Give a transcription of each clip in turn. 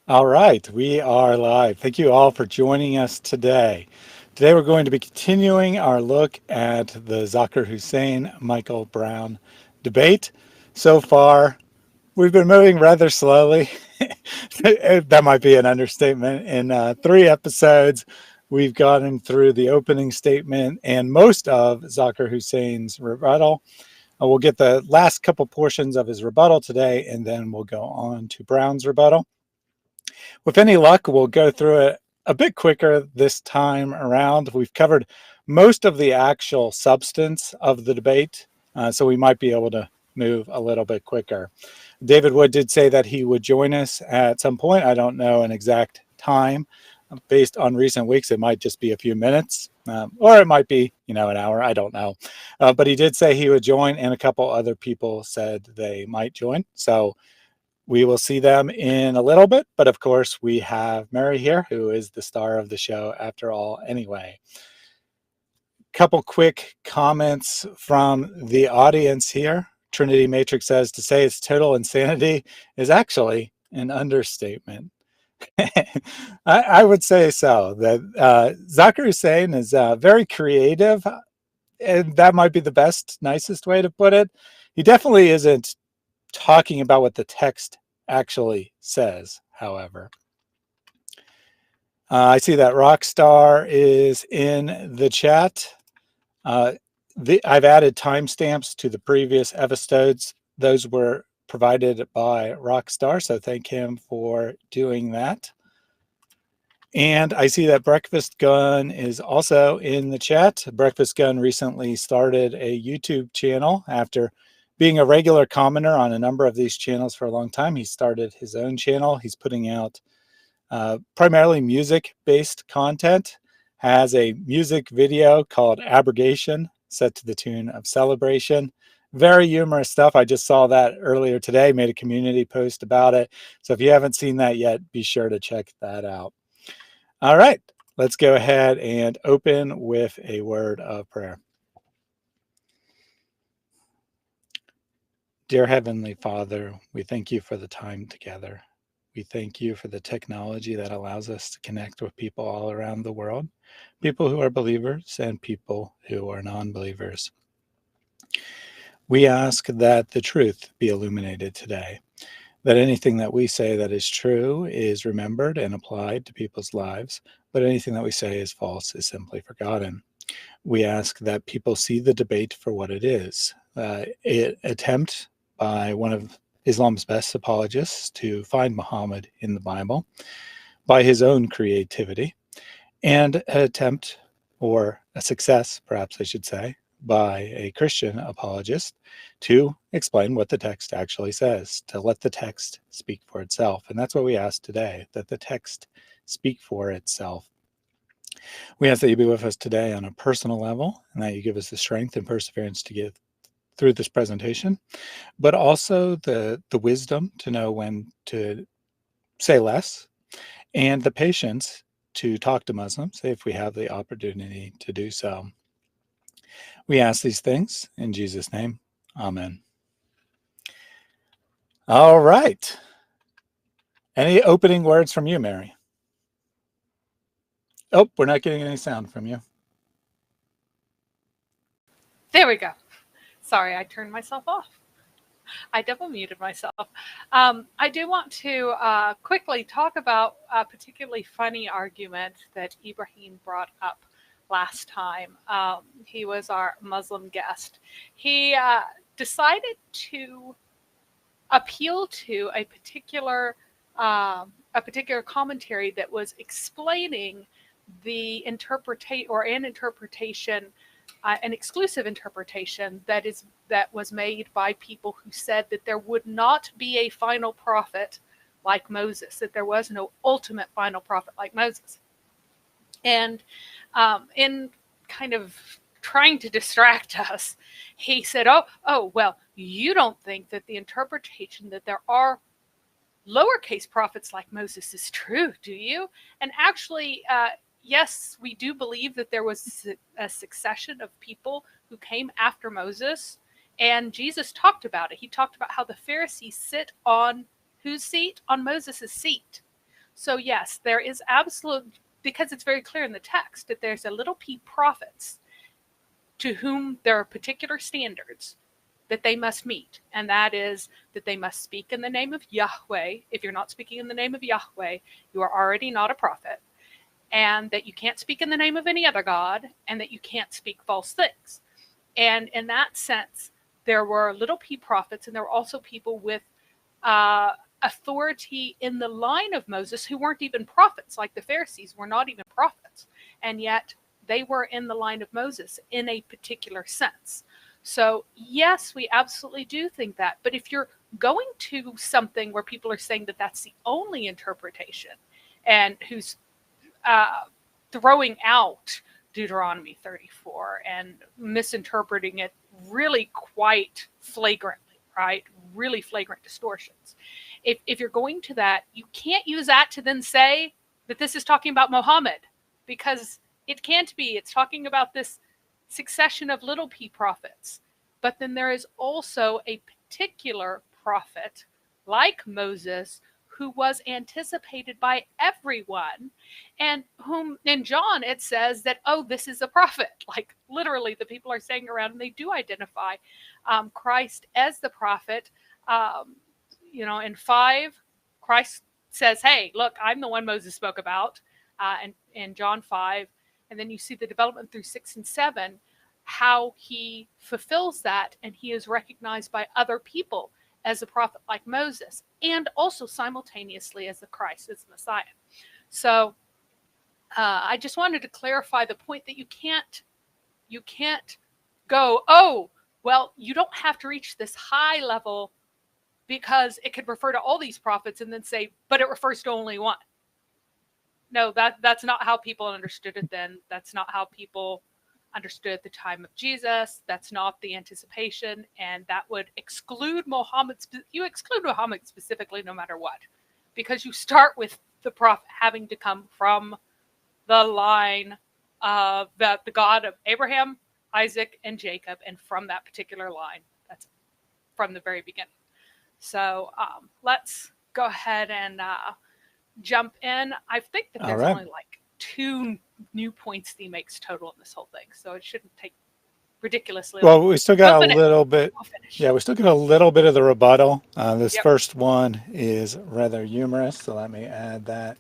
All right, we are live. Thank you all for joining us today. Today we're going to be continuing our look at the Zakir Hussain Michael Brown debate. So far, we've been moving rather slowly. That might be an understatement. In 3 episodes, we've gotten through the opening statement and most of Zakir Hussein's rebuttal. We'll get the last couple portions of his rebuttal today, and then we'll go on to Brown's rebuttal. With any luck, we'll go through it a bit quicker this time around. We've covered most of the actual substance of the debate, so we might be able to move a little bit quicker. David Wood did say that he would join us at some point. I don't know an exact time. Based on recent weeks, it might just be a few minutes, or it might be, an hour. I don't know. But he did say he would join, and a couple other people said they might join. So we will see them in a little bit, but of course we have Mary here, who is the star of the show after all anyway. Couple quick comments from the audience here. Trinity Matrix says to say it's total insanity is actually an understatement. I would say so. That Zakir Hussain is very creative, and that might be the best, nicest way to put it. He definitely isn't talking about what the text actually says, however. I see that Rockstar is in the chat. I've added timestamps to the previous episodes. Those were provided by Rockstar, so thank him for doing that. And I see that Breakfast Gun is also in the chat. Breakfast Gun recently started a YouTube channel after being a regular commenter on a number of these channels for a long time. He started his own channel. He's putting out primarily music-based content, has a music video called Abrogation, set to the tune of Celebration. Very humorous stuff. I just saw that earlier today, made a community post about it. So if you haven't seen that yet, be sure to check that out. All right, let's go ahead and open with a word of prayer. Dear Heavenly Father, we thank you for the time together. We thank you for the technology that allows us to connect with people all around the world, people who are believers and people who are non-believers. We ask that the truth be illuminated today, that anything that we say that is true is remembered and applied to people's lives, but anything that we say is false is simply forgotten. We ask that people see the debate for what it is, an attempt by one of Islam's best apologists to find Muhammad in the Bible by his own creativity, and an attempt, or a success, perhaps I should say, by a Christian apologist to explain what the text actually says, to let the text speak for itself. And that's what we ask today, that the text speak for itself. We ask that you be with us today on a personal level, and that you give us the strength and perseverance to get through this presentation, but also the wisdom to know when to say less, and the patience to talk to Muslims if we have the opportunity to do so. We ask these things in Jesus' name. Amen. All right. Any opening words from you, Mary? Oh, we're not getting any sound from you. There we go. Sorry, I turned myself off. I double muted myself. I do want to quickly talk about a particularly funny argument that Ibrahim brought up last time. He was our Muslim guest. He decided to appeal to a particular commentary that was explaining the interpretation, an exclusive interpretation that was made by people who said that there would not be a final prophet like Moses, that there was no ultimate final prophet like Moses. And in kind of trying to distract us, he said, oh, well, you don't think that the interpretation that there are lowercase prophets like Moses is true, do you? And actually, yes, we do believe that there was a succession of people who came after Moses, and Jesus talked about it. He talked about how the Pharisees sit on whose seat? On Moses' seat. So yes, there is absolute, because it's very clear in the text that there's a little p prophets to whom there are particular standards that they must meet, and that is that they must speak in the name of Yahweh. If you're not speaking in the name of Yahweh, you are already not a prophet, and that you can't speak in the name of any other god, and that you can't speak false things. And in that sense, there were little p prophets, and there were also people with authority in the line of Moses who weren't even prophets, like the Pharisees were not even prophets, and yet they were in the line of Moses in a particular sense. So yes, we absolutely do think that. But if you're going to something where people are saying that that's the only interpretation, and who's throwing out Deuteronomy 34 and misinterpreting it really quite flagrantly, right? Really flagrant distortions. If you're going to that, you can't use that to then say that this is talking about Muhammad, because it can't be. It's talking about this succession of little p prophets. But then there is also a particular prophet like Moses who was anticipated by everyone, and whom in John it says that, oh, this is a prophet. Like literally the people are saying around, and they do identify Christ as the prophet. In 5, Christ says, hey, look, I'm the one Moses spoke about, and in John 5. And then you see the development through 6 and 7, how he fulfills that, and he is recognized by other people as a prophet like Moses, and also simultaneously as the Christ, as the Messiah. So I just wanted to clarify the point that you can't go, oh, well, you don't have to reach this high level because it could refer to all these prophets, and then say, but it refers to only one. No, that's not how people understood it then. That's not how people understood the time of Jesus. That's not the anticipation, and that would exclude Muhammad. You exclude Muhammad specifically no matter what, because you start with the prophet having to come from the line of the God of Abraham, Isaac, and Jacob, and from that particular line. That's from the very beginning. So let's go ahead and jump in. I think that there's only like 2 new points that he makes total in this whole thing, so it shouldn't take ridiculously long. Well, we still got a little bit. Yeah, we still got a little bit of the rebuttal. This first one is rather humorous, so let me add that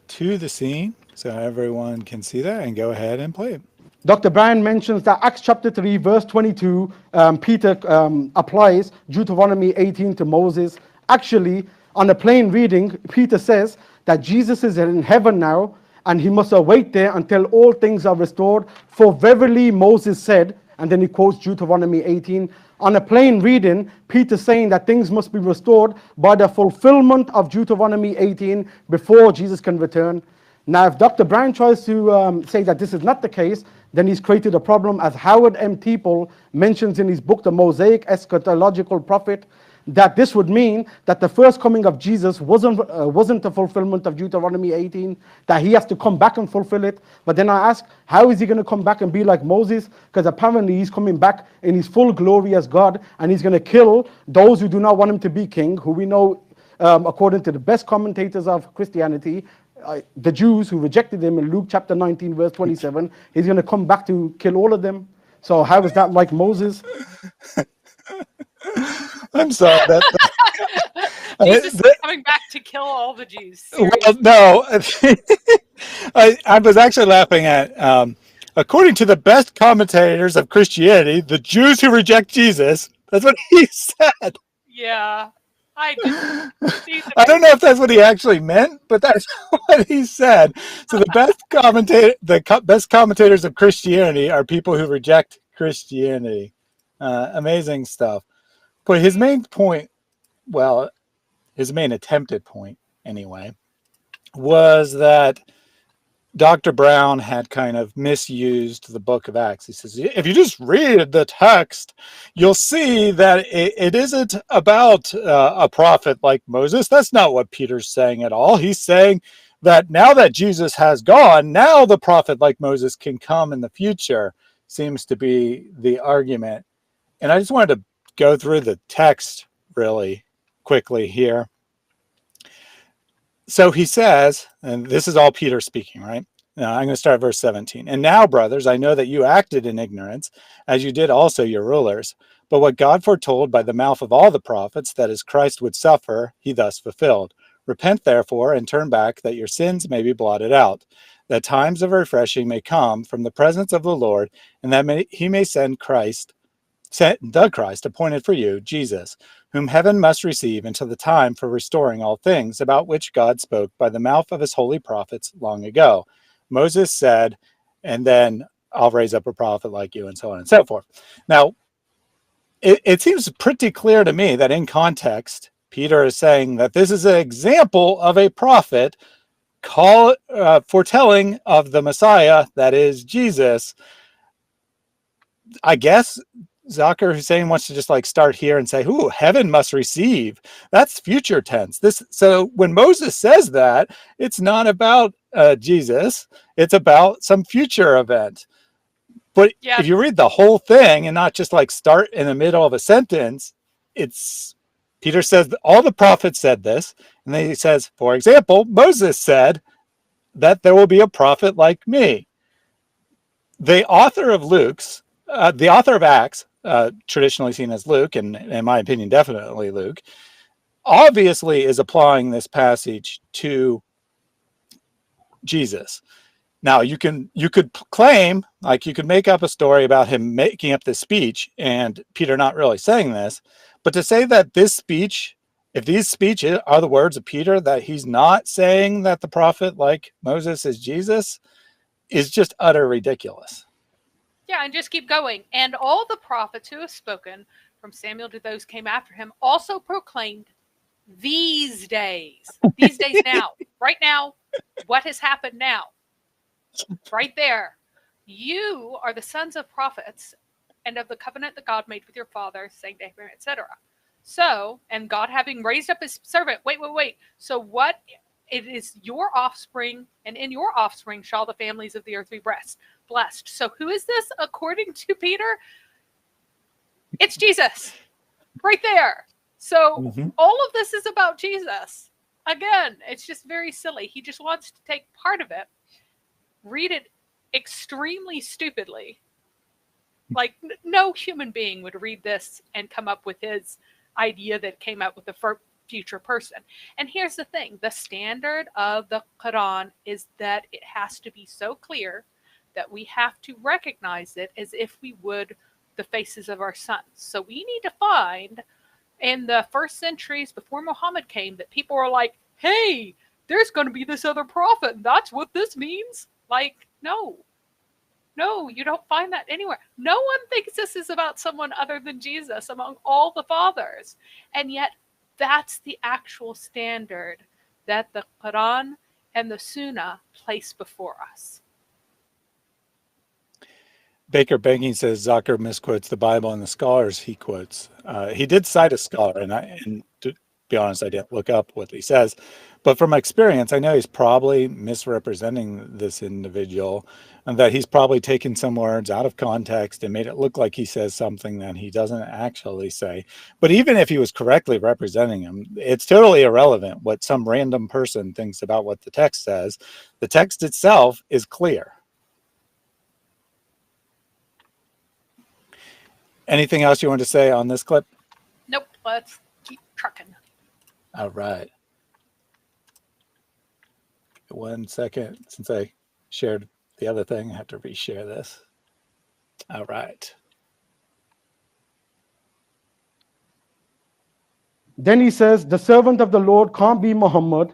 to the scene so everyone can see that, and go ahead and play it. Dr. Bryan mentions that Acts chapter 3, verse 22, Peter applies Deuteronomy 18 to Moses. Actually, on a plain reading, Peter says that Jesus is in heaven now, and he must await there until all things are restored. For verily Moses said, and then he quotes Deuteronomy 18. On a plain reading, Peter's saying that things must be restored by the fulfillment of Deuteronomy 18 before Jesus can return. Now, if Dr. Bryan tries to say that this is not the case, then he's created a problem, as Howard M. Teeple mentions in his book, The Mosaic Eschatological Prophet, that this would mean that the first coming of Jesus wasn't the fulfillment of Deuteronomy 18, that he has to come back and fulfill it. But then I ask, how is he going to come back and be like Moses? Because apparently he's coming back in his full glory as God, and he's going to kill those who do not want him to be king, who we know, according to the best commentators of Christianity, the Jews who rejected him in Luke chapter 19, verse 27, he's going to come back to kill all of them. So how is that like Moses? I'm sorry. Jesus is coming back to kill all the Jews. Seriously. Well, no. I was actually laughing at, according to the best commentators of Christianity, the Jews who reject Jesus, that's what he said. Yeah. I don't know if that's what he actually meant, but that's what he said. So the best commentators of Christianity are people who reject Christianity. Amazing stuff. But his main point, well, his main attempted point anyway, was that Dr. Brown had kind of misused the book of Acts. He says, if you just read the text, you'll see that it isn't about a prophet like Moses. That's not what Peter's saying at all. He's saying that now that Jesus has gone, now the prophet like Moses can come in the future, seems to be the argument. And I just wanted to go through the text really quickly here. So he says, and this is all Peter speaking, right? Now, I'm going to start at verse 17. And now, brothers, I know that you acted in ignorance, as you did also your rulers. But what God foretold by the mouth of all the prophets, that as Christ would suffer, he thus fulfilled. Repent, therefore, and turn back, that your sins may be blotted out, that times of refreshing may come from the presence of the Lord, and that he may send the Christ appointed for you, Jesus, whom heaven must receive until the time for restoring all things, about which God spoke by the mouth of his holy prophets long ago. Moses said, and then I'll raise up a prophet like you, and so on and so forth. Now, it seems pretty clear to me that in context, Peter is saying that this is an example of a prophet foretelling of the Messiah, that is Jesus. I guess Zakir Hussain wants to just like start here and say, "Ooh, heaven must receive." That's future tense. So when Moses says that, it's not about Jesus; it's about some future event. But Yeah, if you read the whole thing and not just like start in the middle of a sentence, it's Peter says all the prophets said this, and then he says, for example, Moses said that there will be a prophet like me. The author of Acts, traditionally seen as Luke, and in my opinion, definitely Luke, obviously is applying this passage to Jesus. Now, you could claim, like you could make up a story about him making up this speech and Peter not really saying this, but to say that this speech, if these speeches are the words of Peter, that he's not saying that the prophet like Moses is Jesus, is just utter ridiculous. yeah, and just keep going. And all the prophets who have spoken, from Samuel to those came after him, also proclaimed these days now, right now, what has happened now, right there. You are the sons of prophets and of the covenant that God made with your father, saying to Abraham, etc. So, and God having raised up his servant, wait. So what? It is your offspring, and in your offspring shall the families of the earth be blessed. So who is this according to Peter? It's Jesus, right there. So all of this is about Jesus. Again, it's just very silly. He just wants to take part of it, read it extremely stupidly. Like no human being would read this and come up with his idea that came out with the future person. And here's the thing, the standard of the Quran is that it has to be so clear that we have to recognize it as if we would the faces of our sons. So we need to find in the first centuries before Muhammad came that people were like, hey, there's going to be this other prophet, and that's what this means. Like, no, you don't find that anywhere. No one thinks this is about someone other than Jesus among all the fathers. And yet, that's the actual standard that the Quran and the Sunnah place before us. Baker Banking says Zakir misquotes the Bible and the scholars he quotes. He did cite a scholar, and to be honest, I didn't look up what he says. But from my experience, I know he's probably misrepresenting this individual, and that he's probably taken some words out of context and made it look like he says something that he doesn't actually say. But even if he was correctly representing him, it's totally irrelevant what some random person thinks about what the text says. The text itself is clear. Anything else you want to say on this clip? Nope, let's keep trucking. All right. 1 second, since I shared the other thing, I have to reshare this. All right. Then he says, the servant of the Lord can't be Muhammad,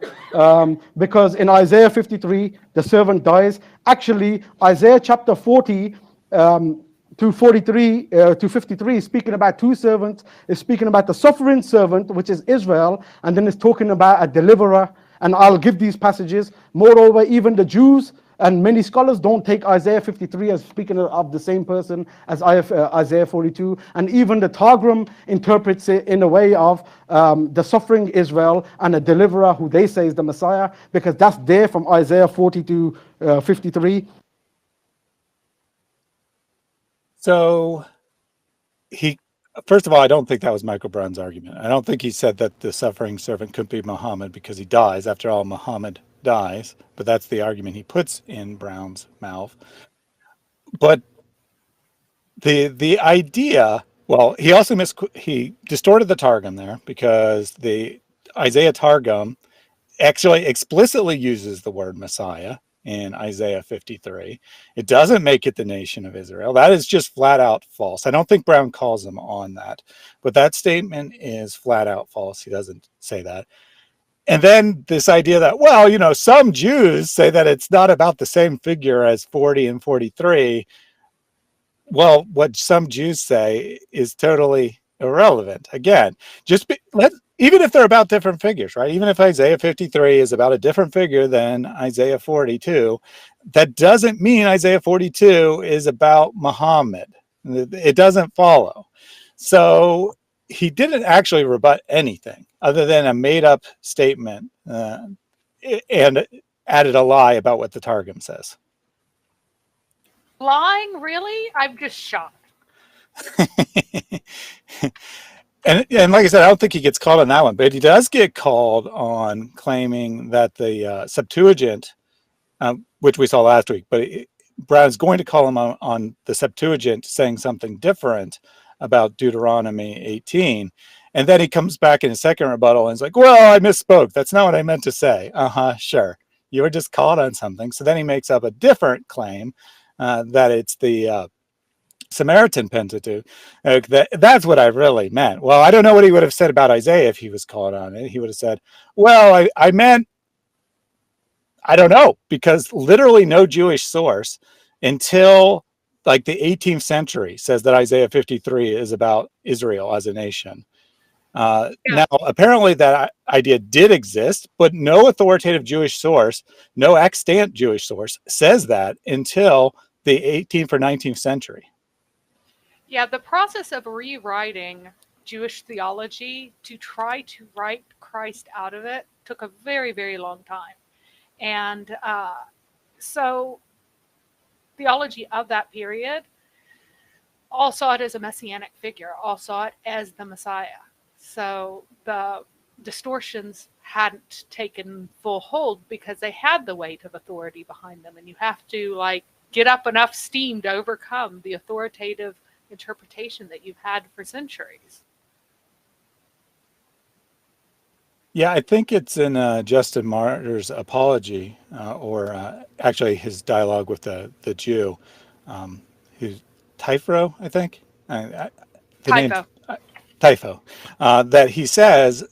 because in Isaiah 53, the servant dies. Actually, Isaiah chapter 40 to 43 to 53 is speaking about two servants. Is speaking about the suffering servant, which is Israel, and then it's talking about a deliverer. And I'll give these passages. Moreover, even the Jews and many scholars don't take Isaiah 53 as speaking of the same person as Isaiah 42. And even the Targum interprets it in a way of the suffering Israel and a deliverer who they say is the Messiah, because that's there from Isaiah 40 to 53. So he First of all, I don't think that was Michael Brown's argument. I don't think he said that the suffering servant couldn't be Muhammad because he dies. After all, Muhammad dies, but that's the argument he puts in Brown's mouth. But the idea, well, he also he distorted the Targum there, because the Isaiah Targum actually explicitly uses the word Messiah in Isaiah 53. It doesn't make it the nation of Israel. That is just flat out false. I don't think Brown calls him on that, but that statement is flat out false. He doesn't say that. And then this idea that, well, you know, some Jews say that it's not about the same figure as 40 and 43. Well, what some Jews say is totally irrelevant. Again, even if they're about different figures, right? Even if Isaiah 53 is about a different figure than Isaiah 42, that doesn't mean Isaiah 42 is about Muhammad. It doesn't follow. So he didn't actually rebut anything other than a made-up statement and added a lie about what the Targum says. Lying, really? I'm just shocked. And like I said, I don't think he gets called on that one, but he does get called on claiming that the Septuagint, which we saw last week, but Brown's going to call him on the Septuagint saying something different about Deuteronomy 18. And then he comes back in his second rebuttal and is like, well, I misspoke. That's not what I meant to say. Sure. You were just called on something. So then he makes up a different claim that it's the Samaritan Pentateuch. That's what I really meant. Well, I don't know what he would have said about Isaiah if he was called on it. He would have said, well, I meant, I don't know, because literally no Jewish source until like the 18th century says that Isaiah 53 is about Israel as a nation. Now, apparently that idea did exist, but no authoritative Jewish source, no extant Jewish source says that until the 18th or 19th century. Yeah, the process of rewriting Jewish theology to try to write Christ out of it took a very, very long time. And so theology of that period all saw it as a messianic figure, all saw it as the Messiah. So the distortions hadn't taken full hold because they had the weight of authority behind them. And you have to like get up enough steam to overcome the authoritative interpretation that you've had for centuries. Yeah, I think it's in Justin Martyr's apology, or actually his dialogue with the Jew, who's Typhro, I think. Typho. That he says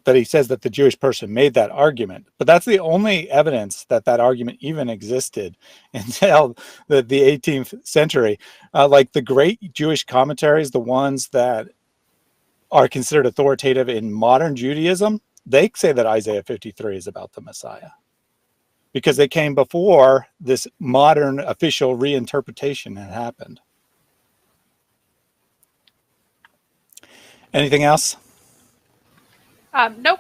that the Jewish person made that argument, but that's the only evidence that that argument even existed until the 18th century. Like the great Jewish commentaries, the ones that are considered authoritative in modern Judaism, they say that Isaiah 53 is about the Messiah because they came before this modern official reinterpretation had happened. Anything else? Nope.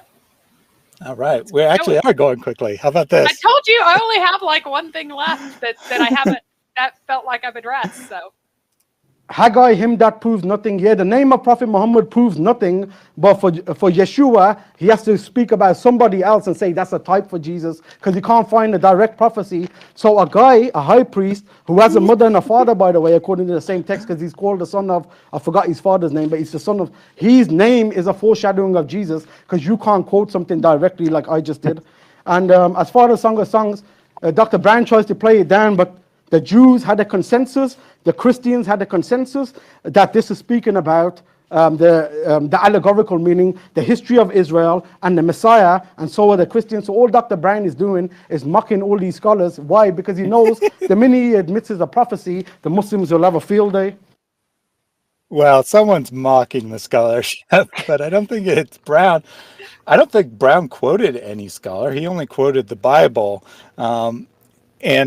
All right. We actually are going quickly. How about this? I told you I only have like one thing left that I haven't, that felt like I've addressed. So Haggai, him that proves nothing. Yeah, the name of Prophet Muhammad proves nothing, but for Yeshua, he has to speak about somebody else and say that's a type for Jesus, because he can't find a direct prophecy. So a guy, a high priest, who has a mother and a father, by the way, according to the same text, because he's called the son of, I forgot his father's name, but he's the son of, his name is a foreshadowing of Jesus, because you can't quote something directly like I just did. And as far as Song of Songs, Dr. Brand tries to play it down, but the Jews had a consensus, the Christians had a consensus that this is speaking about the allegorical meaning, the history of Israel and the Messiah, and so are the Christians. So all Dr. Brand is doing is mocking all these scholars. Why? Because he knows the minute he admits it's a prophecy, the Muslims will have a field day. Well, someone's mocking the scholarship, but I don't think it's Brown. I don't think Brown quoted any scholar. He only quoted the Bible. And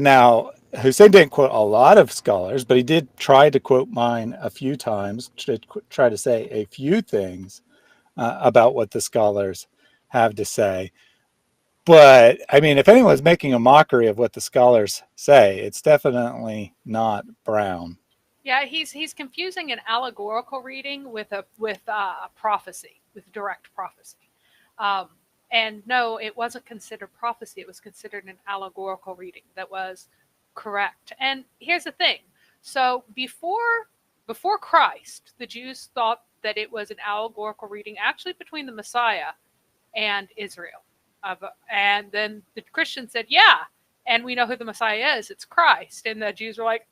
now Hussein didn't quote a lot of scholars, but he did try to quote mine a few times to try to say a few things about what the scholars have to say. But I mean, if anyone's making a mockery of what the scholars say, it's definitely not Brown. Yeah, he's confusing an allegorical reading with prophecy, with direct prophecy. Um, and no, it wasn't considered prophecy. It was considered an allegorical reading that was correct. And here's the thing. So before Christ, the Jews thought that it was an allegorical reading actually between the Messiah and Israel. And then the Christians said, yeah, and we know who the Messiah is. It's Christ. And the Jews were like,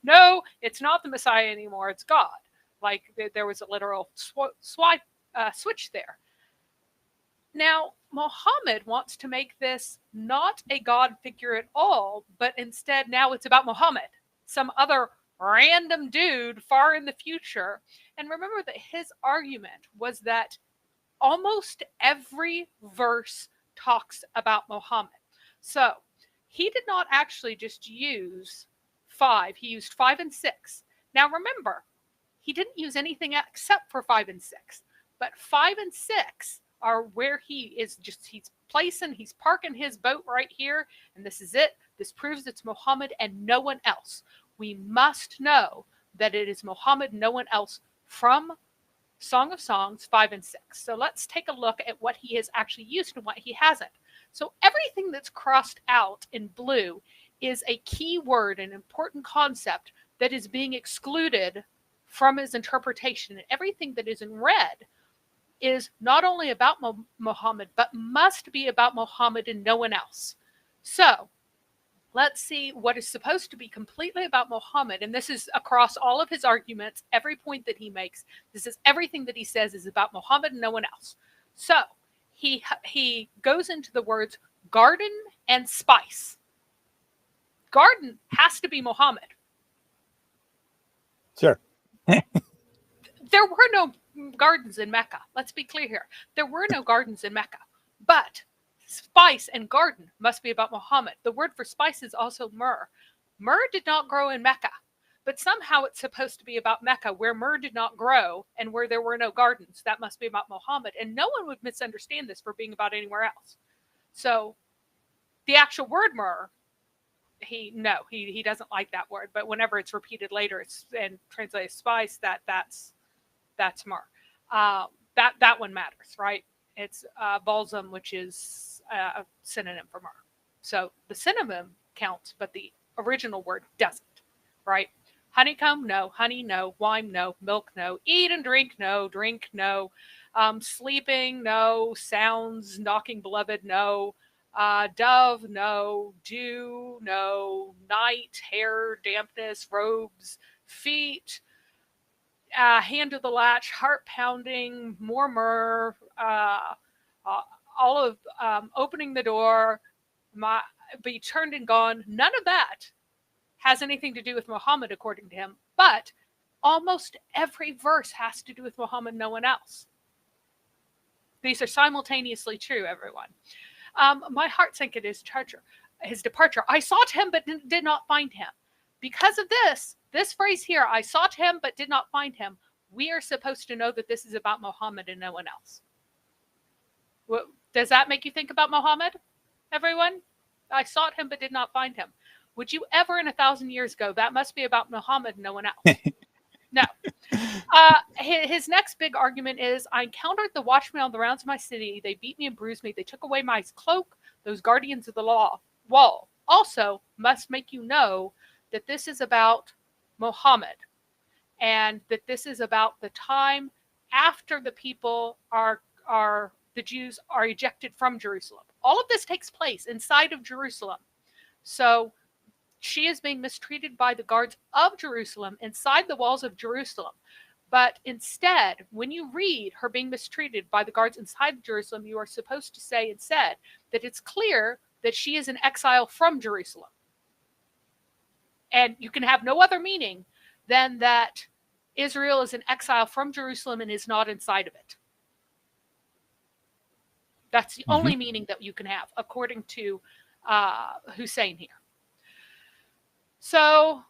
no, it's not the Messiah anymore. It's God. Like there was a literal switch there. Now, Muhammad wants to make this not a God figure at all, but instead now it's about Muhammad, some other random dude far in the future. And remember that his argument was that almost every verse talks about Muhammad. So he did not actually just use 5. He used 5 and 6. Now remember, he didn't use anything except for 5 and 6. But 5 and 6 are where he's parking his boat right here, and this is it. This proves it's Muhammad and no one else. We must know that it is Muhammad, no one else, from Song of Songs 5 and 6. So let's take a look at what he has actually used and what he hasn't. So everything that's crossed out in blue is a key word, an important concept that is being excluded from his interpretation. And everything that is in red is not only about Muhammad, but must be about Muhammad and no one else. So let's see what is supposed to be completely about Muhammad. And this is across all of his arguments, every point that he makes. This is everything that he says is about Muhammad and no one else. So he goes into the words garden and spice. Garden has to be Muhammad. Sure. There were no gardens in Mecca. Let's be clear here. There were no gardens in Mecca. But spice and garden must be about Muhammad. The word for spice is also myrrh. Myrrh did not grow in Mecca, but somehow it's supposed to be about Mecca, where myrrh did not grow and where there were no gardens. That must be about Muhammad. And no one would misunderstand this for being about anywhere else. So the actual word myrrh, he doesn't like that word, but whenever it's repeated later and translated spice, that's myrrh. That one matters, right? It's balsam, which is a synonym for myrrh. So the synonym counts, but the original word doesn't, right? Honeycomb, no. Honey, no. Wine, no. Milk, no. Eat and drink, no. Drink, no. Sleeping, no. Sounds, knocking beloved, no. Dove, no. Dew, no. Night, hair, dampness, robes, feet, hand to the latch, heart pounding, more myrrh, all of opening the door, be turned and gone. None of that has anything to do with Muhammad, according to him. But almost every verse has to do with Muhammad, no one else. These are simultaneously true, everyone. My heart sank at his departure. I sought him, but did not find him. Because of this phrase here, I sought him, but did not find him, we are supposed to know that this is about Muhammad and no one else. Does that make you think about Muhammad, everyone? I sought him, but did not find him. Would you ever in 1,000 years go, that must be about Muhammad and no one else? No. His next big argument is, I encountered the watchmen on the rounds of my city. They beat me and bruised me. They took away my cloak, those guardians of the wall. Also, must make you know that this is about Muhammad, and that this is about the time after the people the Jews are ejected from Jerusalem. All of this takes place inside of Jerusalem. So she is being mistreated by the guards of Jerusalem inside the walls of Jerusalem. But instead, when you read her being mistreated by the guards inside Jerusalem, you are supposed to say instead that it's clear that she is in exile from Jerusalem. And you can have no other meaning than that Israel is in exile from Jerusalem and is not inside of it. That's the only meaning that you can have, according to Hussain here. So,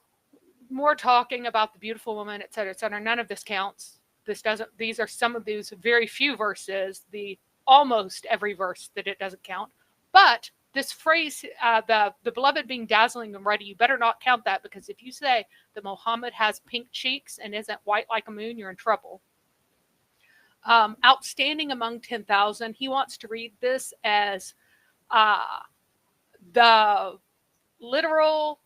more talking about the beautiful woman, et cetera, et cetera. None of this counts. These are some of these very few verses, the almost every verse that it doesn't count. But this phrase, the beloved being dazzling and ruddy, you better not count that, because if you say that Muhammad has pink cheeks and isn't white like a moon, you're in trouble. Outstanding among 10,000, he wants to read this as the literal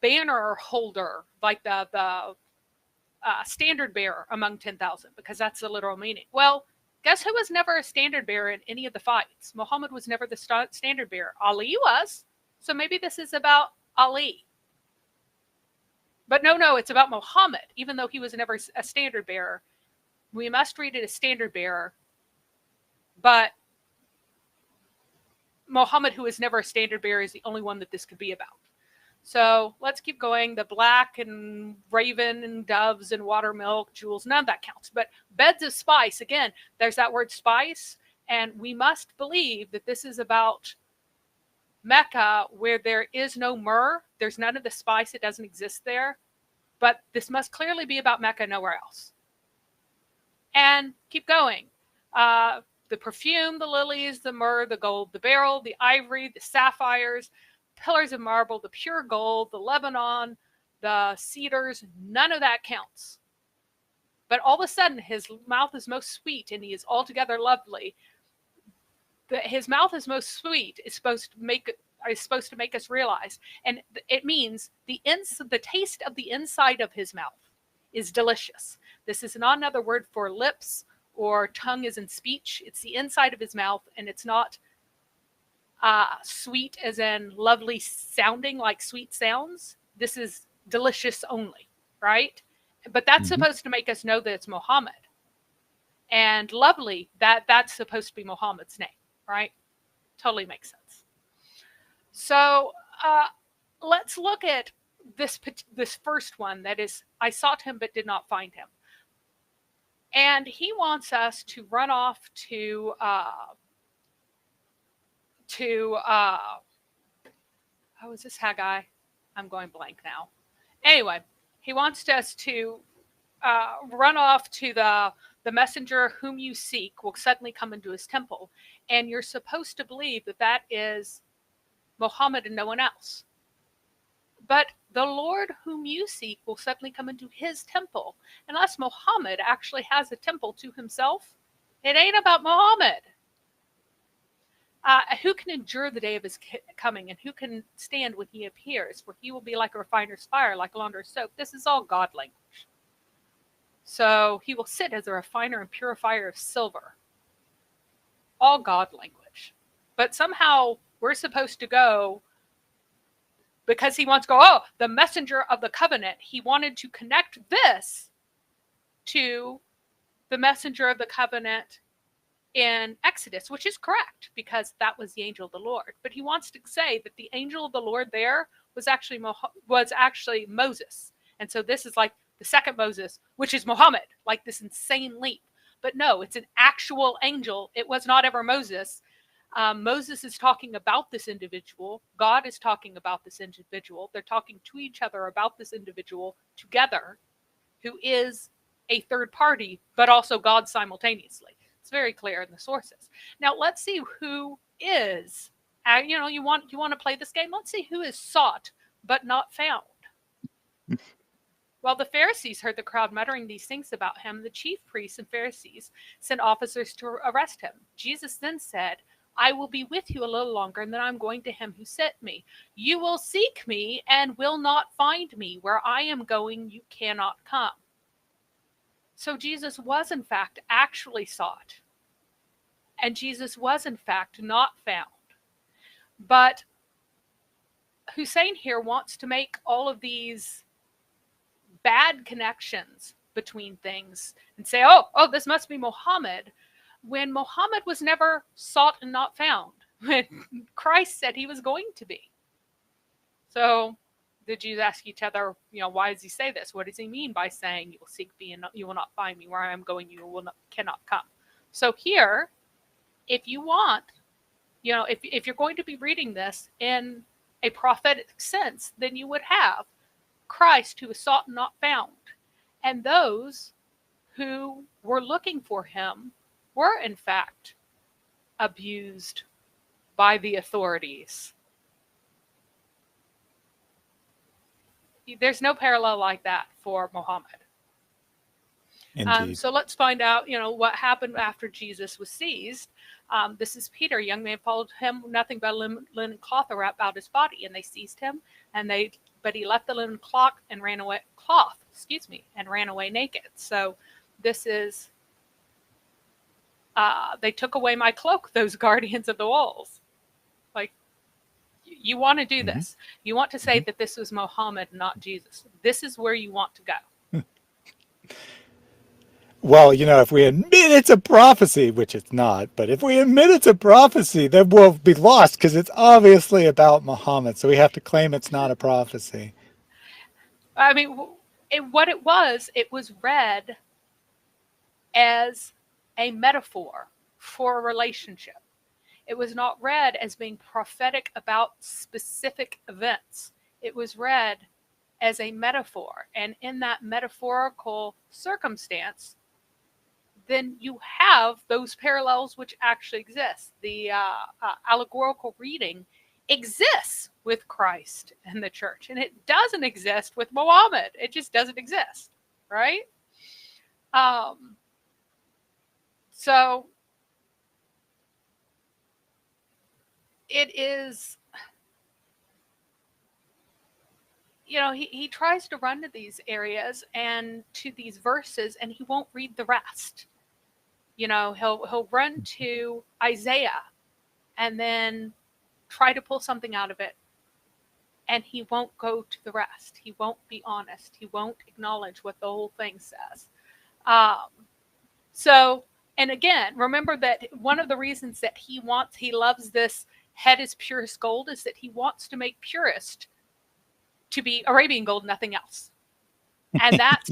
banner holder, like the standard bearer among 10,000, because that's the literal meaning. Well, guess who was never a standard bearer in any of the fights? Muhammad was never the standard bearer. Ali was. So maybe this is about Ali. But no, it's about Muhammad, even though he was never a standard bearer. We must read it as standard bearer. But Muhammad, who is never a standard bearer, is the only one that this could be about. So let's keep going. The black and raven and doves and water milk, jewels, none of that counts. But beds of spice, again, there's that word spice. And we must believe that this is about Mecca, where there is no myrrh. There's none of the spice. It doesn't exist there. But this must clearly be about Mecca, nowhere else. And keep going. The perfume, the lilies, the myrrh, the gold, the beryl, the ivory, the sapphires, pillars of marble, the pure gold, the Lebanon, the cedars, none of that counts. But all of a sudden, his mouth is most sweet and he is altogether lovely. His mouth is most sweet is supposed to make us realize, and it means the taste of the inside of his mouth is delicious. This is not another word for lips or tongue as in speech. It's the inside of his mouth, and it's not sweet as in lovely sounding like sweet sounds. This is delicious only, right? But that's supposed to make us know that it's Muhammad. And lovely, that's supposed to be Muhammad's name, right? Totally makes sense. So let's look at this first one, that is, I sought him but did not find him. And he wants us to run off to oh, is this Haggai? I'm going blank now. Anyway, he wants us to run off to the messenger whom you seek will suddenly come into his temple. And you're supposed to believe that that is Muhammad and no one else. But the Lord whom you seek will suddenly come into his temple. Unless Muhammad actually has a temple to himself, it ain't about Muhammad. Who can endure the day of his coming, and who can stand when he appears? For he will be like a refiner's fire, like a launderer's soap. This is all God language. So he will sit as a refiner and purifier of silver. All God language. But somehow we're supposed to go, because he wants to go, oh, the messenger of the covenant. He wanted to connect this to the messenger of the covenant in Exodus, which is correct, because that was the angel of the Lord. But he wants to say that the angel of the Lord there was actually Moses. And so this is like the second Moses, which is Muhammad, like this insane leap. But no, it's an actual angel. It was not ever Moses. Moses is talking about this individual. God is talking about this individual. They're talking to each other about this individual together, who is a third party, but also God simultaneously. It's very clear in the sources. Now let's see who is. You want to play this game? Let's see who is sought but not found. While the Pharisees heard the crowd muttering these things about him, the chief priests and Pharisees sent officers to arrest him. Jesus then said, I will be with you a little longer, and then I'm going to him who sent me. You will seek me and will not find me. Where I am going, you cannot come. So Jesus was, in fact, actually sought. And Jesus was, in fact, not found. But Hussain here wants to make all of these bad connections between things and say, oh, this must be Muhammad, when Muhammad was never sought and not found, when Christ said he was going to be. So the Jews ask each other, why does he say this? What does he mean by saying you will seek me and you will not find me? Where I am going, you cannot come. So here, if you want, if you're going to be reading this in a prophetic sense, then you would have Christ who was sought and not found. And those who were looking for him were, in fact, abused by the authorities. There's no parallel like that for Muhammad. Indeed. So let's find out, what happened after Jesus was seized. This is Peter. A young man followed him, nothing but a linen cloth wrapped about his body, and they seized him. But he left the linen cloth and ran away. And ran away naked. So this is. They took away my cloak. Those guardians of the walls. Like, you want to do this. You want to say that this was Muhammad, not Jesus. This is where you want to go. Well, if we admit it's a prophecy, which it's not, but if we admit it's a prophecy, then we'll be lost because it's obviously about Muhammad. So we have to claim it's not a prophecy. I mean, what it was read as a metaphor for a relationship. It was not read as being prophetic about specific events. It was read as a metaphor. And in that metaphorical circumstance, then you have those parallels which actually exist. The allegorical reading exists with Christ and the church, and it doesn't exist with Muhammad. It just doesn't exist, right? So it is, he tries to run to these areas and to these verses, and he won't read the rest. He'll run to Isaiah and then try to pull something out of it, and he won't go to the rest. He won't be honest. He won't acknowledge what the whole thing says. And again, remember that one of the reasons that he loves this head is purest gold is that he wants to make purest to be Arabian gold, nothing else. And that's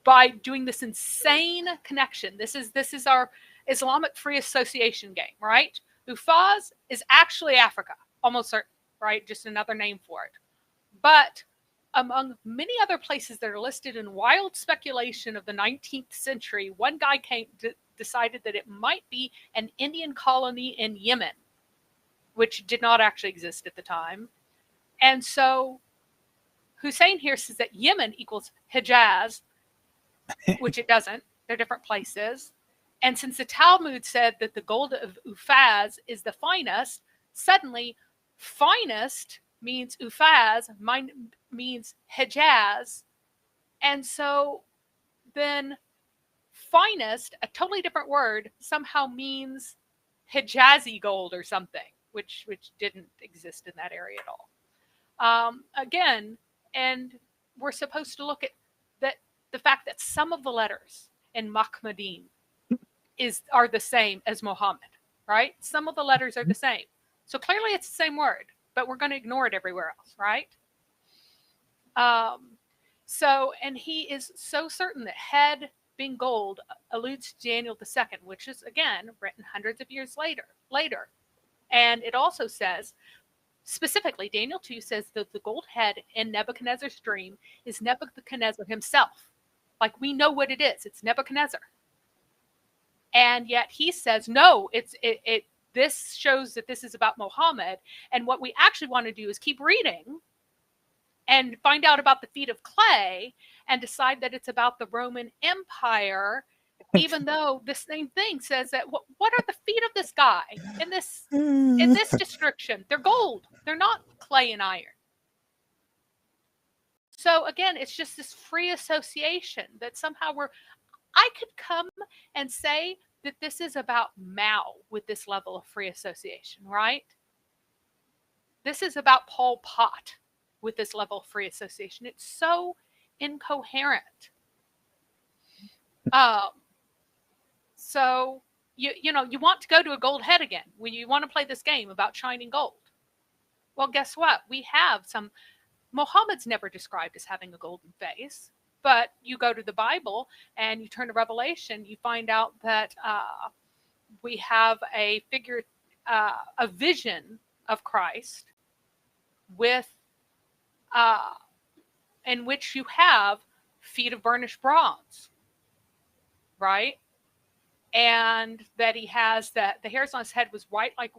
by doing this insane connection. This is our Islamic free association game, right? Ufaz is actually Africa, almost certain, right? Just another name for it. But among many other places that are listed in wild speculation of the 19th century, one guy decided that it might be an Indian colony in Yemen, which did not actually exist at the time. And so Hussain here says that Yemen equals Hijaz, which it doesn't. They're different places. And since the Talmud said that the gold of Ufaz is the finest, suddenly finest means Ufaz, means Hijaz. And so then finest, a totally different word, somehow means Hijazi gold or something, which didn't exist in that area at all. Again, and we're supposed to look at the fact that some of the letters in Muhammadin are the same as Muhammad, right? Some of the letters are the same. So clearly it's the same word, but we're going to ignore it everywhere else, right? And he is so certain that head being gold alludes to Daniel II, which is, again, written hundreds of years later. And it also says, specifically, Daniel 2 says that the gold head in Nebuchadnezzar's dream is Nebuchadnezzar himself. Like, we know what it is. It's Nebuchadnezzar. And yet he says, no, this shows that this is about Muhammad. And what we actually want to do is keep reading and find out about the feet of clay and decide that it's about the Roman Empire, even though the same thing says that what are the feet of this guy in this description? They're gold. They're not clay and iron. So again, it's just this free association that somehow I could come and say that this is about Mao with this level of free association, right? This is about Pol Pot with this level of free association. It's so incoherent. So you want to go to a gold head again when you want to play this game about shining gold. Well, guess what? We have Muhammad's never described as having a golden face, but you go to the Bible and you turn to Revelation, you find out that we have a vision of Christ with in which you have feet of burnished bronze, right? And that he has the hairs on his head was white like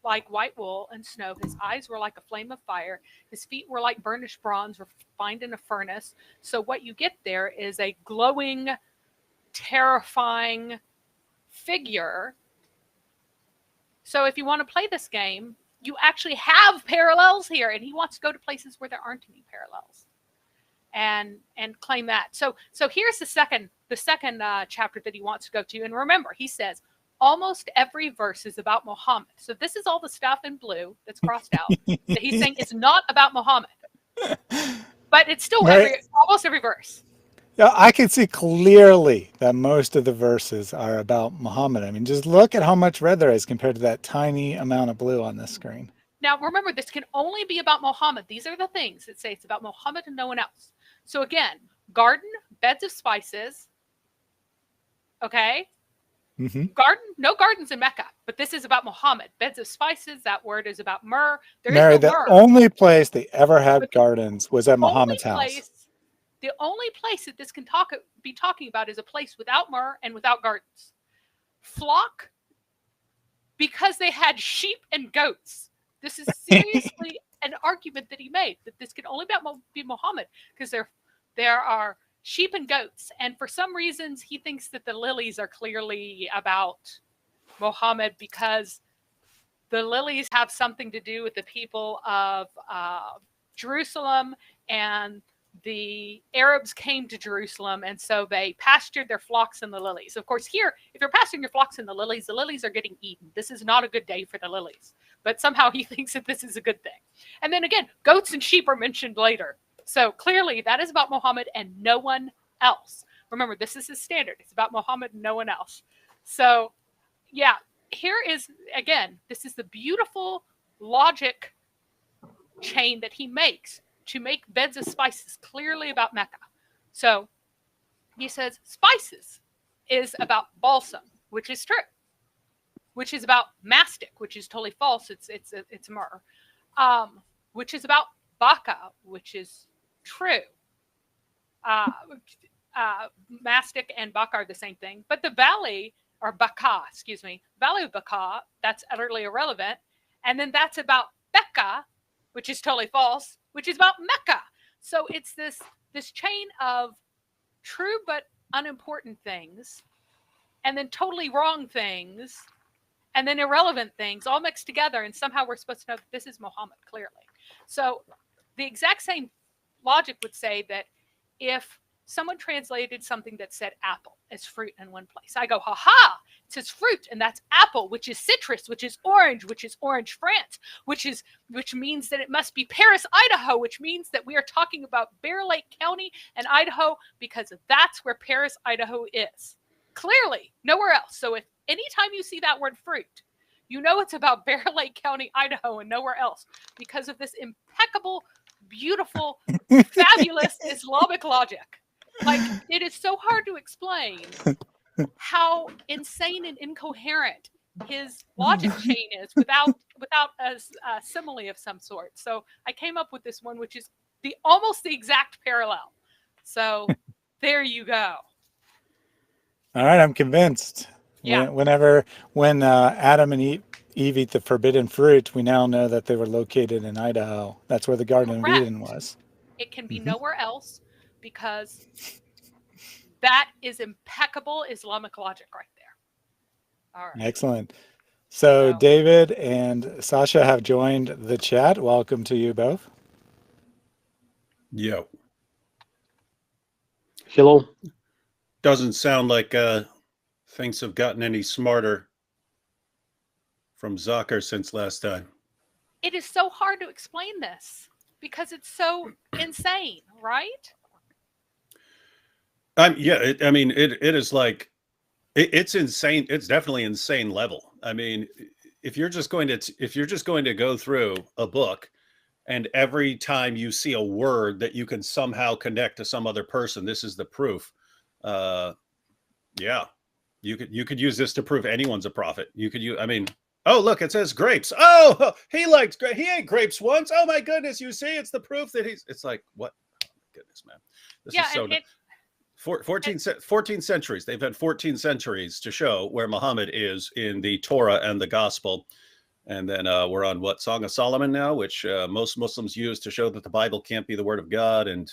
like white wool and snow. His eyes were like a flame of fire. His feet were like burnished bronze refined in a furnace. So what you get there is a glowing, terrifying figure. So if you want to play this game, you actually have parallels here, and he wants to go to places where there aren't any parallels, and claim that. So here's the second chapter that he wants to go to. And remember, he says almost every verse is about Muhammad. So this is all the stuff in blue that's crossed out that he's saying is not about Muhammad, but it's still almost every verse. Yeah, I can see clearly that most of the verses are about Muhammad. I mean, just look at how much red there is compared to that tiny amount of blue on this screen. Now, remember, this can only be about Muhammad. These are the things that say it's about Muhammad and no one else. So again, garden, beds of spices, okay? Mm-hmm. Garden, no gardens in Mecca, but this is about Muhammad. Beds of spices, that word is about myrrh. Mary, the only place they ever had gardens was at Muhammad's house. The only place that this can be talking about is a place without myrrh and without gardens. Flock, because they had sheep and goats. This is seriously an argument that he made, that this can only be Muhammad, because there are sheep and goats. And for some reasons, he thinks that the lilies are clearly about Muhammad, because the lilies have something to do with the people of Jerusalem, and the Arabs came to Jerusalem, and so they pastured their flocks in the lilies. Of course, here, if you're pasturing your flocks in the lilies are getting eaten. This is not a good day for the lilies. But somehow he thinks that this is a good thing. And then again, goats and sheep are mentioned later. So clearly that is about Muhammad and no one else. Remember, this is his standard. It's about Muhammad and no one else. So yeah, here is, again, this is the beautiful logic chain that he makes to make beds of spices clearly about Mecca. So he says spices is about balsam, which is true, which is about mastic, which is totally false. It's myrrh, which is about baka, which is true. Mastic and baka are the same thing, but the valley, or baka, valley of baka, that's utterly irrelevant. And then that's about Becca, which is totally false, which is about Mecca. So it's this chain of true but unimportant things, and then totally wrong things, and then irrelevant things all mixed together, and somehow we're supposed to know that this is Muhammad clearly. So the exact same logic would say that if someone translated something that said apple as fruit in one place, I go, ha, it says fruit, and that's apple, which is citrus, which is orange France, which means that it must be Paris, Idaho, which means that we are talking about Bear Lake County and Idaho, because that's where Paris, Idaho is. Clearly, nowhere else. So if anytime you see that word fruit, you know it's about Bear Lake County, Idaho, and nowhere else, because of this impeccable, beautiful, fabulous Islamic logic. Like, it is so hard to explain how insane and incoherent his logic chain is without a simile of some sort. So I came up with this one, which is almost the exact parallel. So there you go. All right, I'm convinced. Yeah. When Adam and Eve eat the forbidden fruit, we now know that they were located in Idaho. That's where the Garden of Eden was. It can be nowhere else, because that is impeccable Islamic logic right there. All right. Excellent. So David and Sasha have joined the chat. Welcome to you both. Yo. Hello. Doesn't sound like things have gotten any smarter from Zakir since last time. It is so hard to explain this because it's so insane, right? Yeah, it is like, it's insane. It's definitely insane level. I mean, if you're just going to go through a book, and every time you see a word that you can somehow connect to some other person, this is the proof. Yeah, you could use this to prove anyone's a prophet. You could use, oh, look, it says grapes. Oh, he likes grapes. He ate grapes once. Oh my goodness, you see, it's the proof that it's like, what? Oh my goodness, man. This is so 14 centuries. They've had 14 centuries to show where Muhammad is in the Torah and the gospel. And then we're on what, Song of Solomon now, which most Muslims use to show that the Bible can't be the word of God. And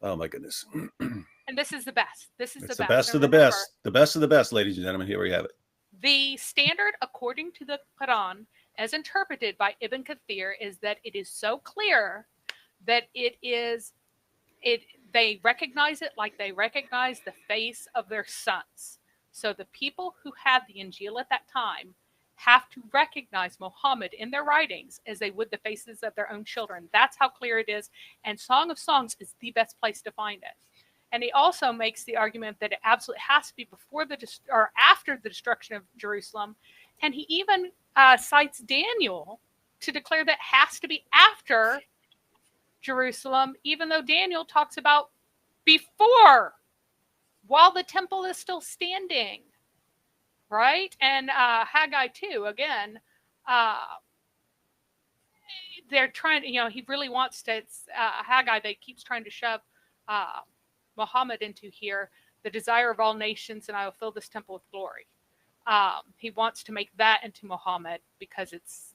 oh my goodness. And this is the best. This is It's the the best. best So of the remember, best. The best of the best, ladies and gentlemen. Here we have it. the standard, according to the Quran, as interpreted by Ibn Kathir, is that it is so clear that they recognize it like they recognize the face of their sons. So the people who had the Injil at that time have to recognize Muhammad in their writings as they would the faces of their own children. That's how clear it is. And Song of Songs is the best place to find it. And he also makes the argument that it absolutely has to be before or after the destruction of Jerusalem. And he even cites Daniel to declare that it has to be after Jerusalem, even though Daniel talks about before, while the temple is still standing, right? And Haggai too, again, they're trying, he really wants to, it's Haggai that keeps trying to shove Muhammad into here, the desire of all nations, and I will fill this temple with glory. He wants to make that into Muhammad because it's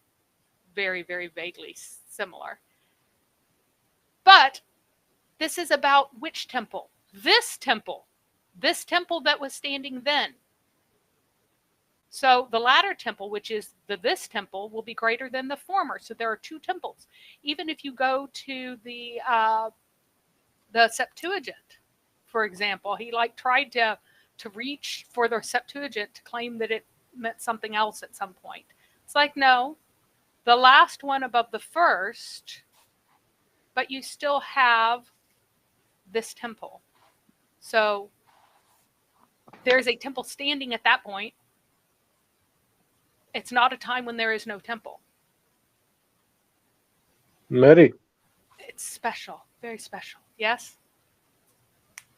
very, very vaguely similar. But this is about which temple? This temple that was standing then. So the latter temple, which is this temple, will be greater than the former. So there are two temples. Even if you go to the Septuagint, for example, he tried to reach for the Septuagint to claim that it meant something else at some point. It's like, no, the last one above the first, but you still have this temple. So there's a temple standing at that point. It's not a time when there is no temple. Mary, It's special, very special. Yes?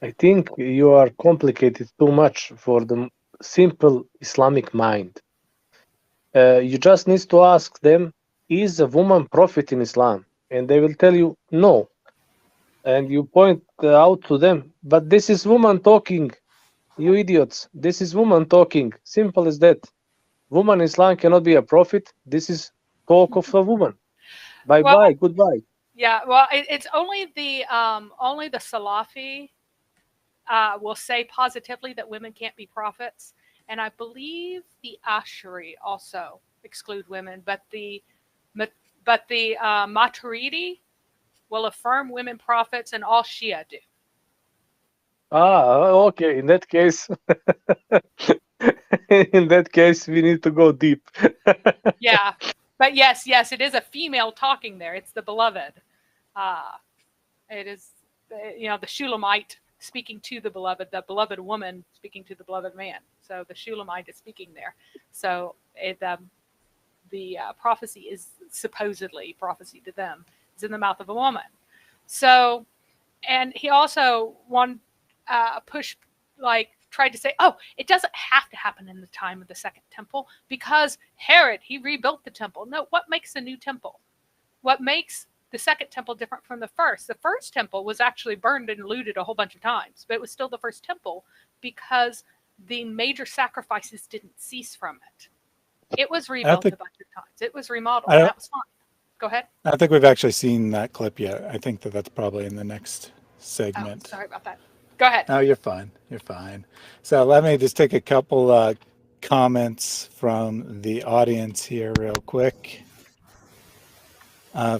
I think you are complicated too much for the simple Islamic mind. You just need to ask them, is a woman prophet in Islam? And they will tell you no. And you point out to them, but this is woman talking, you idiots. This is woman talking. Simple as that. Woman in Islam cannot be a prophet. This is talk of a woman. Bye bye, goodbye. Yeah, well, it's only the Salafi will say positively that women can't be prophets, and I believe the Ash'ari also exclude women, but the Maturidi will affirm women prophets, and all Shia do. Okay. In that case, we need to go deep. Yeah, but yes, it is a female talking there. It's the beloved. It is, the Shulamite speaking to the beloved woman speaking to the beloved man. So the Shulamite is speaking there. So the prophecy is supposedly prophecy to them is in the mouth of a woman. So, and he also tried to say, it doesn't have to happen in the time of the second temple because Herod, he rebuilt the temple. No, what makes a new temple? What makes the second temple different from the first? The first temple was actually burned and looted a whole bunch of times, but it was still the first temple because the major sacrifices didn't cease from it. It was rebuilt a bunch of times. It was remodeled. That was fine. Go ahead. I don't think we've actually seen that clip yet. I think that's probably in the next segment. Oh, sorry about that. Go ahead. No, you're fine. You're fine. So let me just take a couple comments from the audience here real quick.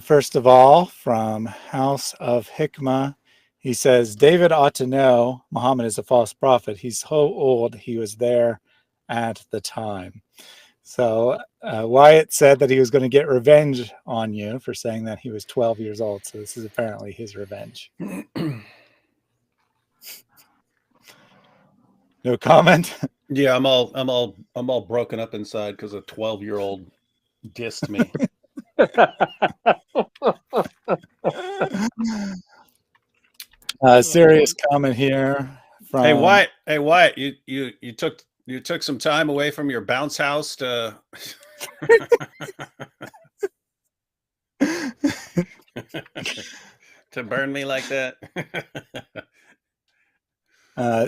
First of all, from House of Hikmah, he says, David ought to know Muhammad is a false prophet. He's so old, he was there at the time. So Wyatt said that he was going to get revenge on you for saying that he was 12 years old. So this is apparently his revenge. No comment? Yeah, I'm all broken up inside because a 12-year-old dissed me. Serious comment here from Hey Wyatt, you took some time away from your bounce house to to burn me like that.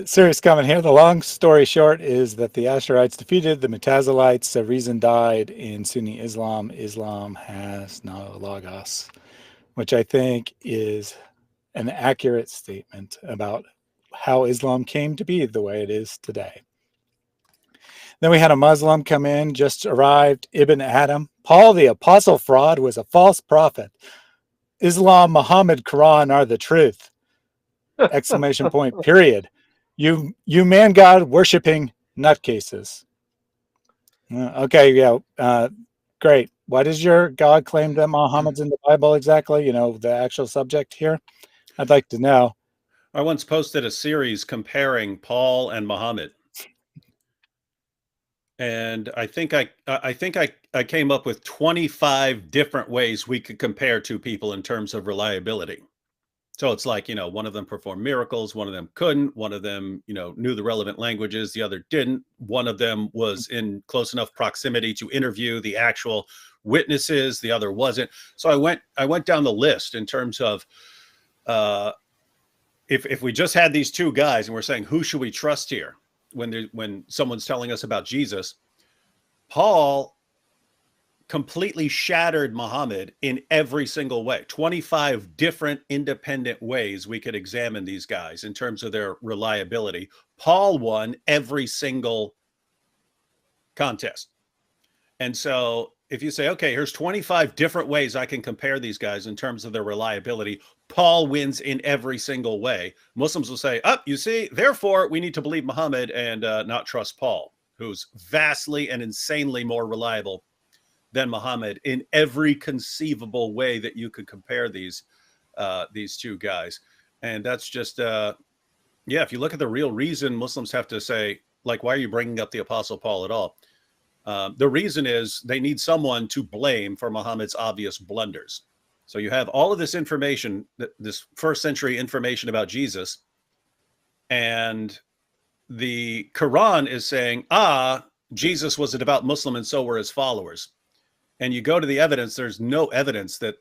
Serious comment here. The long story short is that the Asherites defeated the Mutazilites. The reason died in Sunni Islam. Islam has no logos, which I think is an accurate statement about how Islam came to be the way it is today. Then we had a Muslim come in, just arrived, Ibn Adam. Paul the apostle fraud was a false prophet. Islam, Muhammad, Quran are the truth. Exclamation point, period. You man God worshipping nutcases. Okay, yeah, great. Why does your God claim that Muhammad's in the Bible exactly? You know, the actual subject here? I'd like to know. I once posted a series comparing Paul and Muhammad. And I think I came up with 25 different ways we could compare two people in terms of reliability. So it's like, one of them performed miracles, one of them couldn't, one of them, knew the relevant languages, the other didn't. One of them was in close enough proximity to interview the actual witnesses, the other wasn't. So I went down the list in terms of if we just had these two guys and we're saying, who should we trust here when someone's telling us about Jesus? Paul completely shattered Muhammad in every single way. 25 different independent ways we could examine these guys in terms of their reliability. Paul won every single contest. And so if you say, okay, here's 25 different ways I can compare these guys in terms of their reliability, Paul wins in every single way. Muslims will say, you see, therefore we need to believe Muhammad and not trust Paul, who's vastly and insanely more reliable than Muhammad in every conceivable way that you could compare these two guys. And that's just, if you look at the real reason Muslims have to say, like, why are you bringing up the Apostle Paul at all? The reason is they need someone to blame for Muhammad's obvious blunders. So you have all of this information, this first century information about Jesus, and the Quran is saying, Jesus was a devout Muslim and so were his followers. And you go to the evidence, there's no evidence that,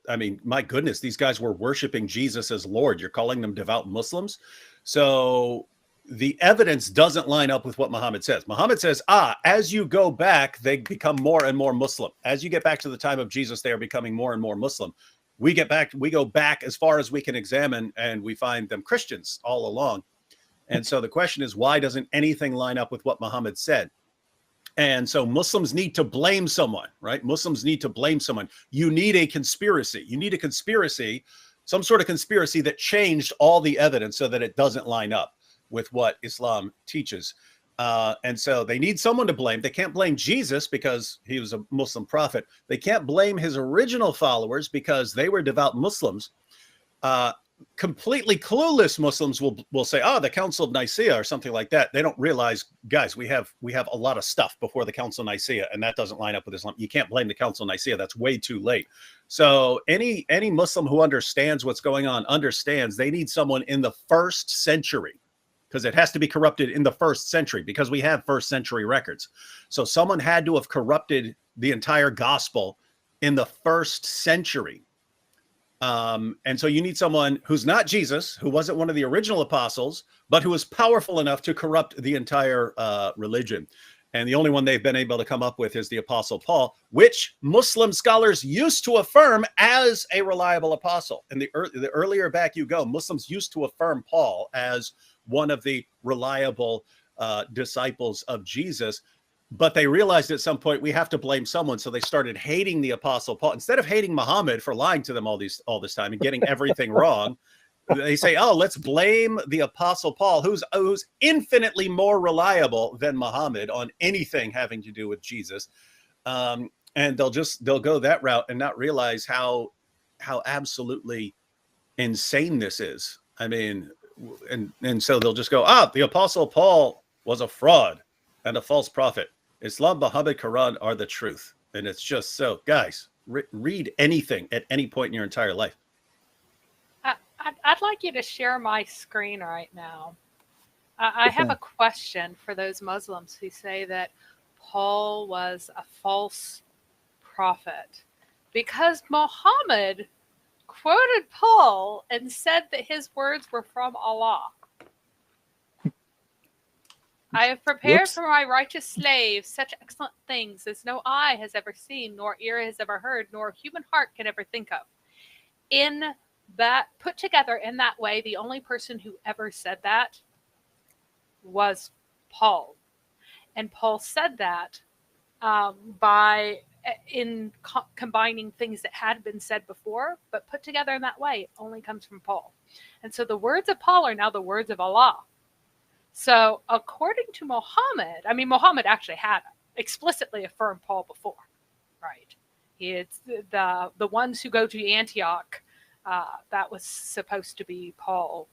my goodness, these guys were worshiping Jesus as Lord. You're calling them devout Muslims. So the evidence doesn't line up with what Muhammad says. Muhammad says, as you go back, they become more and more Muslim. As you get back to the time of Jesus, they are becoming more and more Muslim. We go back as far as we can examine, and we find them Christians all along. And so the question is, why doesn't anything line up with what Muhammad said? And so Muslims need to blame someone, right? Muslims need to blame someone. You need a conspiracy. You need a conspiracy, some sort of conspiracy that changed all the evidence so that it doesn't line up with what Islam teaches. And so they need someone to blame. They can't blame Jesus because he was a Muslim prophet. They can't blame his original followers because they were devout Muslims. Completely clueless Muslims will say, the Council of Nicaea or something like that. They don't realize, guys, we have a lot of stuff before the Council of Nicaea, and that doesn't line up with Islam. You can't blame the Council of Nicaea. That's way too late. So any Muslim who understands what's going on understands they need someone in the first century, because it has to be corrupted in the first century, because we have first century records. So someone had to have corrupted the entire gospel in the first century. And so you need someone who's not Jesus, who wasn't one of the original apostles, but who was powerful enough to corrupt the entire religion. And the only one they've been able to come up with is the Apostle Paul, which Muslim scholars used to affirm as a reliable apostle. And the earlier back you go, Muslims used to affirm Paul as one of the reliable disciples of Jesus. But they realized at some point we have to blame someone, so they started hating the Apostle Paul instead of hating Muhammad for lying to them all this time and getting everything wrong. They say, let's blame the Apostle Paul, who's infinitely more reliable than Muhammad on anything having to do with Jesus, and they'll go that route and not realize how absolutely insane this is. And so they'll just go, the Apostle Paul was a fraud and a false prophet. Islam, Muhammad, Quran are the truth. And it's just so, guys, read anything at any point in your entire life. I'd like you to share my screen right now. I have a question for those Muslims who say that Paul was a false prophet, because Muhammad quoted Paul and said that his words were from Allah. I have prepared Whoops. for my righteous slaves such excellent things as no eye has ever seen, nor ear has ever heard, nor human heart can ever think of. In that, put together in that way, the only person who ever said that was Paul. And Paul said that by combining things that had been said before, but put together in that way, it only comes from Paul. And so the words of Paul are now the words of Allah. So according to Muhammad, I mean, Muhammad actually had explicitly affirmed Paul before, right? It's the ones who go to Antioch, that was supposed to be Paul,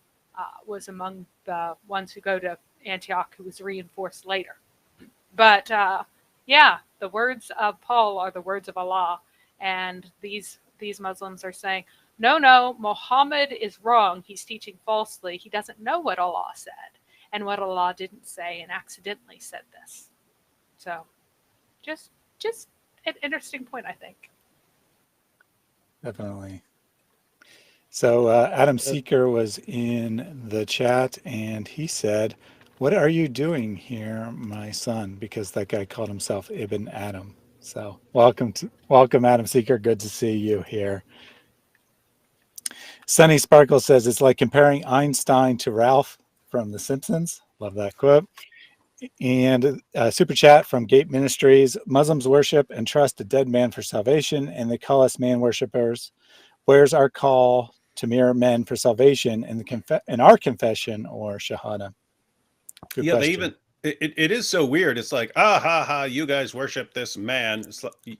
was among the ones who go to Antioch, who was reinforced later. But yeah, the words of Paul are the words of Allah, and these Muslims are saying, no, Muhammad is wrong. He's teaching falsely. He doesn't know what Allah said and what Allah didn't say, and accidentally said this. So, just an interesting point, I think. Definitely. So Adam Seeker was in the chat, and he said, "What are you doing here, my son?" Because that guy called himself Ibn Adam. So welcome, Adam Seeker. Good to see you here. Sunny Sparkle says it's like comparing Einstein to Ralph from The Simpsons. Love that quote. And super chat from Gate Ministries: Muslims worship and trust a dead man for salvation, and they call us man worshippers. Where's our call to mere men for salvation in our confession or shahada? Good yeah, question. they even it is so weird. It's like, ah ha ha, you guys worship this man. It's like,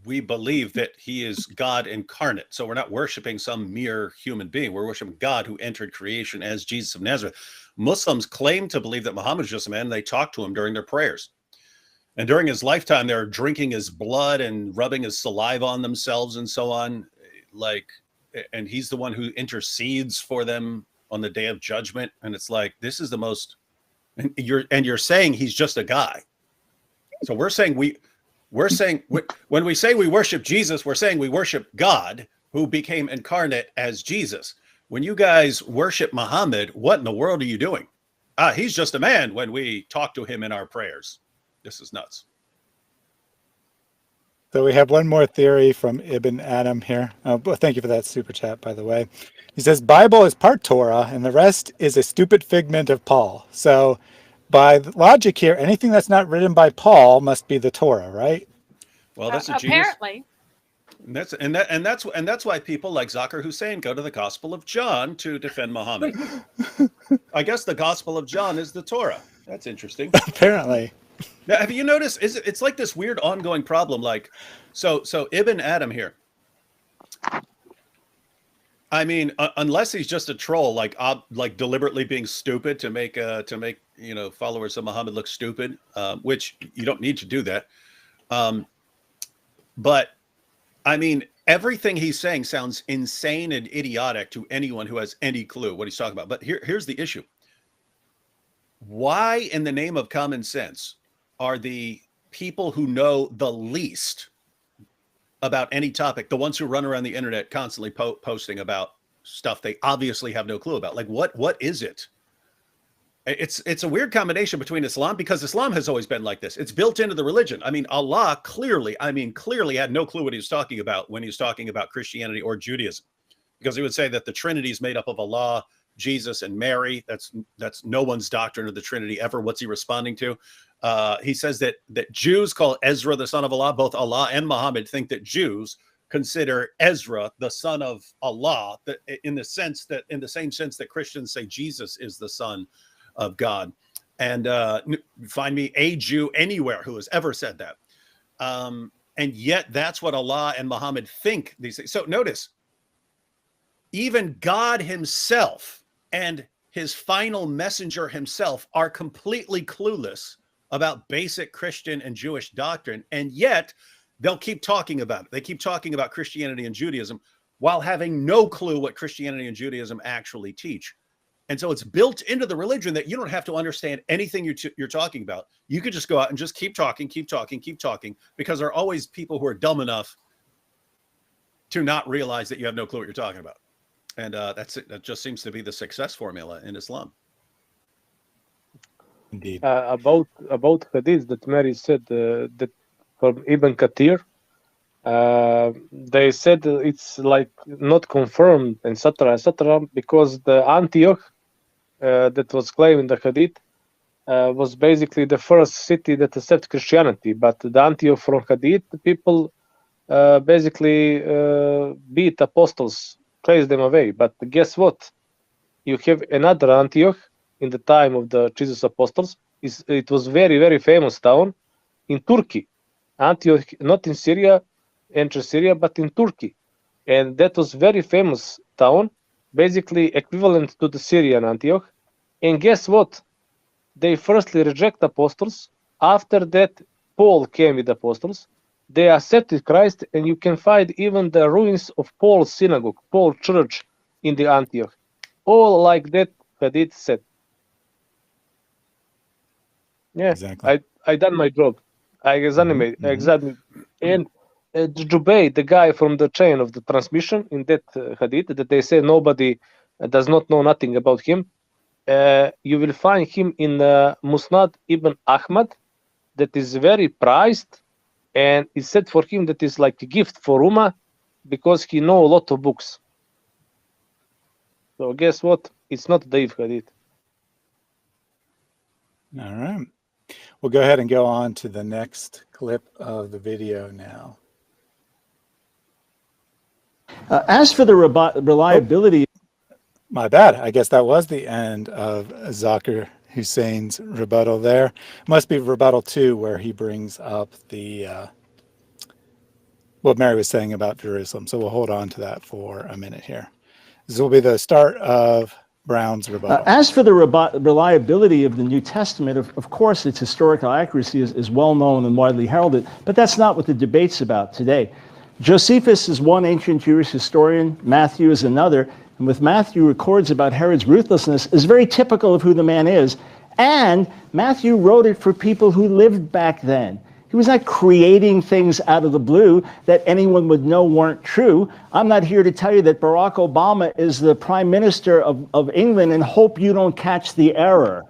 we believe that he is God incarnate. So we're not worshiping some mere human being. We're worshiping God who entered creation as Jesus of Nazareth. Muslims claim to believe that Muhammad is just a man. They talk to him during their prayers. And during his lifetime, they're drinking his blood and rubbing his saliva on themselves and so on. And he's the one who intercedes for them on the day of judgment. And it's like, this is the most, and you're saying he's just a guy. So we're saying when we say we worship Jesus, we're saying we worship God who became incarnate as Jesus. When you guys worship Muhammad, what in the world are you doing? He's just a man when we talk to him in our prayers. This is nuts. So we have one more theory from Ibn Adam here. Thank you for that super chat, by the way. He says, Bible is part Torah, and the rest is a stupid figment of Paul. So by logic here, anything that's not written by Paul must be the Torah, right? Well, that's a genius. Apparently. And that's why people like Zakir Hussain go to the Gospel of John to defend Muhammad. I guess the Gospel of John is the Torah. That's interesting. Apparently. Now, have you noticed? It's like this weird ongoing problem. Like, so Ibn Adam here. I mean, unless he's just a troll, like deliberately being stupid to make followers of Muhammad look stupid, which you don't need to do that. But I mean, everything he's saying sounds insane and idiotic to anyone who has any clue what he's talking about. But here's the issue. Why, in the name of common sense, are the people who know the least about any topic the ones who run around the internet constantly posting about stuff they obviously have no clue about? Like, what is it? It's a weird combination between Islam, because Islam has always been like this. It's built into the religion. I mean, Allah clearly had no clue what he was talking about when he was talking about Christianity or Judaism, because he would say that the Trinity is made up of Allah, Jesus, and Mary. That's no one's doctrine of the Trinity ever. What's he responding to? He says that Jews call Ezra the son of Allah. Both Allah and Muhammad think that Jews consider Ezra the son of Allah, in the same sense that Christians say Jesus is the son of God. And find me a Jew anywhere who has ever said that. And yet that's what Allah and Muhammad think these things. So notice, even God himself and his final messenger himself are completely clueless about basic Christian and Jewish doctrine. And yet they'll keep talking about it. They keep talking about Christianity and Judaism while having no clue what Christianity and Judaism actually teach. And so it's built into the religion that you don't have to understand anything you're talking about. You could just go out and just keep talking, because there are always people who are dumb enough to not realize that you have no clue what you're talking about. And that's it. That just seems to be the success formula in Islam. Indeed. About Hadith that Mary said that from Ibn Kathir, they said it's like not confirmed, etc., etc., because the Antioch that was claimed in the Hadith was basically the first city that accepted Christianity. But the Antioch from Hadith, the people basically beat apostles, chased them away. But guess what? You have another Antioch in the time of the Jesus apostles. It was very, very famous town in Turkey. Antioch, not in Syria, ancient Syria, but in Turkey. And that was very famous town, basically equivalent to the Syrian Antioch. And guess what? They firstly reject apostles. After that, Paul came with apostles. They accepted Christ, and you can find even the ruins of Paul's synagogue, Paul's church in the Antioch. All like that Hadith said. Yeah, Exactly. I done my job. I examined, and Jubei, the guy from the chain of the transmission in that Hadith, that they say nobody does not know nothing about him. You will find him in Musnad ibn Ahmad, that is very prized, and it's said for him that is like a gift for Ummah because he know a lot of books. So guess what? It's not Dave Hadith. All right. We'll go ahead and go on to the next clip of the video now. As for the reliability... My bad. I guess that was the end of Zakir Hussein's rebuttal there. Must be rebuttal 2, where he brings up the what Mary was saying about Jerusalem. So we'll hold on to that for a minute here. This will be the start of Brown's rebuttal. As for the reliability of the New Testament, of course, its historical accuracy is well known and widely heralded, but that's not what the debate's about today. Josephus is one ancient Jewish historian, Matthew is another, and with Matthew records about Herod's ruthlessness is very typical of who the man is, and Matthew wrote it for people who lived back then. He was not creating things out of the blue that anyone would know weren't true. I'm not here to tell you that Barack Obama is the Prime Minister of England and hope you don't catch the error.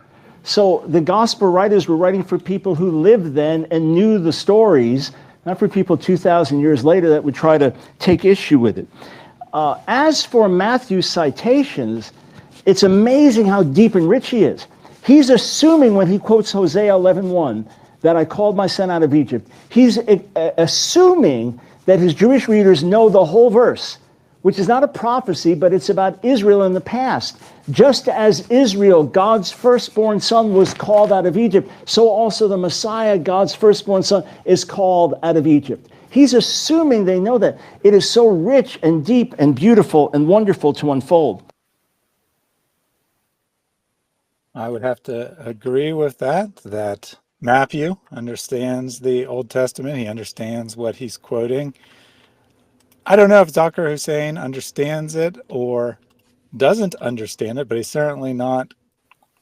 So the gospel writers were writing for people who lived then and knew the stories, not for people 2,000 years later that would try to take issue with it. As for Matthew's citations, it's amazing how deep and rich he is. He's assuming when he quotes Hosea 11:1, that I called my son out of Egypt. He's assuming that his Jewish readers know the whole verse, which is not a prophecy, but it's about Israel in the past. Just as Israel, God's firstborn son, was called out of Egypt, so also the Messiah, God's firstborn son, is called out of Egypt. He's assuming they know that. It is so rich and deep and beautiful and wonderful to unfold. I would have to agree with that Matthew understands the Old Testament. He understands what he's quoting. I don't know if Zakir Hussain understands it or doesn't understand it, but he's certainly not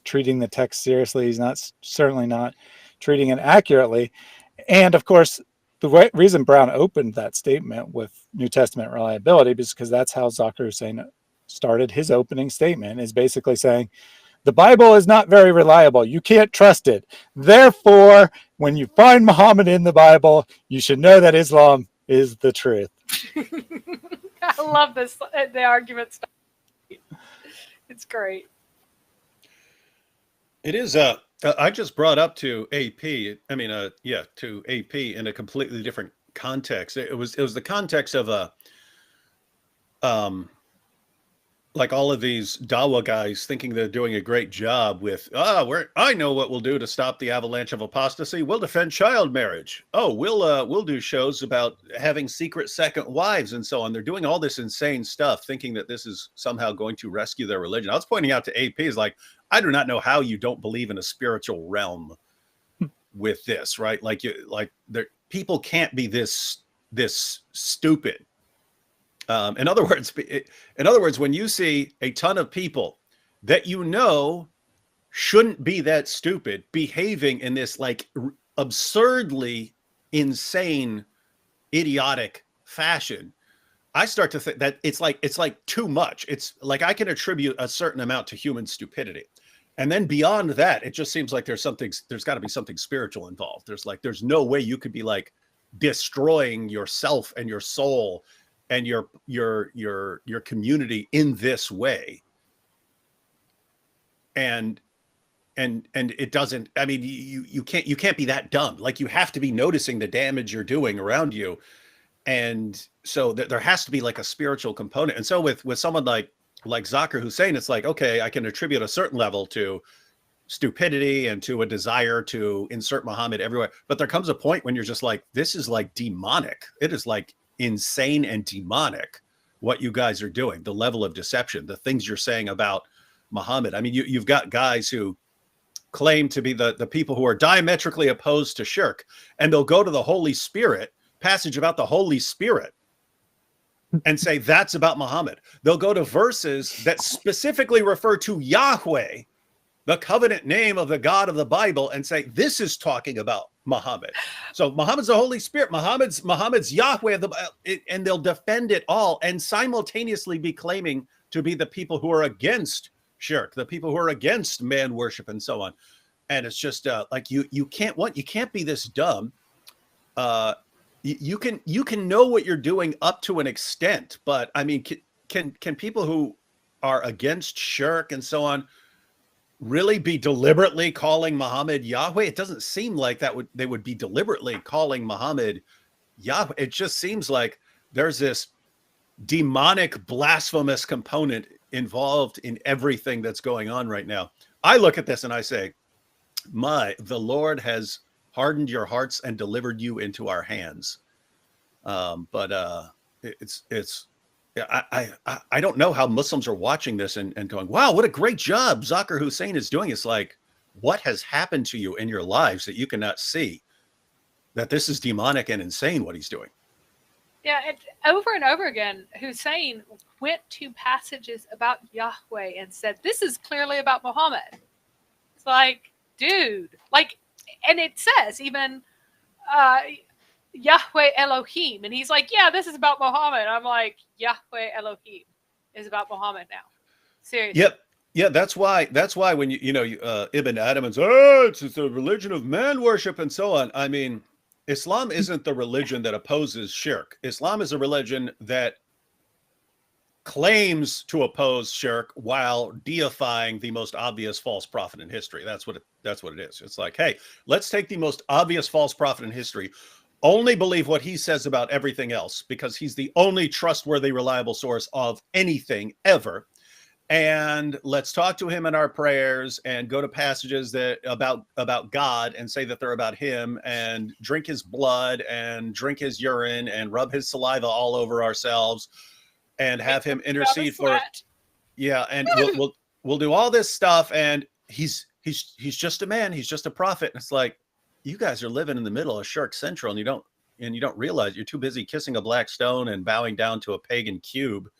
treating the text seriously. He's certainly not treating it accurately. And of course, the reason Brown opened that statement with New Testament reliability is because that's how Zakir Hussain started his opening statement, is basically saying, the Bible is not very reliable. You can't trust it. Therefore, when you find Muhammad in the Bible, you should know that Islam is the truth. I love this, the argument stuff. It's great. It is. I just brought up to AP. I mean, to AP in a completely different context. It was the context of like all of these Dawa guys thinking they're doing a great job with, I know what we'll do to stop the avalanche of apostasy. We'll defend child marriage. Oh, we'll do shows about having secret second wives and so on. They're doing all this insane stuff, thinking that this is somehow going to rescue their religion. I was pointing out to AP, is like, I do not know how you don't believe in a spiritual realm with this, right? People can't be this stupid. In other words, when you see a ton of people that you know shouldn't be that stupid behaving in this like absurdly insane, idiotic fashion, I start to think that it's like too much. It's like I can attribute a certain amount to human stupidity. And then beyond that, it just seems like there's got to be something spiritual involved. There's no way you could be like destroying yourself and your soul and your community in this way. And it doesn't, I mean, you can't be that dumb. Like, you have to be noticing the damage you're doing around you. And so there has to be like a spiritual component. And so with someone like Zakir Hussain, it's like, okay, I can attribute a certain level to stupidity and to a desire to insert Muhammad everywhere. But there comes a point when you're just like, this is like demonic. It is like insane and demonic what you guys are doing, the level of deception, the things you're saying about Muhammad. I mean, you've got guys who claim to be the people who are diametrically opposed to shirk, and they'll go to the Holy Spirit, passage about the Holy Spirit, and say that's about Muhammad. They'll go to verses that specifically refer to Yahweh, the covenant name of the God of the Bible, and say this is talking about Muhammad. So Muhammad's the Holy Spirit, Muhammad's Yahweh, and they'll defend it all and simultaneously be claiming to be the people who are against shirk, the people who are against man worship and so on. And it's just like you can't be this dumb. You can know what you're doing up to an extent, but I mean, can people who are against shirk and so on really be deliberately calling Muhammad Yahweh? It doesn't seem like they would be deliberately calling Muhammad Yahweh. It just seems like there's this demonic, blasphemous component involved in everything that's going on right now. I look at this and I say, the Lord has hardened your hearts and delivered you into our hands. I don't know how Muslims are watching this and going, wow, what a great job Zakir Hussain is doing. It's like, what has happened to you in your lives that you cannot see that this is demonic and insane what he's doing? Yeah, over and over again, Hussain went to passages about Yahweh and said, this is clearly about Muhammad. It's like, dude, like, and it says even Yahweh Elohim. And he's like, yeah, this is about Muhammad. I'm like, Yahweh Elohim is about Muhammad now. Seriously. Yep. Yeah, that's why when Ibn Adam and it's the religion of man worship and so on. I mean, Islam isn't the religion that opposes shirk. Islam is a religion that claims to oppose shirk while deifying the most obvious false prophet in history. That's what it is. It's like, hey, let's take the most obvious false prophet in history, only believe what he says about everything else because he's the only trustworthy, reliable source of anything ever. And let's talk to him in our prayers and go to passages that about God and say that they're about him and drink his blood and drink his urine and rub his saliva all over ourselves and have him intercede for it. Yeah. And we'll do all this stuff. And he's just a man. He's just a prophet. And it's like, you guys are living in the middle of Shirk Central and you don't realize you're too busy kissing a black stone and bowing down to a pagan cube.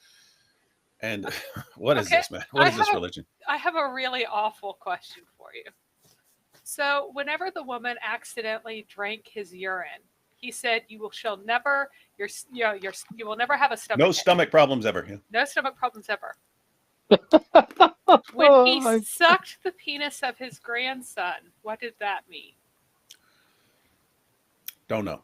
And what is this, man? What is this religion? I have a really awful question for you. So whenever the woman accidentally drank his urine, he said, you will never have a stomach. No stomach problems ever. Yeah. No stomach problems ever. When he sucked the penis of his grandson, what did that mean? Don't know.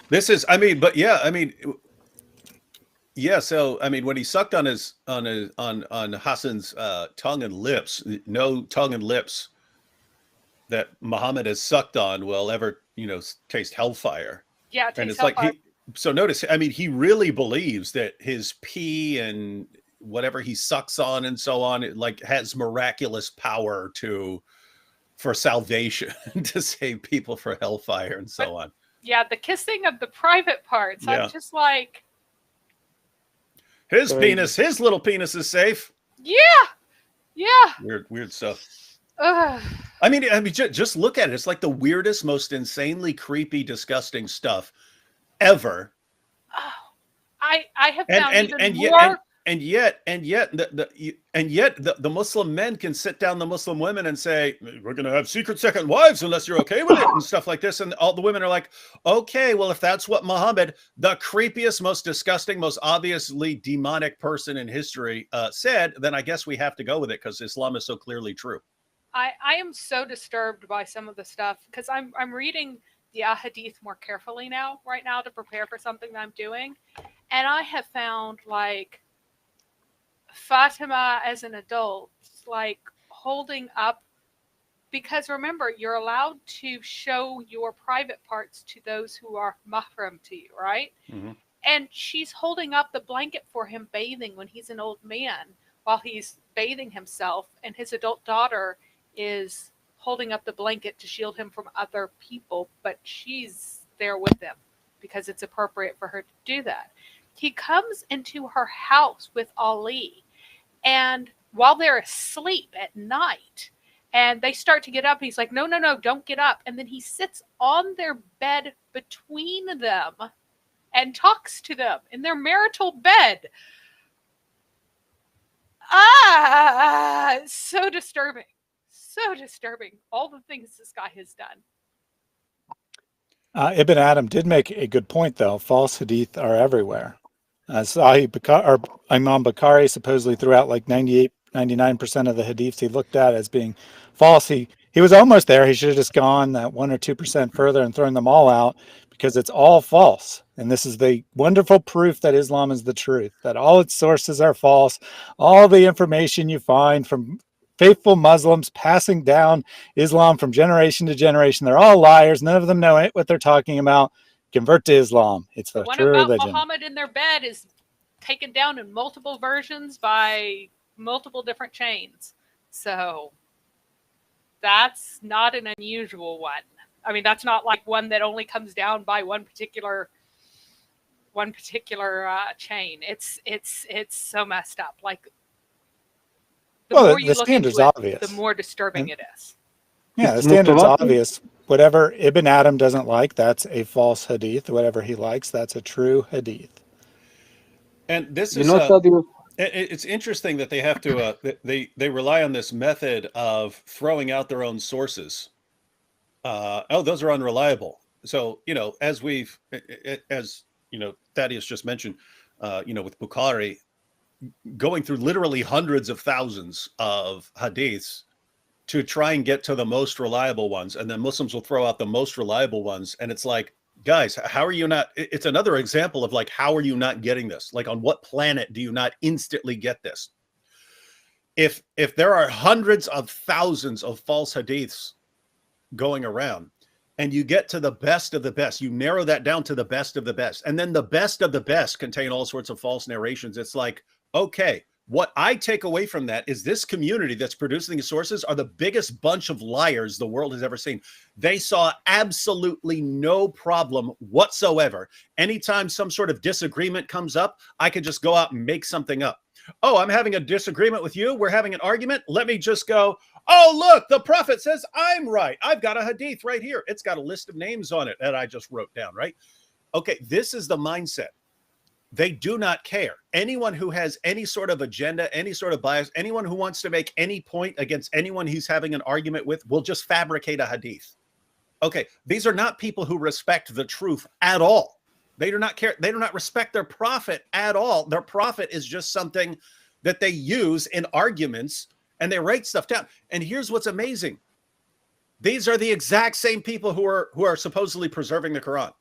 This is, I mean, but yeah, I mean, yeah. So, I mean, when he sucked on Hassan's tongue and lips, no tongue and lips that Muhammad has sucked on will ever, taste hellfire. Yeah. And it's hellfire. Like, so notice, I mean, he really believes that his pee and whatever he sucks on and so on, it like has miraculous power for salvation to save people for hellfire and so on. Yeah, the kissing of the private parts. Yeah. I'm just like, his little penis is safe. Yeah. Weird stuff. I mean, just look at it. It's like the weirdest, most insanely creepy, disgusting stuff ever. Oh, I have found even more and yet the Muslim men can sit down the Muslim women and say, we're going to have secret second wives unless you're okay with it and stuff like this. And all the women are like, okay, well, if that's what Muhammad, the creepiest, most disgusting, most obviously demonic person in history said, then I guess we have to go with it because Islam is so clearly true. I am so disturbed by some of the stuff because I'm reading the Hadith more carefully right now to prepare for something that I'm doing. And I have found like Fatima as an adult, like holding up, because remember, you're allowed to show your private parts to those who are mahram to you, right? Mm-hmm. And she's holding up the blanket for him bathing when he's an old man while he's bathing himself, and his adult daughter is holding up the blanket to shield him from other people, but she's there with him because it's appropriate for her to do that. He comes into her house with Ali, and while they're asleep at night, and they start to get up, he's like, no, don't get up. And then he sits on their bed between them and talks to them in their marital bed. So disturbing. So disturbing. All the things this guy has done. Ibn Adam did make a good point, though. False hadith are everywhere. Imam Bukhari supposedly threw out like 98, 99% of the hadiths he looked at as being false. He was almost there. He should have just gone that 1 or 2% further and thrown them all out because it's all false. And this is the wonderful proof that Islam is the truth, that all its sources are false. All the information you find from faithful Muslims passing down Islam from generation to generation, they're all liars. None of them know what they're talking about. Convert to Islam. It's the one true about religion. Muhammad in their bed is taken down in multiple versions by multiple different chains. So that's not an unusual one. I mean, that's not like one that only comes down by one particular chain. It's so messed up. Like the more you look into it, obvious. the more disturbing it is. Yeah, the standard's obvious. Whatever Ibn Adam doesn't like, that's a false hadith. Whatever he likes, that's a true hadith. And this is it's interesting that they have to they rely on this method of throwing out their own sources. Those are unreliable. So as Thaddeus just mentioned, with Bukhari going through literally hundreds of thousands of hadiths to try and get to the most reliable ones, and then Muslims will throw out the most reliable ones, and it's like, guys, how are you not? It's another example of like, how are you not getting this? Like, on what planet do you not instantly get this? If there are hundreds of thousands of false hadiths going around, and you get to the best of the best, you narrow that down to the best of the best, and then the best of the best contain all sorts of false narrations. It's like, okay, what I take away from that is this community that's producing the sources are the biggest bunch of liars the world has ever seen. They saw absolutely no problem whatsoever. Anytime some sort of disagreement comes up, I can just go out and make something up. Oh, I'm having a disagreement with you. We're having an argument. Let me just go, oh, look, the prophet says I'm right. I've got a hadith right here. It's got a list of names on it that I just wrote down, right? Okay, this is the mindset. They do not care. Anyone who has any sort of agenda, any sort of bias, anyone who wants to make any point against anyone he's having an argument with will just fabricate a hadith. Okay, these are not people who respect the truth at all. They do not care. They do not respect their prophet at all. Their prophet is just something that they use in arguments, and they write stuff down. And here's what's amazing. These are the exact same people who are supposedly preserving the Quran.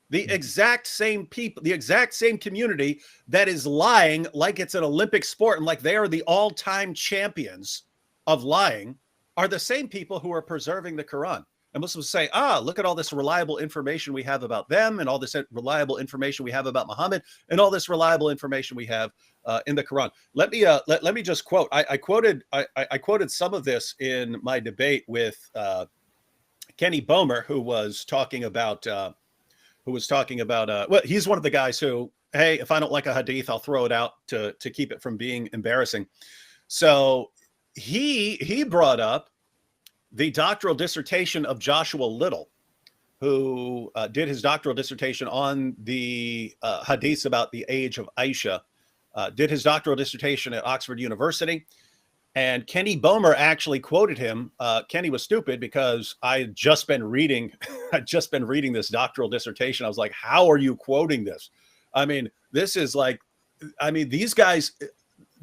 The exact same people, the exact same community that is lying like it's an Olympic sport and like they are the all-time champions of lying are the same people who are preserving the Quran. And Muslims say, look at all this reliable information we have about them and all this reliable information we have about Muhammad and all this reliable information we have in the Quran. Let me just quote. I quoted some of this in my debate with Kenny Bomer, who was talking about well, he's one of the guys who, hey, if I don't like a hadith, I'll throw it out to keep it from being embarrassing. So he brought up the doctoral dissertation of Joshua Little, who did his doctoral dissertation on the hadiths about the age of Aisha, did his doctoral dissertation at Oxford University. And Kenny Bomer actually quoted him. Kenny was stupid because I had just been reading, this doctoral dissertation. I was like, how are you quoting this? I mean, this is like, these guys,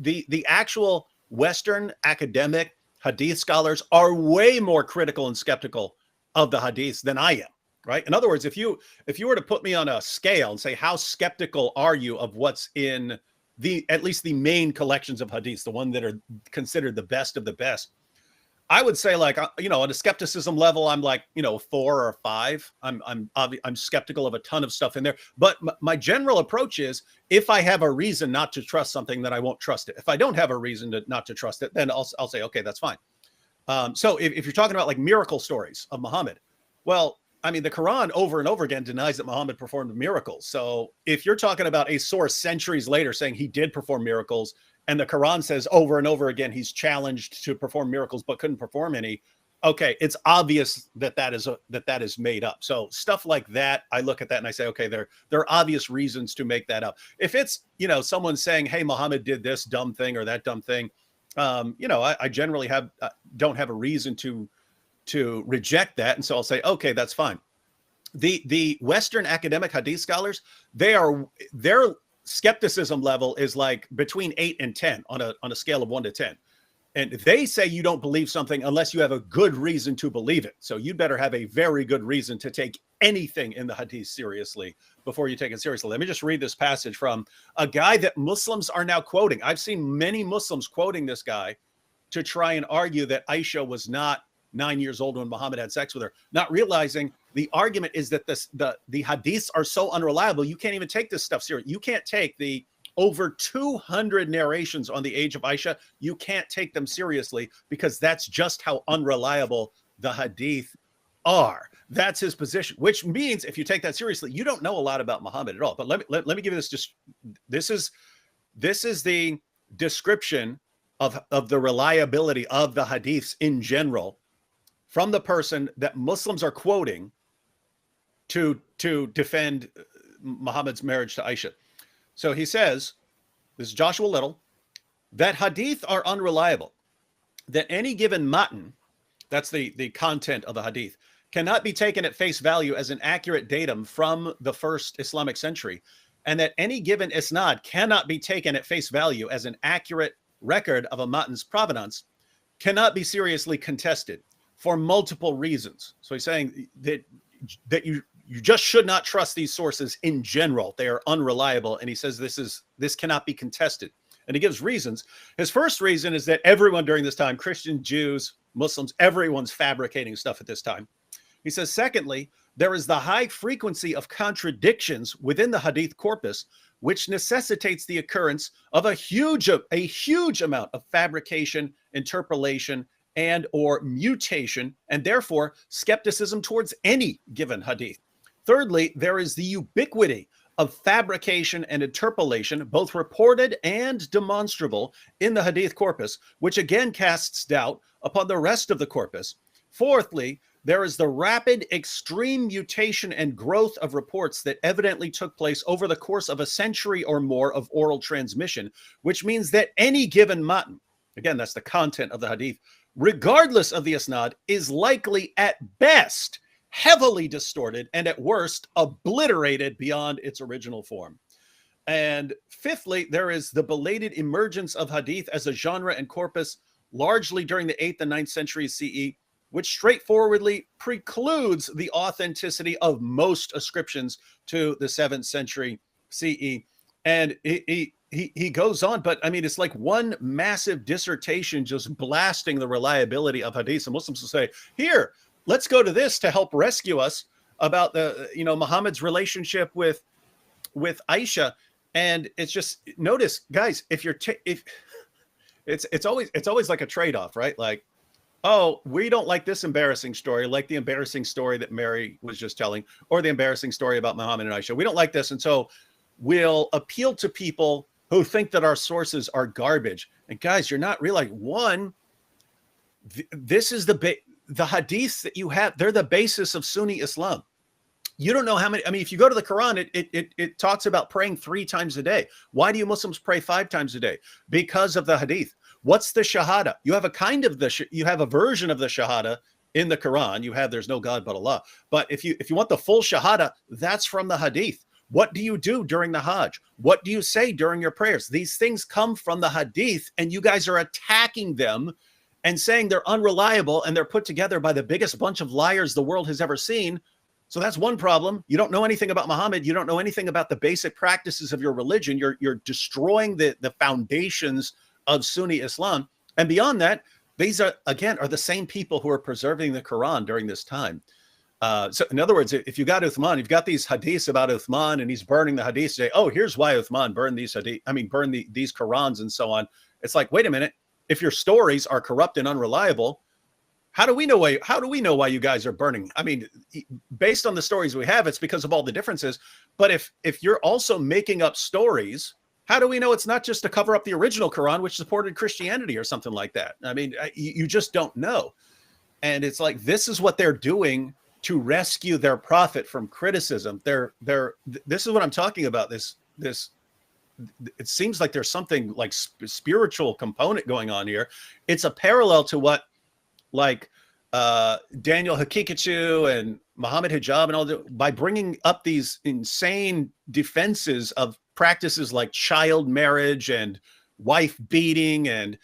the actual Western academic Hadith scholars are way more critical and skeptical of the Hadiths than I am, right? In other words, if you were to put me on a scale and say, how skeptical are you of what's in at least the main collections of Hadiths, the one that are considered the best of the best, I would say, like, on a skepticism level, I'm like, 4 or 5. I'm skeptical of a ton of stuff in there. But my general approach is, if I have a reason not to trust something, then I won't trust it. If I don't have a reason not to trust it, then I'll say, okay, that's fine. So if you're talking about like miracle stories of Muhammad, well, the Quran over and over again denies that Muhammad performed miracles. So if you're talking about a source centuries later saying he did perform miracles, and the Quran says over and over again he's challenged to perform miracles but couldn't perform any, okay, it's obvious that is made up. So stuff like that, I look at that and I say, okay, there are obvious reasons to make that up. If it's someone saying, hey, Muhammad did this dumb thing or that dumb thing, I generally don't have a reason to reject that, and so I'll say, okay, that's fine. The Western academic Hadith scholars, their skepticism level is like between 8 and 10 on a scale of 1 to 10. And they say you don't believe something unless you have a good reason to believe it. So you better have a very good reason to take anything in the Hadith seriously before you take it seriously. Let me just read this passage from a guy that Muslims are now quoting. I've seen many Muslims quoting this guy to try and argue that Aisha was not 9 years old when Muhammad had sex with her, not realizing the argument is that the Hadiths are so unreliable, you can't even take this stuff serious. You can't take the over 200 narrations on the age of Aisha. You can't take them seriously because that's just how unreliable the Hadith are. That's his position, which means if you take that seriously, you don't know a lot about Muhammad at all. But let me give you this is the description of the reliability of the Hadiths in general from the person that Muslims are quoting to defend Muhammad's marriage to Aisha. So he says, this is Joshua Little, that Hadith are unreliable, that any given matan, that's the content of the Hadith, cannot be taken at face value as an accurate datum from the first Islamic century, and that any given isnad cannot be taken at face value as an accurate record of a matan's provenance, cannot be seriously contested for multiple reasons. So he's saying that you just should not trust these sources in general. They are unreliable. And he says this cannot be contested. And he gives reasons. His first reason is that everyone during this time, Christians, Jews, Muslims, everyone's fabricating stuff at this time. He says, secondly, there is the high frequency of contradictions within the Hadith corpus, which necessitates the occurrence of a huge amount of fabrication, interpolation, and or mutation, and therefore skepticism towards any given Hadith. Thirdly, there is the ubiquity of fabrication and interpolation, both reported and demonstrable in the Hadith corpus, which again casts doubt upon the rest of the corpus. Fourthly, there is the rapid, extreme mutation and growth of reports that evidently took place over the course of a century or more of oral transmission, which means that any given matan, again, that's the content of the Hadith, regardless of the isnad, is likely at best heavily distorted and at worst obliterated beyond its original form. And fifthly, there is the belated emergence of Hadith as a genre and corpus largely during the 8th and 9th centuries CE, which straightforwardly precludes the authenticity of most ascriptions to the 7th century CE. And he goes on, but I mean, it's like one massive dissertation just blasting the reliability of Hadith. And Muslims will say, here, let's go to this to help rescue us about Muhammad's relationship with Aisha. And it's just, notice, guys, if it's always like a trade-off, right? Like, oh, we don't like this embarrassing story, like the embarrassing story that Mary was just telling, or the embarrassing story about Muhammad and Aisha. We don't like this. And so we'll appeal to people who think that our sources are garbage. And guys, you're not realizing, one, this is the hadiths that you have, they're the basis of Sunni Islam. You don't know how many. I mean, if you go to the Quran, it talks about praying 3 times a day. Why do you Muslims pray 5 times a day? Because of the Hadith. What's the Shahada? You have you have a version of the Shahada in the Quran. You have, there's no God but Allah. But if you want the full Shahada, that's from the Hadith. What do you do during the Hajj? What do you say during your prayers? These things come from the Hadith, and you guys are attacking them and saying they're unreliable and they're put together by the biggest bunch of liars the world has ever seen. So that's one problem. You don't know anything about Muhammad. You don't know anything about the basic practices of your religion. You're destroying the foundations of Sunni Islam. And beyond that, these are the same people who are preserving the Quran during this time. So in other words, if you got Uthman, you've got these hadiths about Uthman and he's burning the hadiths today. Oh, here's why Uthman burned these these Qurans and so on. It's like, wait a minute. If your stories are corrupt and unreliable, how do we know why you guys are burning? I mean, based on the stories we have, it's because of all the differences. But if you're also making up stories, how do we know it's not just to cover up the original Quran, which supported Christianity or something like that? I mean, you just don't know. And it's like, this is what they're doing to rescue their prophet from criticism. This is what I'm talking about. It seems like there's something like spiritual component going on here. It's a parallel to what Daniel Hakikachu and Muhammad Hijab and all by bringing up these insane defenses of practices like child marriage and wife beating and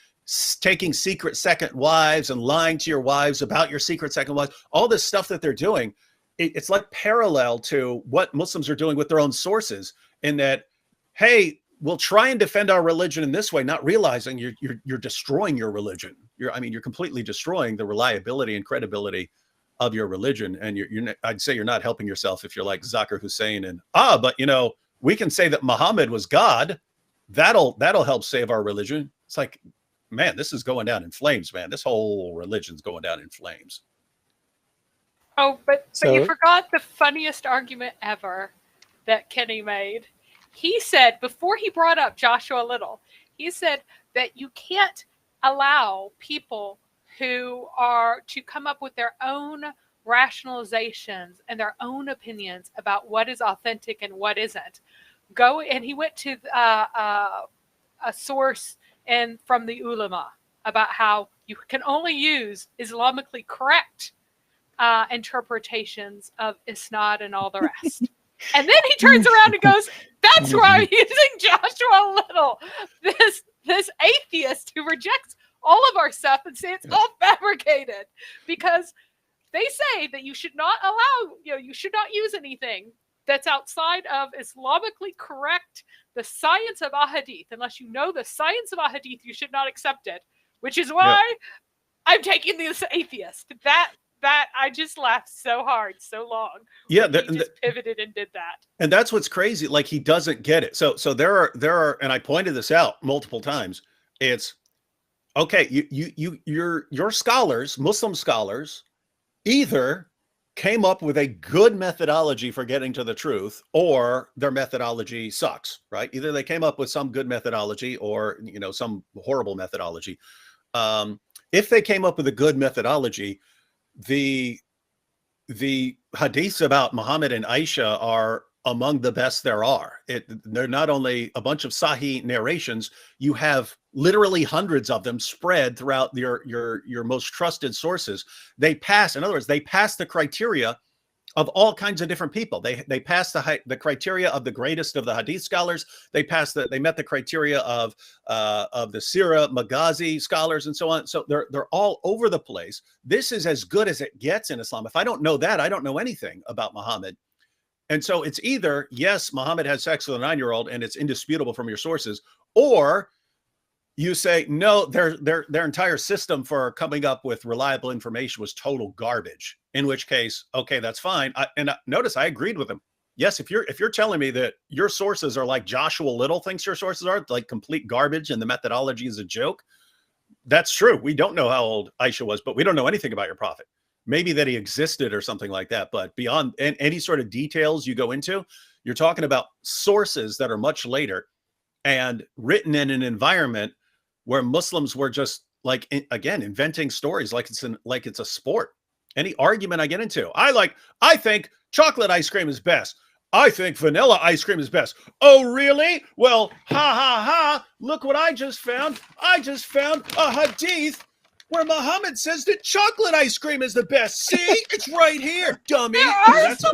taking secret second wives and lying to your wives about your secret second wives, all this stuff that they're doing. It's like parallel to what Muslims are doing with their own sources, in that, hey, we'll try and defend our religion in this way, not realizing you're destroying your religion. You're completely destroying the reliability and credibility of your religion. And I'd say you're not helping yourself if you're like Zakir Hussain and but we can say that Muhammad was God. That'll help save our religion. It's like, man, this is going down in flames, man. This whole religion's going down in flames. Oh, but you forgot the funniest argument ever that Kenny made. He said, before he brought up Joshua Little, he said that you can't allow people who are to come up with their own rationalizations and their own opinions about what is authentic and what isn't. And he went to a source from the ulama about how you can only use Islamically correct interpretations of isnad and all the rest. And then he turns around and goes, that's why I'm using Joshua Little, this atheist who rejects all of our stuff and say it's all fabricated, because they say that you should not you should not use anything that's outside of Islamically correct, the science of Ahadith. Unless you know the science of Ahadith, you should not accept it, which is why I'm taking this atheist. That I just laughed so hard, so long. Yeah, he just pivoted and did that. And that's what's crazy. Like, he doesn't get it. So there are, and I pointed this out multiple times. It's okay. Your scholars, Muslim scholars, either came up with a good methodology for getting to the truth, or their methodology sucks, right? Either they came up with some good methodology or some horrible methodology. If they came up with a good methodology, the hadiths about Muhammad and Aisha are among the best there are. They're not only a bunch of Sahih narrations, you have literally hundreds of them spread throughout your most trusted sources. They pass the criteria of all kinds of different people. They pass the criteria of the greatest of the hadith scholars. They met the criteria of the Sirah, Maghazi scholars, and so on. So they're all over the place. This is as good as it gets in Islam. If I don't know that, I don't know anything about Muhammad. And so it's either, yes, Muhammad had sex with a 9-year-old and it's indisputable from your sources, or you say, no, their entire system for coming up with reliable information was total garbage. In which case, okay, that's fine. Notice I agreed with him. Yes, if you're telling me that your sources are like Joshua Little thinks your sources are, like complete garbage and the methodology is a joke, that's true. We don't know how old Aisha was, but we don't know anything about your prophet. Maybe that he existed or something like that. But beyond any sort of details you go into, you're talking about sources that are much later and written in an environment where Muslims were just like, again, inventing stories like it's a sport. Any argument I get into. I think chocolate ice cream is best. I think vanilla ice cream is best. Oh, really? Well, ha ha ha. Look what I just found. I just found a hadith where Muhammad says that chocolate ice cream is the best. See? It's right here, dummy. That's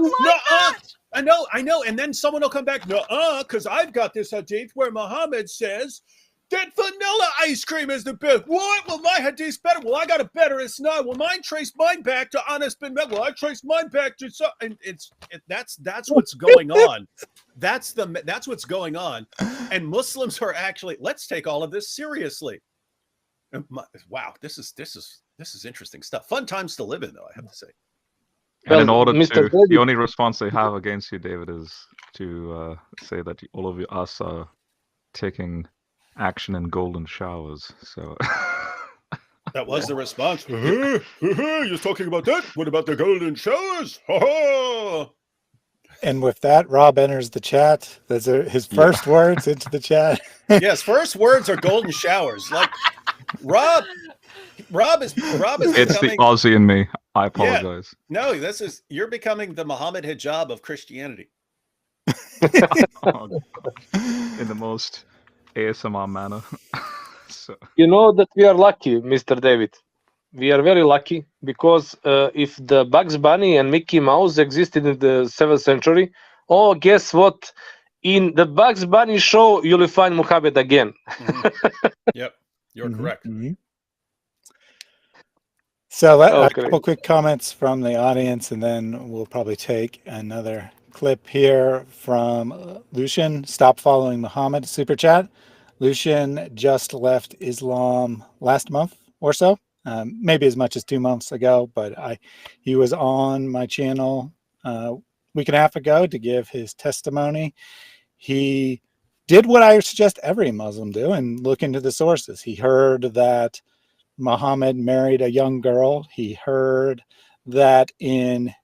I know. And then someone will come back, because I've got this hadith where Muhammad says that vanilla ice cream is the best. What? Well, my hadith's better. Well, I got a better. It's not. Well, mine traced mine back to Anas bin Malik. Well, I traced mine back to and that's what's going on. That's what's going on. And Muslims are actually, let's take all of this seriously. Wow, this is interesting stuff. Fun times to live in, though, I have to say. And in order Mr. to, David- the only response they have against you, David, is to say that all of us are taking action in golden showers. So That was the response. You're talking about that? What about the golden showers? And with that, Rob enters the chat. Those are his first words into the chat. Yes, first words are golden showers. Like Rob is it's the becoming, Aussie in me. I apologize. no, you're becoming the Muhammad hijab of Christianity. In the most ASMR manner. So You know that we are lucky, Mr. David. We are very lucky because if the Bugs Bunny and Mickey Mouse existed in the 7th century, oh, guess what? In the Bugs Bunny show, you'll find Muhammad again. Yep, you're correct. Mhm. So a Okay. couple quick comments from the audience, and then we'll probably take another clip here from Lucian. Stop following Muhammad, super chat. Lucian just left Islam last month or so, maybe as much as 2 months ago, but he was on my channel a week and a half ago to give his testimony. He did what I suggest every Muslim do and look into the sources. He heard that Muhammad married a young girl. He heard that in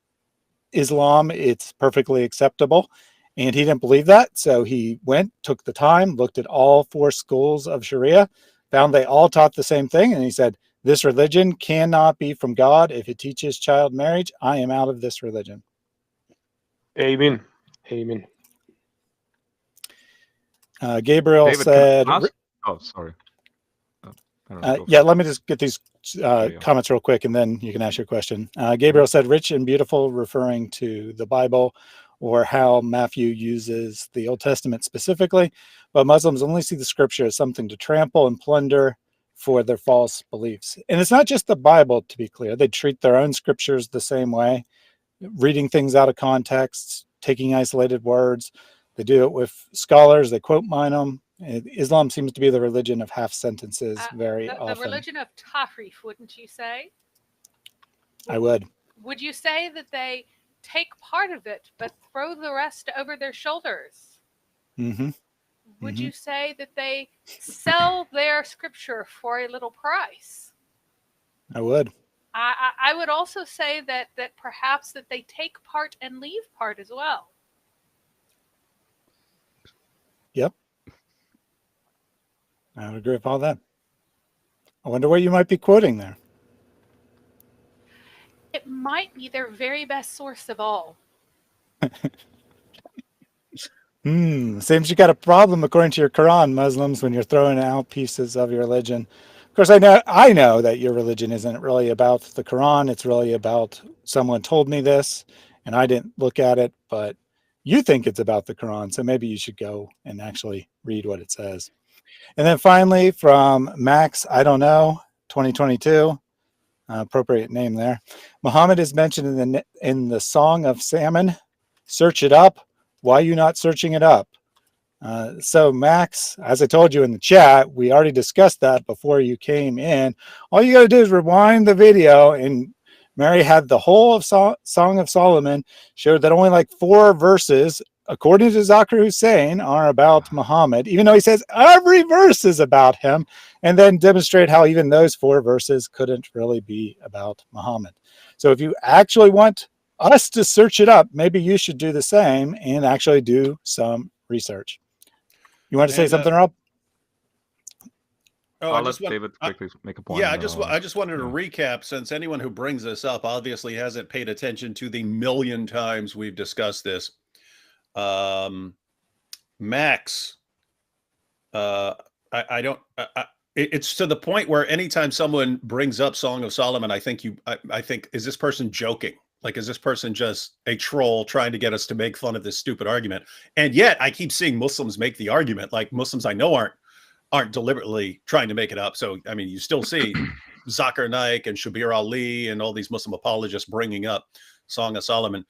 Islam it's perfectly acceptable, and he didn't believe that. So he went, took the time, looked at all 4 schools of Sharia, found they all taught the same thing, and he said, this religion cannot be from God. If it teaches child marriage, I am out of this religion. Amen. Amen. Gabriel David, said, can I ask? Oh, sorry. I don't know, go yeah, for it. let me just get these you go. comments real quick, and then you can ask your question. Gabriel said, rich and beautiful, referring to the Bible or how Matthew uses the Old Testament specifically, but Muslims only see the scripture as something to trample and plunder for their false beliefs. And it's not just the Bible, to be clear. They treat their own scriptures the same way, reading things out of context, taking isolated words. They do it with scholars. They quote mine them. Islam seems to be the religion of half sentences very the often. religion of tahrif, wouldn't you say? I would. Would you say that they take part of it but throw the rest over their shoulders? Mm-hmm. Would you say that they sell their scripture for a little price? I would. I would also say that perhaps that they take part and leave part as well. Yep. I would agree with all that. I wonder what you might be quoting there. It might be their very best source of all. Seems you got a problem according to your Quran, Muslims, when you're throwing out pieces of your religion. Of course, I know that your religion isn't really about the Quran. It's really about someone told me this, and I didn't look at it, but you think it's about the Quran, so maybe you should go and actually read what it says. And then finally, from Max, I don't know, 2022, appropriate name there. Muhammad is mentioned in the Song of Salmon. Search it up. Why are you not searching it up? So Max, as I told you in the chat, we already discussed that before you came in. All you got to do is rewind the video, and Mary had the whole of Song of Solomon, showed that only like 4 verses, according to Zakir Hussain, are about Muhammad, even though he says every verse is about him, and then demonstrate how even those 4 verses couldn't really be about Muhammad. So if you actually want us to search it up, maybe you should do the same and actually do some research. You want to say something, Rob? Oh, I'll let David quickly make a point. Yeah, and then I just wanted to yeah. recap, since anyone who brings this up obviously hasn't paid attention to the million times we've discussed this. Max, I don't. It's to the point where anytime someone brings up Song of Solomon, I think is this person joking? Like, is this person just a troll trying to get us to make fun of this stupid argument? And yet, I keep seeing Muslims make the argument. Like, Muslims I know aren't deliberately trying to make it up. So, I mean, you still see Zakir Naik and Shabir Ali and all these Muslim apologists bringing up Song of Solomon.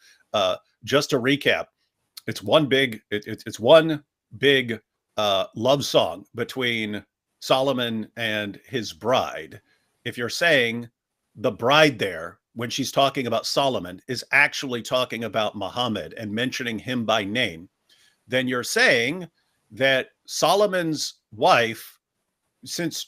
Just to recap, it's one big love song between Solomon and his bride. If you're saying the bride there, when she's talking about Solomon, is actually talking about Muhammad and mentioning him by name, then you're saying that Solomon's wife, since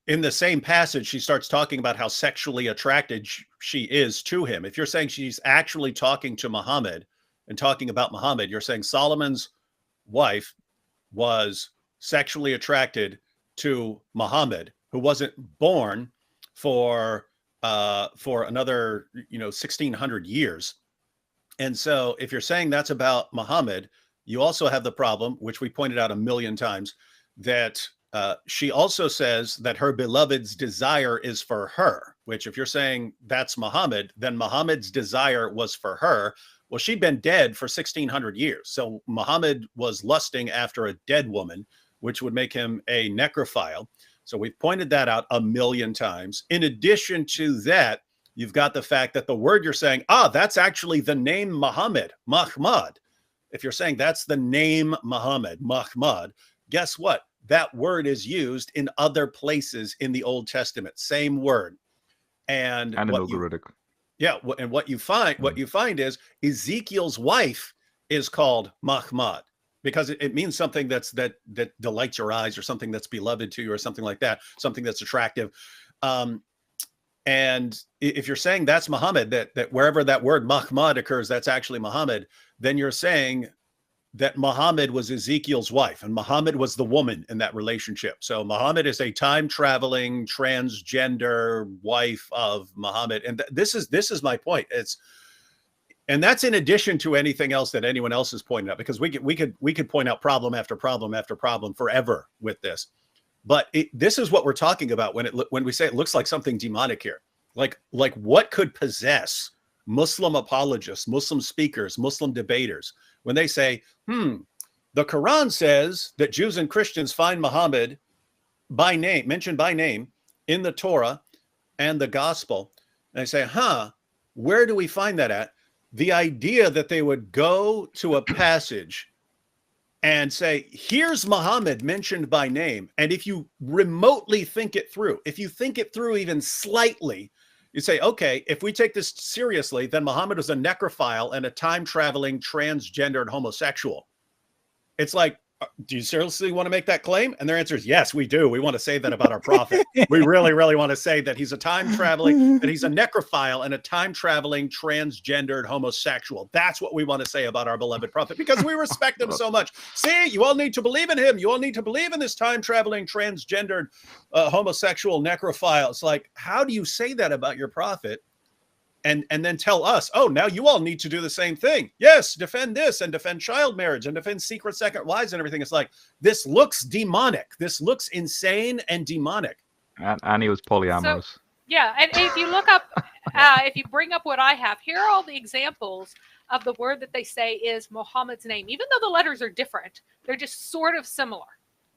in the same passage, she starts talking about how sexually attracted she is to him. If you're saying she's actually talking to Muhammad and talking about Muhammad, you're saying Solomon's wife was sexually attracted to Muhammad, who wasn't born for another 1600 years. And so if you're saying that's about Muhammad, you also have the problem, which we pointed out a million times, that she also says that her beloved's desire is for her, which if you're saying that's Muhammad, then Muhammad's desire was for her. Well, she'd been dead for 1600 years. So Muhammad was lusting after a dead woman, which would make him a necrophile. So we've pointed that out a million times. In addition to that, you've got the fact that the word you're saying, that's actually the name Muhammad, Mahmud. If you're saying that's the name Muhammad, Mahmud, guess what? That word is used in other places in the Old Testament, same word. And in Ugaritic. Yeah, and what you find is Ezekiel's wife is called Mahmud, because it means something that delights your eyes, or something that's beloved to you, or something like that, something that's attractive. And if you're saying that's Muhammad, that wherever that word Mahmud occurs, that's actually Muhammad, then you're saying that Muhammad was Ezekiel's wife, and Muhammad was the woman in that relationship. So Muhammad is a time-traveling transgender wife of Muhammad, and this is my point. And that's in addition to anything else that anyone else has pointed out, because we could point out problem after problem after problem forever with this. But this is what we're talking about when we say it looks like something demonic here. Like what could possess Muslim apologists, Muslim speakers, Muslim debaters when they say, the Quran says that Jews and Christians find Muhammad by name, mentioned by name in the Torah and the gospel. And they say, where do we find that at? The idea that they would go to a passage and say, here's Muhammad mentioned by name. And if you remotely think it through, if you think it through even slightly, you say, okay, if we take this seriously, then Muhammad was a necrophile and a time-traveling transgendered homosexual. It's like, do you seriously want to make that claim? And their answer is, yes, we do. We want to say that about our prophet. We really, really want to say that he's a time-traveling, that he's a necrophile and a time-traveling transgendered homosexual. That's what we want to say about our beloved prophet, because we respect him so much. See, you all need to believe in him. You all need to believe in this time-traveling transgendered homosexual necrophile. It's like, how do you say that about your prophet? And then tell us, now you all need to do the same thing. Yes, defend this and defend child marriage and defend secret second wives and everything. It's like, this looks demonic. This looks insane and demonic. And he was polyamorous. So, yeah, and if you look up, if you bring up what I have, here are all the examples of the word that they say is Muhammad's name. Even though the letters are different, they're just sort of similar,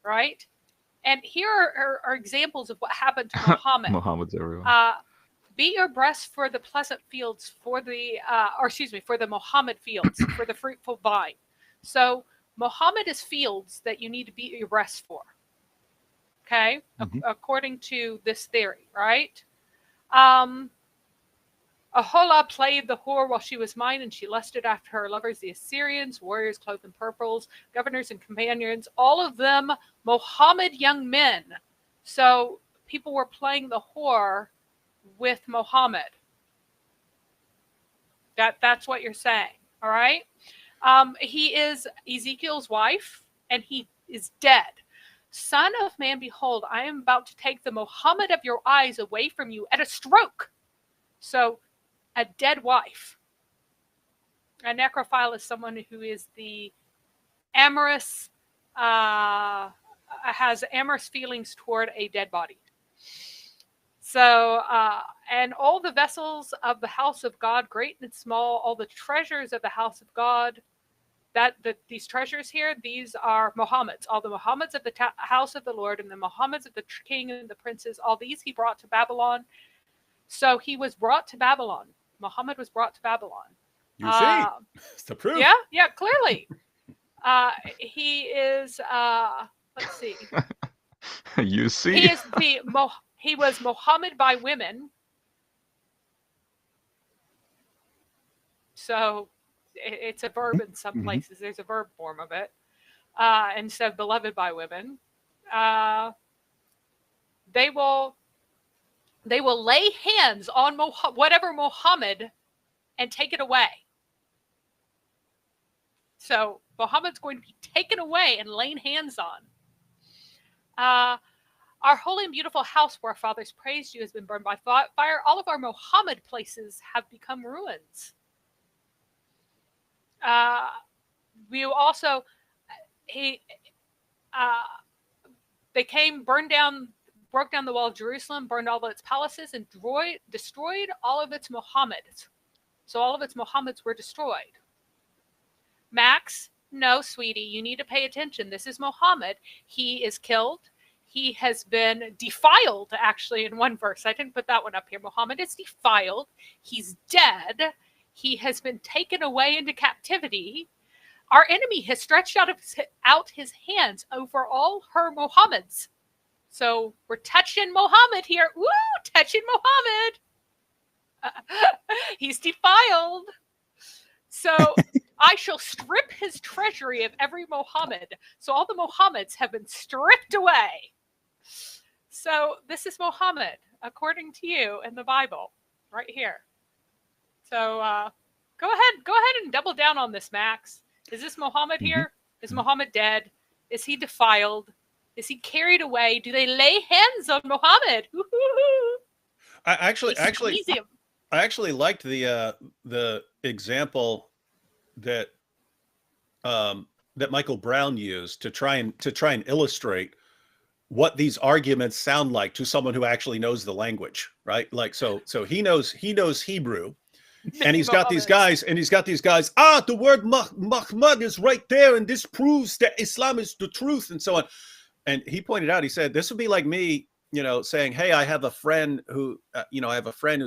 right? And here are examples of what happened to Muhammad. Muhammad's everywhere. Beat your breast for the pleasant fields, for the Muhammad fields, for the fruitful vine. So Muhammad is fields that you need to beat your breast for. Okay, according to this theory, right? Aholah played the whore while she was mine, and she lusted after her lovers, the Assyrians, warriors clothed in purples, governors and companions, all of them Muhammad young men. So people were playing the whore with Muhammad. That's what you're saying, all right? He is Ezekiel's wife, and he is dead. Son of man, behold, I am about to take the Muhammad of your eyes away from you at a stroke. So, a dead wife. A necrophile is someone who is the amorous, has amorous feelings toward a dead body. So, and all the vessels of the house of God, great and small, all the treasures of the house of God, these treasures here, these are Muhammad's. All the Muhammads of the house of the Lord and the Muhammads of the king and the princes, all these he brought to Babylon. So he was brought to Babylon. Muhammad was brought to Babylon. You see, it's the proof. Yeah, clearly. He is, let's see. You see? He was Muhammad by women. So it's a verb in some places. There's a verb form of it. Instead of beloved by women. They will lay hands on whatever Muhammad and take it away. So Muhammad's going to be taken away and laid hands on. Our holy and beautiful house where our fathers praised you has been burned by fire. All of our Muhammad places have become ruins. We also, they came, broke down the wall of Jerusalem, burned all of its palaces, and destroyed all of its Muhammads. So all of its Muhammads were destroyed. Max, no, sweetie, you need to pay attention. This is Muhammad. He is killed. He has been defiled, actually, in one verse. I didn't put that one up here. Muhammad is defiled. He's dead. He has been taken away into captivity. Our enemy has stretched out his hands over all her Muhammads. So we're touching Muhammad here. Woo, touching Muhammad. He's defiled. So I shall strip his treasury of every Muhammad. So all the Muhammads have been stripped away. So this is Muhammad, according to you in the Bible, right here. So go ahead and double down on this, Max. Is this Muhammad here? Is Muhammad dead? Is he defiled? Is he carried away? Do they lay hands on Muhammad? I actually liked the example that that Michael Brown used to try and illustrate what these arguments sound like to someone who actually knows the language, right? Like so he knows Hebrew, and he's got these guys, the word Muhammad is right there, and this proves that Islam is the truth, and so on. And he pointed out, he said, this would be like me, saying, hey, I have a friend whose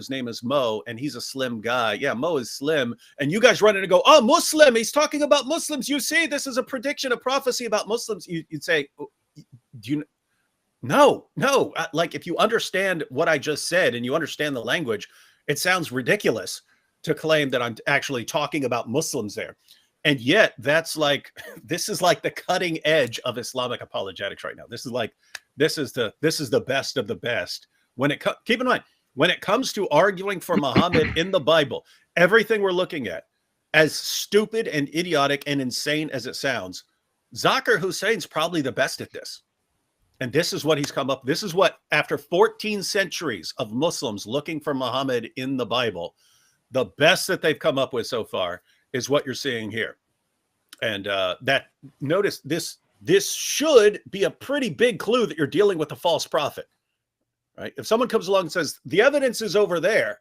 name is Mo, and he's a slim guy. Yeah, Mo is slim. And you guys run in and go, oh, Muslim, he's talking about Muslims. You see, this is a prediction, a prophecy about Muslims. You'd say, oh, do you? No. Like, if you understand what I just said and you understand the language, it sounds ridiculous to claim that I'm actually talking about Muslims there. And yet this is like the cutting edge of Islamic apologetics right now. This is the best of the best. Keep in mind, when it comes to arguing for Muhammad in the Bible, everything we're looking at, as stupid and idiotic and insane as it sounds, Zakir Hussein's probably the best at this. And this is what he's come up. This is what, after 14 centuries of Muslims looking for Muhammad in the Bible, the best that they've come up with so far is what you're seeing here. And notice this should be a pretty big clue that you're dealing with a false prophet, right? If someone comes along and says, the evidence is over there,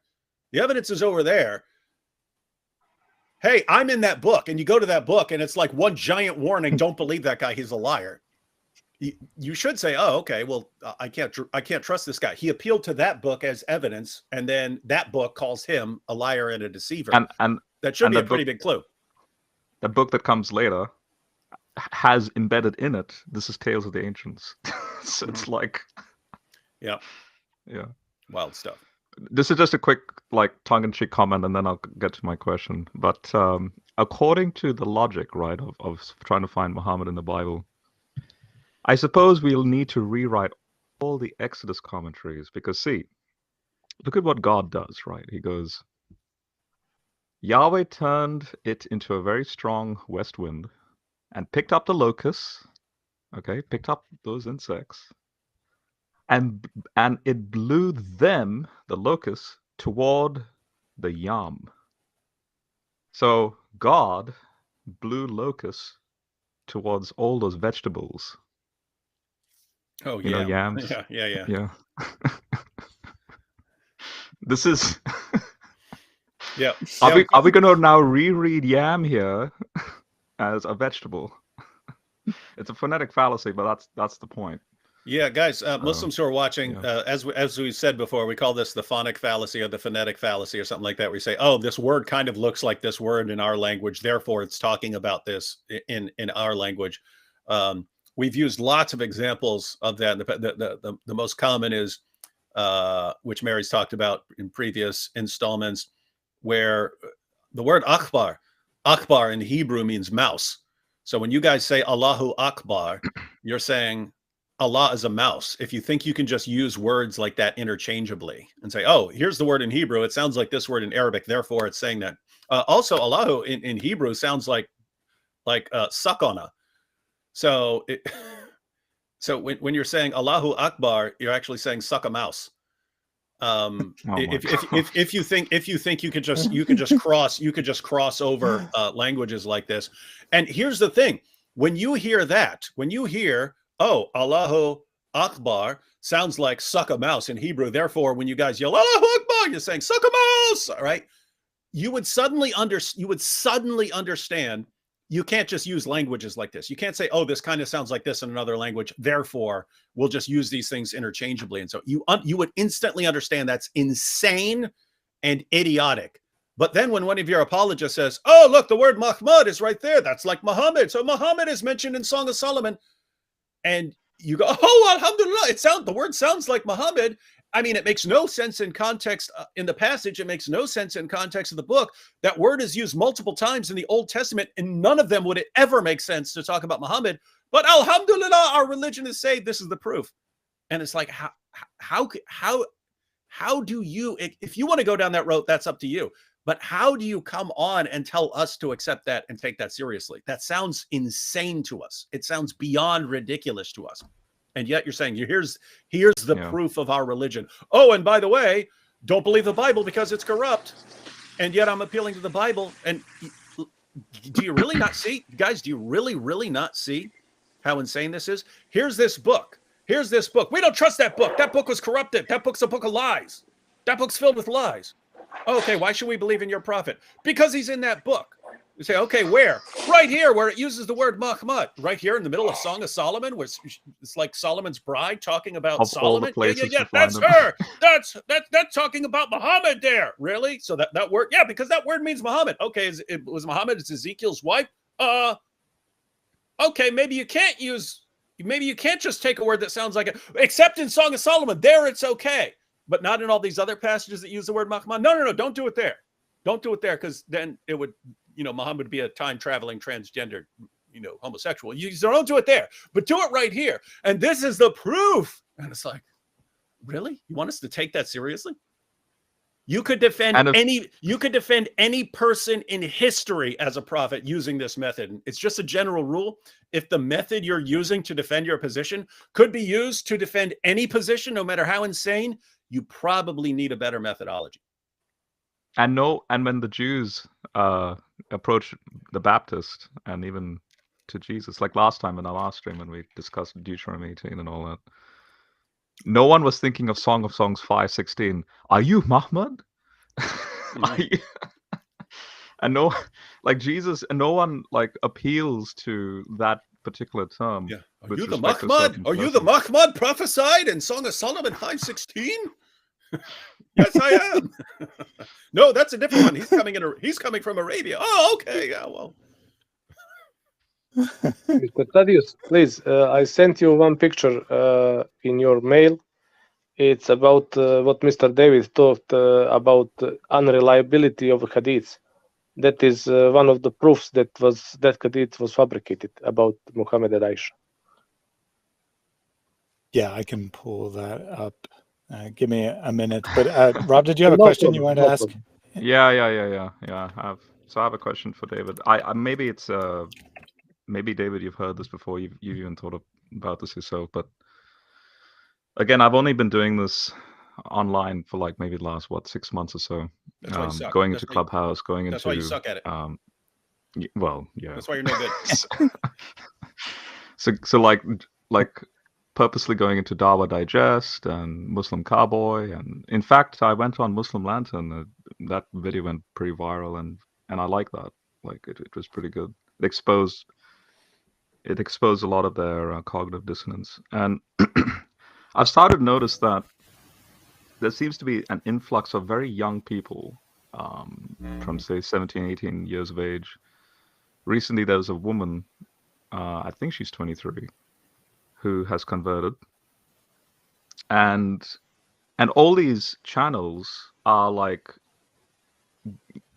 hey, I'm in that book, and you go to that book and it's like one giant warning, don't believe that guy, he's a liar. You should say, oh, okay, well, I can't trust this guy. He appealed to that book as evidence, and then that book calls him a liar and a deceiver. And that should be a pretty big clue. The book that comes later has embedded in it, this is Tales of the Ancients. So it's like, yeah, wild stuff. This is just a quick, tongue-in-cheek comment, and then I'll get to my question. But according to the logic, right, of trying to find Muhammad in the Bible, I suppose we'll need to rewrite all the Exodus commentaries, because see, look at what God does, right? He goes, Yahweh turned it into a very strong west wind and picked up the locusts okay, picked up those insects, and it blew them, the locusts, toward the yam. So God blew locusts towards all those vegetables. Oh, You know, yeah. yams. Yeah. This is. Yeah. Are we going to now reread yam here as a vegetable? It's a phonetic fallacy, but that's the point. Yeah, guys, Muslims who are watching, yeah. as we said before, we call this the phonic fallacy or the phonetic fallacy or something like that. We say, oh, this word kind of looks like this word in our language, therefore it's talking about this in our language. We've used lots of examples of that. The most common is, which Mary's talked about in previous installments, where the word akbar in Hebrew means mouse. So when you guys say Allahu Akbar, you're saying Allah is a mouse. If you think you can just use words like that interchangeably and say, oh, here's the word in Hebrew, it sounds like this word in Arabic, therefore it's saying that. Also, Allahu in Hebrew sounds like sakana. So so when you're saying Allahu Akbar, you're actually saying suck a mouse. If you think you could just cross over languages like this. And here's the thing: when you hear oh, Allahu Akbar sounds like suck a mouse in Hebrew, therefore when you guys yell Allahu Akbar, you're saying suck a mouse, all right? You would suddenly understand you can't just use languages like this. You can't say, oh, this kind of sounds like this in another language, therefore we'll just use these things interchangeably. And so you would instantly understand that's insane and idiotic. But then when one of your apologists says, oh, look, the word Muhammad is right there, that's like Muhammad. So Muhammad is mentioned in Song of Solomon. And you go, oh, alhamdulillah, the word sounds like Muhammad. I mean, it makes no sense in context in the passage. It makes no sense in context of the book. That word is used multiple times in the Old Testament, and none of them would it ever make sense to talk about Muhammad. But alhamdulillah, our religion is saved. This is the proof. And it's like, how do you, if you want to go down that road, that's up to you. But how do you come on and tell us to accept that and take that seriously? That sounds insane to us. It sounds beyond ridiculous to us. And yet you're saying, here's the proof of our religion. Oh, and by the way, don't believe the Bible because it's corrupt. And yet I'm appealing to the Bible. And do you really not see, guys, do you really not see how insane this is? Here's this book. We don't trust that book. That book was corrupted. That book's a book of lies. That book's filled with lies. Okay, why should we believe in your prophet? Because he's in that book. You say, okay, where? Right here, where it uses the word Muhammad. Right here in the middle of Song of Solomon, where it's like Solomon's bride talking about Solomon. Yeah, that's her. That's talking about Muhammad there. Really? So that word, yeah, because that word means Muhammad. Okay, it was Muhammad, it's Ezekiel's wife. Okay, maybe you can't just take a word that sounds like it, except in Song of Solomon. There it's okay. But not in all these other passages that use the word Muhammad. No, don't do it there. Don't do it there, because then it would, Muhammad would be a time-traveling transgender, homosexual. You don't do it there, but do it right here. And this is the proof. And it's like, really? You want us to take that seriously? You could defend any person in history as a prophet using this method. It's just a general rule. If the method you're using to defend your position could be used to defend any position, no matter how insane, you probably need a better methodology. And when the Jews approached the Baptist and even to Jesus, like last time in our last stream when we discussed Deuteronomy 18 and all that, no one was thinking of Song of Songs 5:16. Are you Muhammad? And Jesus, and no one appeals to that particular term. Yeah. Are you the Muhammad? Are you the Muhammad prophesied in Song of Solomon 5:16? Yes, I am. No, that's a different one. He's coming from Arabia. Oh, okay. Yeah, well. Mr. Thaddeus, please, I sent you one picture in your mail. It's about what Mr. David talked about unreliability of Hadith. That is one of the proofs that Hadith was fabricated about Muhammad and Aisha. Yeah, I can pull that up. Give me a minute. But Rob, did you have a question you wanted to ask? Yeah. I have a question for David. Maybe David, you've heard this before. You've even thought of about this yourself, but again, I've only been doing this online for like maybe the last 6 months or so. That's why you suck. Going That's into why you- Clubhouse, going That's why you into suck at it. well, yeah. That's why you're no good. So like purposely going into Dawa Digest and Muslim Cowboy, and in fact, I went on Muslim Lantern. That video went pretty viral, and I like that. Like it was pretty good. It exposed a lot of their cognitive dissonance, and I've started to notice that there seems to be an influx of very young people from say 17, 18 years of age. Recently, there was a woman, I think she's 23, who has converted, and all these channels are like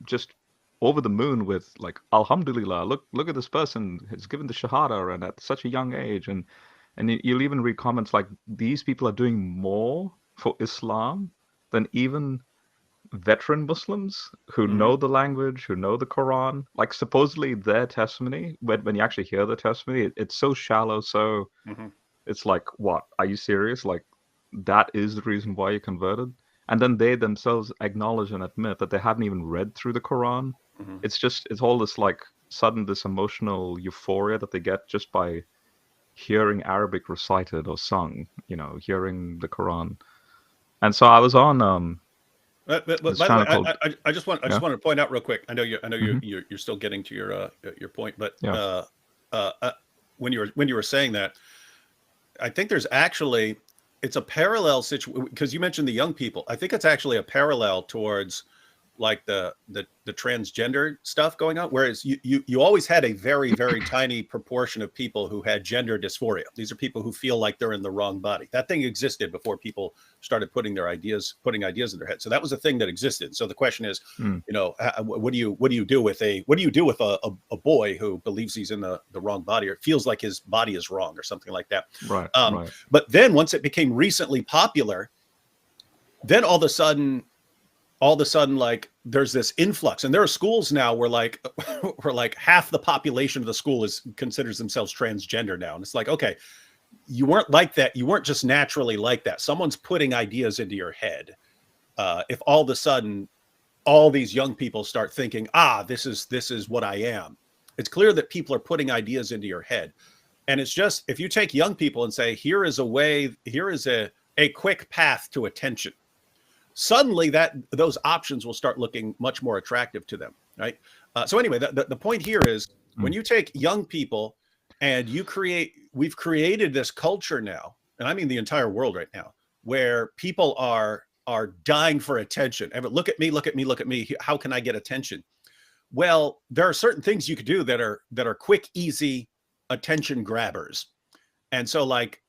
just over the moon with like Alhamdulillah, look at this person has given the Shahada and at such a young age, and you'll even read comments like these people are doing more for Islam than even veteran Muslims who know the language, who know the Quran. Like supposedly their testimony, when you actually hear the testimony, it's so shallow. So it's like, what? Are you serious? Like that is the reason why you converted? And then they themselves acknowledge and admit that they haven't even read through the Quran. It's all this like sudden, this emotional euphoria that they get just by hearing Arabic recited or sung, hearing the Quran. And so I was on But by the way, I just want to point out real quick. I know you're still getting to your point, but when you were saying that, I think there's actually it's a parallel situation because you mentioned the young people. I think it's actually a parallel towards like the transgender stuff going on, whereas you always had a very, very tiny proportion of people who had gender dysphoria. These are people who feel like they're in the wrong body. That thing existed before people started putting ideas in their head. So that was a thing that existed. So the question is, what do you do with a boy who believes he's in the wrong body or feels like his body is wrong or something like that? Right. But then once it became recently popular, then all of a sudden, like there's this influx, and there are schools now where like half the population of the school considers themselves transgender now. And it's like, okay, you weren't like that. You weren't just naturally like that. Someone's putting ideas into your head. If all of a sudden all these young people start thinking, this is what I am. It's clear that people are putting ideas into your head. And it's just, if you take young people and say, here is a quick path to attention, suddenly those options will start looking much more attractive to them, right? So anyway, the point here is when you take young people and we've created this culture now, and I mean the entire world right now, where people are dying for attention. Look at me, look at me, look at me. How can I get attention? Well, there are certain things you could do that are quick, easy attention grabbers. And so like,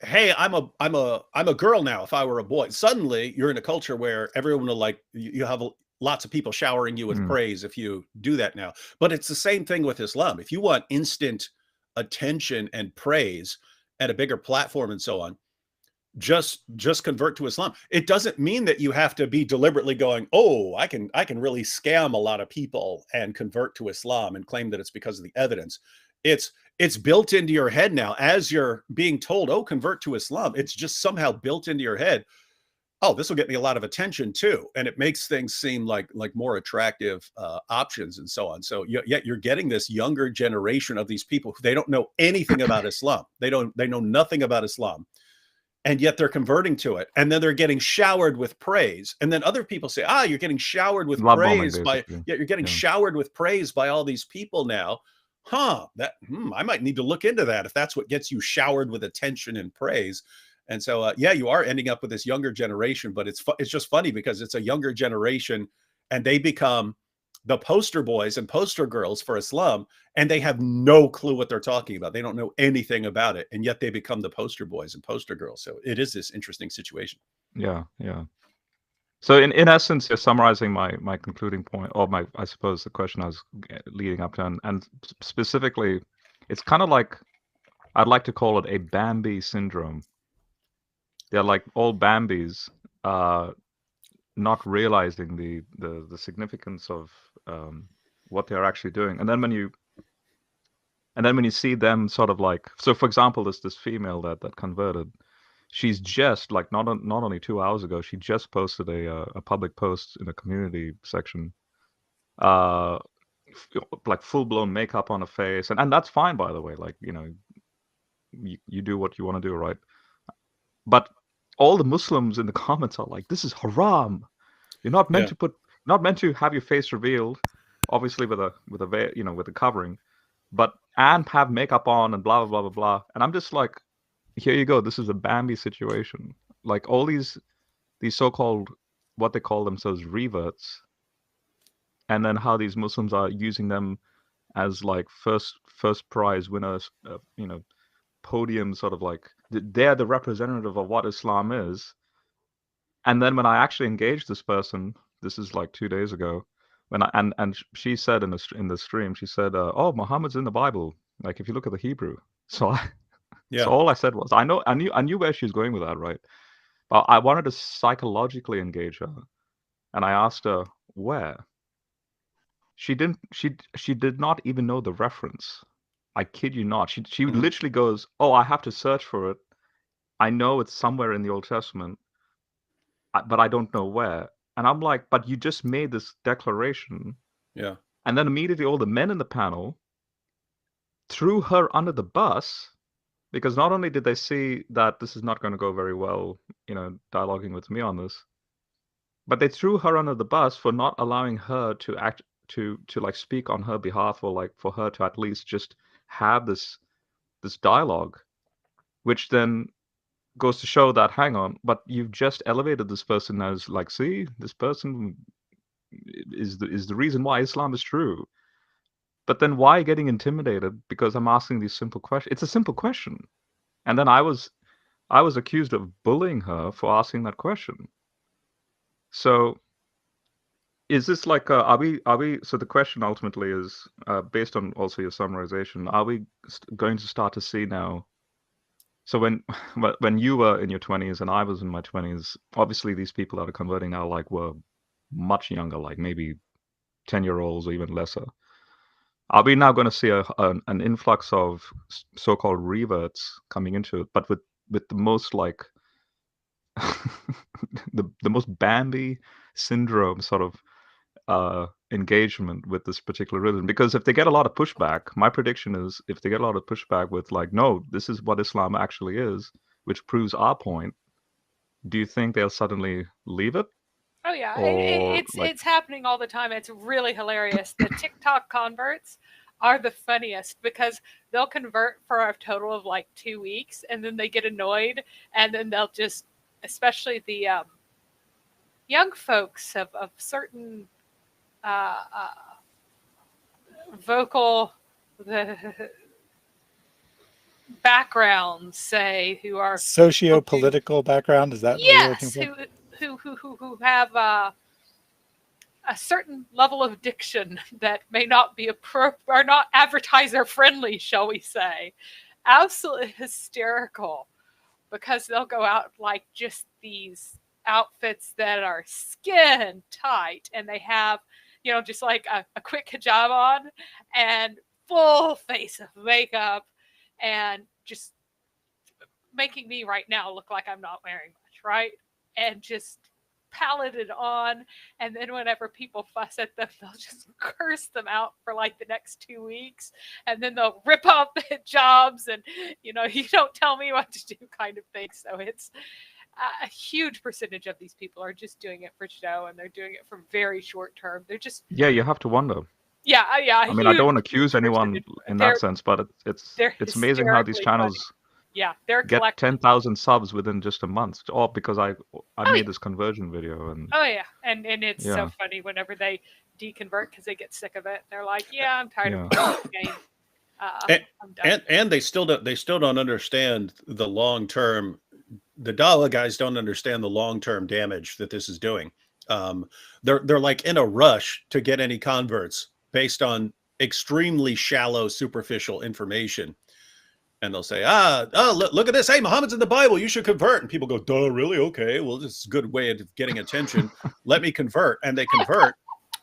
hey, I'm a girl now. If I were a boy, suddenly you're in a culture where everyone will like, you have lots of people showering you with praise if you do that now. But it's the same thing with Islam. If you want instant attention and praise at a bigger platform and so on, just convert to Islam. It doesn't mean that you have to be deliberately going, I can really scam a lot of people and convert to Islam and claim that it's because of the evidence. It's built into your head now as you're being told, convert to Islam. It's just somehow built into your head. This will get me a lot of attention too. And it makes things seem like more attractive options and so on. So yet you're getting this younger generation of these people who they don't know anything about Islam. They know nothing about Islam. And yet they're converting to it. And then they're getting showered with praise. And then other people say, you're getting showered with praise you're getting showered with praise by all these people now. I might need to look into that if that's what gets you showered with attention and praise. And so, you are ending up with this younger generation, but it's just funny because it's a younger generation and they become the poster boys and poster girls for Islam, and they have no clue what they're talking about. They don't know anything about it, and yet they become the poster boys and poster girls. So it is this interesting situation. Yeah. So in essence, you're summarizing my concluding point, or I suppose the question I was leading up to, and specifically, it's kind of like, I'd like to call it a Bambi syndrome. They're like all Bambis, not realizing the significance of what they're actually doing. And then when you And then when you see them sort of like, so for example, this female that converted, she's just like not only 2 hours ago, she just posted a public post in a community section, like full blown makeup on her face, and that's fine, by the way. Like, you know, you do what you want to do, right? But all the Muslims in the comments are like, "This is haram. You're not meant to have your face revealed, obviously with a you know, with a covering, but and have makeup on and blah blah blah blah blah." And I'm just like, here you go. This is a Bambi situation. Like all these so-called, what they call themselves, reverts, and then how these Muslims are using them as like first prize winners, you know, podium, sort of like they're the representative of what Islam is. And then when I actually engaged this person, this is like 2 days ago, when and she said in the stream, she said, "Oh, Muhammad's in the Bible. Like if you look at the Hebrew." So so all I said was, I knew where she's going with that, right? But I wanted to psychologically engage her, and I asked her where. She didn't. She did not even know the reference. I kid you not. She literally goes, "Oh, I have to search for it. I know it's somewhere in the Old Testament, but I don't know where." And I'm like, "But you just made this declaration." Yeah. And then immediately all the men in the panel threw her under the bus, because not only did they see that this is not going to go very well, you know, dialoguing with me on this, but they threw her under the bus for not allowing her to like speak on her behalf, or like for her to at least just have this dialogue, which then goes to show that, hang on, but you've just elevated this person as like, see, this person is the reason why Islam is true. But then why getting intimidated because I'm asking these simple questions? It's a simple question. And then I was accused of bullying her for asking that question. So is this like, are we, so the question ultimately is, based on also your summarization, are we going to start to see now? So when you were in your 20s and I was in my 20s, obviously these people that are converting now like were much younger, like maybe 10-year-olds or even lesser. Are we now going to see an influx of so-called reverts coming into it, but with the most like the most Bambi syndrome sort of engagement with this particular religion? Because if they get a lot of pushback, my prediction is if they get a lot of pushback with like, no, this is what Islam actually is, which proves our point, do you think they'll suddenly leave it? Oh yeah, Or it's happening all the time. It's really hilarious. The TikTok converts are the funniest because they'll convert for a total of like 2 weeks, and then they get annoyed, and then they'll just, especially the young folks of certain vocal backgrounds, say, who are socio-political background, is that what you're looking for? Who have a certain level of diction that may not be or not advertiser friendly, shall we say. Absolutely hysterical, because they'll go out like just these outfits that are skin tight, and they have, you know, just like a quick hijab on and full face of makeup, and just making me right now look like I'm not wearing much, right? And just paletted on, and then whenever people fuss at them, they'll just curse them out for like the next 2 weeks, and then they'll rip off the hijabs and, you know, you don't tell me what to do kind of thing. So it's a huge percentage of these people are just doing it for show, and they're doing it for very short term. They're just, yeah, you have to wonder. Yeah. I mean, I don't want to accuse anyone in that sense, but it's amazing how these channels funny. Yeah, they're get 10,000 subs within just a month, all because I made this conversion video. And and it's so funny whenever they deconvert because they get sick of it. They're like, "Yeah, I'm tired of playing this game. I'm done." And they still don't understand the long term. The Dawa guys don't understand the long term damage that this is doing. They're like in a rush to get any converts based on extremely shallow, superficial information. And they'll say, look at this. Hey, Muhammad's in the Bible. You should convert. And people go, duh, really? Okay. Well, this is a good way of getting attention. Let me convert. And they convert.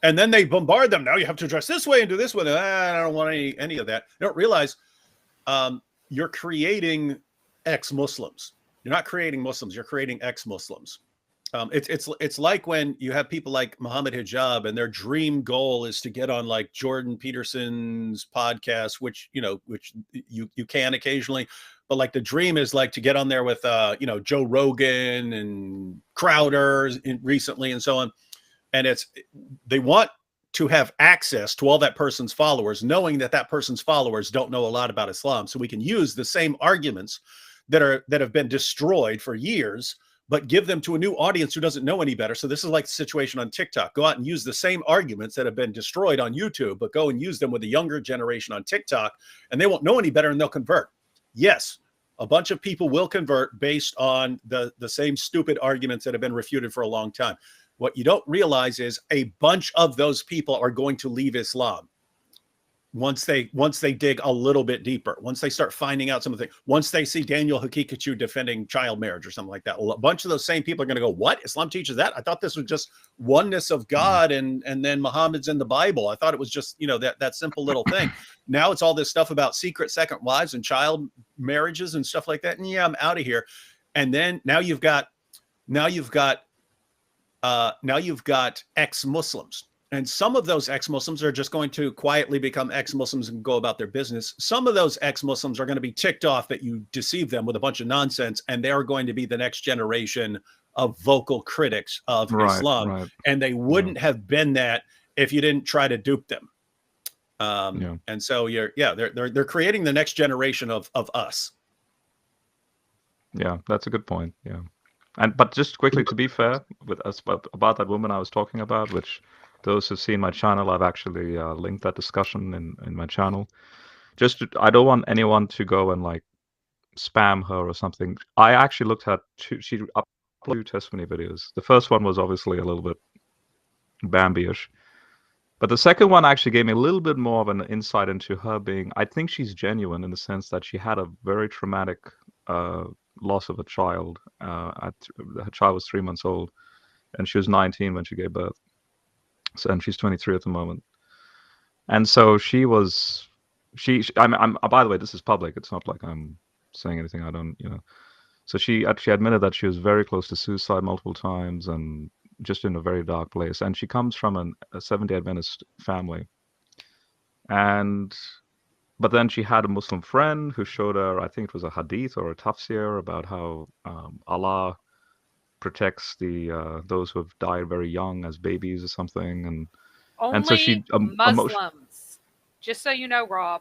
And then they bombard them. Now you have to dress this way and do this way. I don't want any of that. They don't realize you're creating ex-Muslims. You're not creating Muslims. You're creating ex-Muslims. It's like when you have people like Muhammad Hijab and their dream goal is to get on like Jordan Peterson's podcast, which you can occasionally, but like the dream is like to get on there with Joe Rogan and Crowder recently and so on. And they want to have access to all that person's followers, knowing that that person's followers don't know a lot about Islam. So we can use the same arguments that have been destroyed for years, but give them to a new audience who doesn't know any better. So this is like the situation on TikTok. Go out and use the same arguments that have been destroyed on YouTube, but go and use them with the younger generation on TikTok, and they won't know any better and they'll convert. Yes, a bunch of people will convert based on the same stupid arguments that have been refuted for a long time. What you don't realize is a bunch of those people are going to leave Islam once they dig a little bit deeper, once they start finding out some of the things, once they see Daniel Hakikachu defending child marriage or something like that. A bunch of those same people are going to go, what? Islam teaches that? I thought this was just oneness of God and then Muhammad's in the Bible. I thought it was just, that simple little thing. Now it's all this stuff about secret second wives and child marriages and stuff like that. And yeah, I'm out of here. And then now you've got ex-Muslims. And some of those ex-Muslims are just going to quietly become ex-Muslims and go about their business. Some of those ex-Muslims are going to be ticked off that you deceive them with a bunch of nonsense, and they're going to be the next generation of vocal critics of Islam. Right. And they wouldn't have been that if you didn't try to dupe them. And so they're creating the next generation of us. Yeah, that's a good point. Yeah. But just quickly, to be fair with us about that woman I was talking about, which those who've seen my channel, I've actually linked that discussion in my channel. I don't want anyone to go and like spam her or something. I actually looked at she uploaded 2 testimony videos. The first one was obviously a little bit Bambi-ish, but the second one actually gave me a little bit more of an insight into her being, I think she's genuine in the sense that she had a very traumatic loss of a child. Her child was 3 months old, and she was 19 when she gave birth. And she's 23 at the moment. And so I'm by the way, this is public. It's not like I'm saying anything I don't, So she actually admitted that she was very close to suicide multiple times and just in a very dark place. And she comes from a Seventh-day Adventist family. But then she had a Muslim friend who showed her, I think it was a Hadith or a tafsir about how Allah protects those who have died very young as babies or something, and so she Muslims. Just so you know, Rob.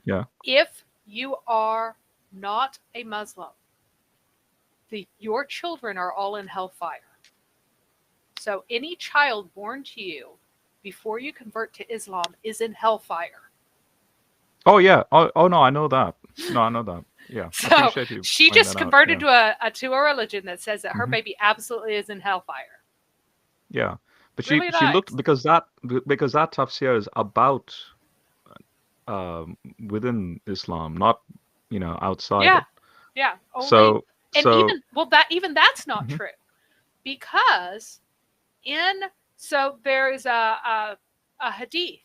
Yeah. If you are not a Muslim, your children are all in hellfire. So any child born to you before you convert to Islam is in hellfire. Oh yeah. Oh no, I know that. No, I know that. Yeah. So she just converted to a religion that says that her baby absolutely is in hellfire. Yeah, but really she looked because that tafsir is about within Islam, not outside. Yeah, it. Yeah. Only, even that's not true, because there is a hadith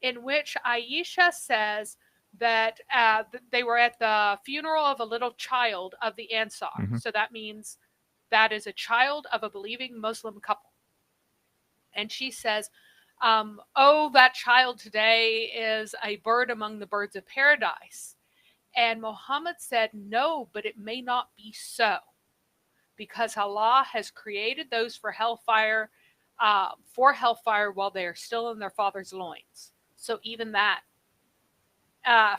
in which Aisha says that they were at the funeral of a little child of the Ansar. So that means that is a child of a believing Muslim couple. And she says, that child today is a bird among the birds of paradise. And Muhammad said, no, but it may not be so, because Allah has created those for hellfire while they are still in their father's loins. So even that,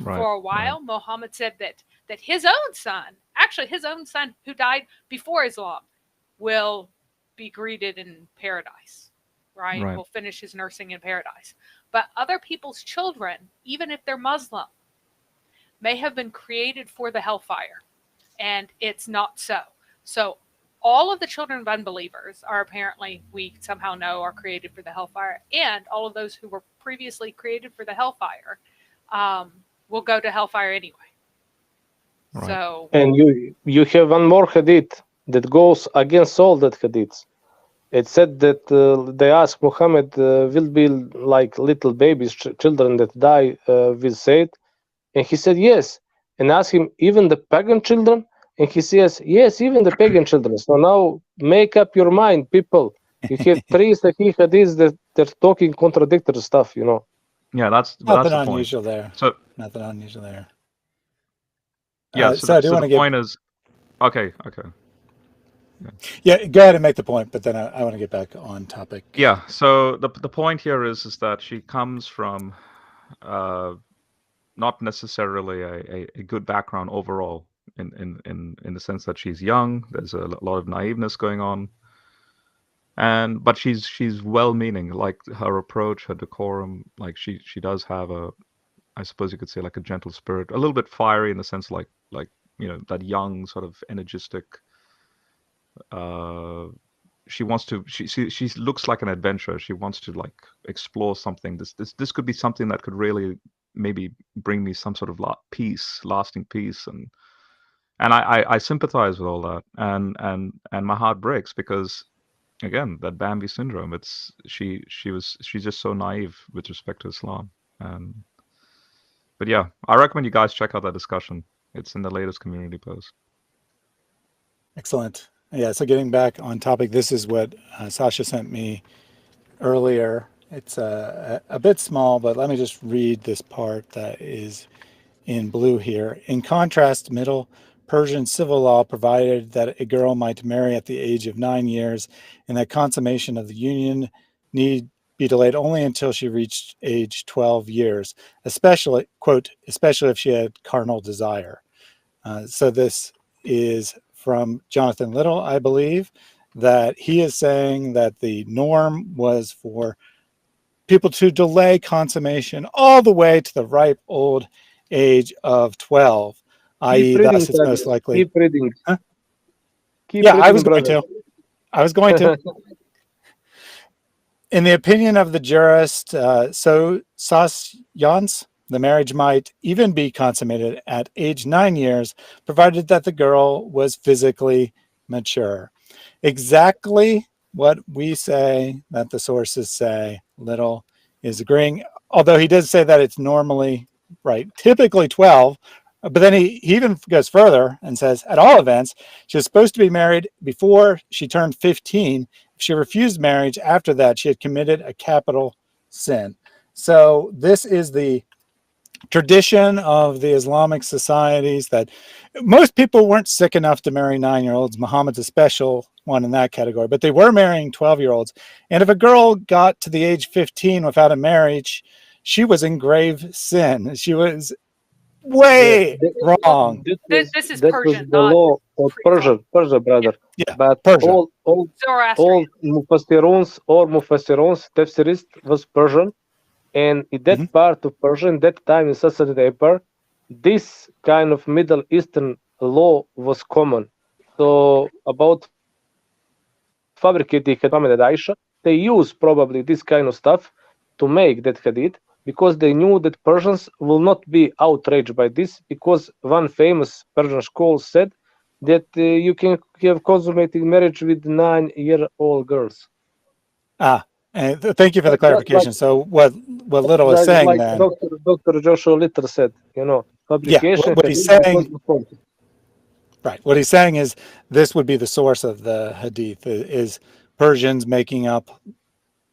for a while, Muhammad said that his own son who died before Islam, will be greeted in paradise, right? Will finish his nursing in paradise. But other people's children, even if they're Muslim, may have been created for the hellfire, and it's not so. So all of the children of unbelievers are apparently, we somehow know, are created for the hellfire, and all of those who were previously created for the hellfire will go to hellfire anyway. So, and you have one more hadith that goes against all that hadiths. It said that they asked Muhammad, will be like little babies, children that die will say it? And he said, yes. And asked him, even the pagan children? And he says, yes, even the pagan children. So now make up your mind, people. You have three Sahih Hadiths that they're talking contradictory stuff, you know. Yeah, that's Nothing the point. unusual there. So Nothing unusual there. yeah, So I do want to the get. point is, okay. Yeah, go ahead and make the point, but then I want to get back on topic. Yeah. So the point here is that she comes from not necessarily a good background overall in the sense that she's young. There's a lot of naiveness going on. But she's well-meaning, like her approach, her decorum, like she does have I suppose you could say like a gentle spirit, a little bit fiery in the sense like that young sort of energistic. She wants to. She looks like an adventurer. She wants to like explore something. This could be something that could really maybe bring me some sort of lasting peace, and I sympathize with all that, and my heart breaks because again that Bambi syndrome. It's she's just so naive with respect to Islam, but yeah, I recommend you guys check out that discussion. It's in the latest community post. Excellent. Yeah, so getting back on topic, this is what Sasha sent me earlier. It's a bit small, but let me just read this part that is in blue here. In contrast, Middle Persian civil law provided that a girl might marry at the age of 9 years and that consummation of the union need be delayed only until she reached age 12 years, especially, quote, especially if she had carnal desire. So this is from Jonathan Little, I believe, that he is saying that the norm was for people to delay consummation all the way to the ripe old age of 12, i.e. thus it's most likely. Keep reading. Huh? Keep yeah, reading, I was brother. going to. I was going to. In the opinion of the jurist Sasyans, the marriage might even be consummated at age 9 years, provided that the girl was physically mature. Exactly what we say that the sources say. Little is agreeing, although he does say that it's normally, right, typically 12, but then he even goes further and says, at all events, she was supposed to be married before she turned 15. If she refused marriage after that, she had committed a capital sin. So this is the tradition of the Islamic societies that most people weren't sick enough to marry 9-year-olds. Muhammad's a special one in that category, but they were marrying 12-year-olds. And if a girl got to the age 15 without a marriage, she was in grave sin. She was way wrong. This is that Persian, was the not law of Persia, brother. Yeah, But Persia. all Zoroastrian. Mufassirons or Mufassirons, tafsirist was Persian. And in that part of Persia, in that time in Sassanid Empire, this kind of Middle Eastern law was common. So about fabricating Muhammad and Aisha, they used probably this kind of stuff to make that hadith because they knew that Persians will not be outraged by this because one famous Persian scholar said that you can have consummated marriage with 9-year-old girls. And thank you for the clarification. So what Little is saying like then, Dr. Joshua Little said, fabrication. What he's saying, right? What he's saying is this would be the source of the hadith is Persians making up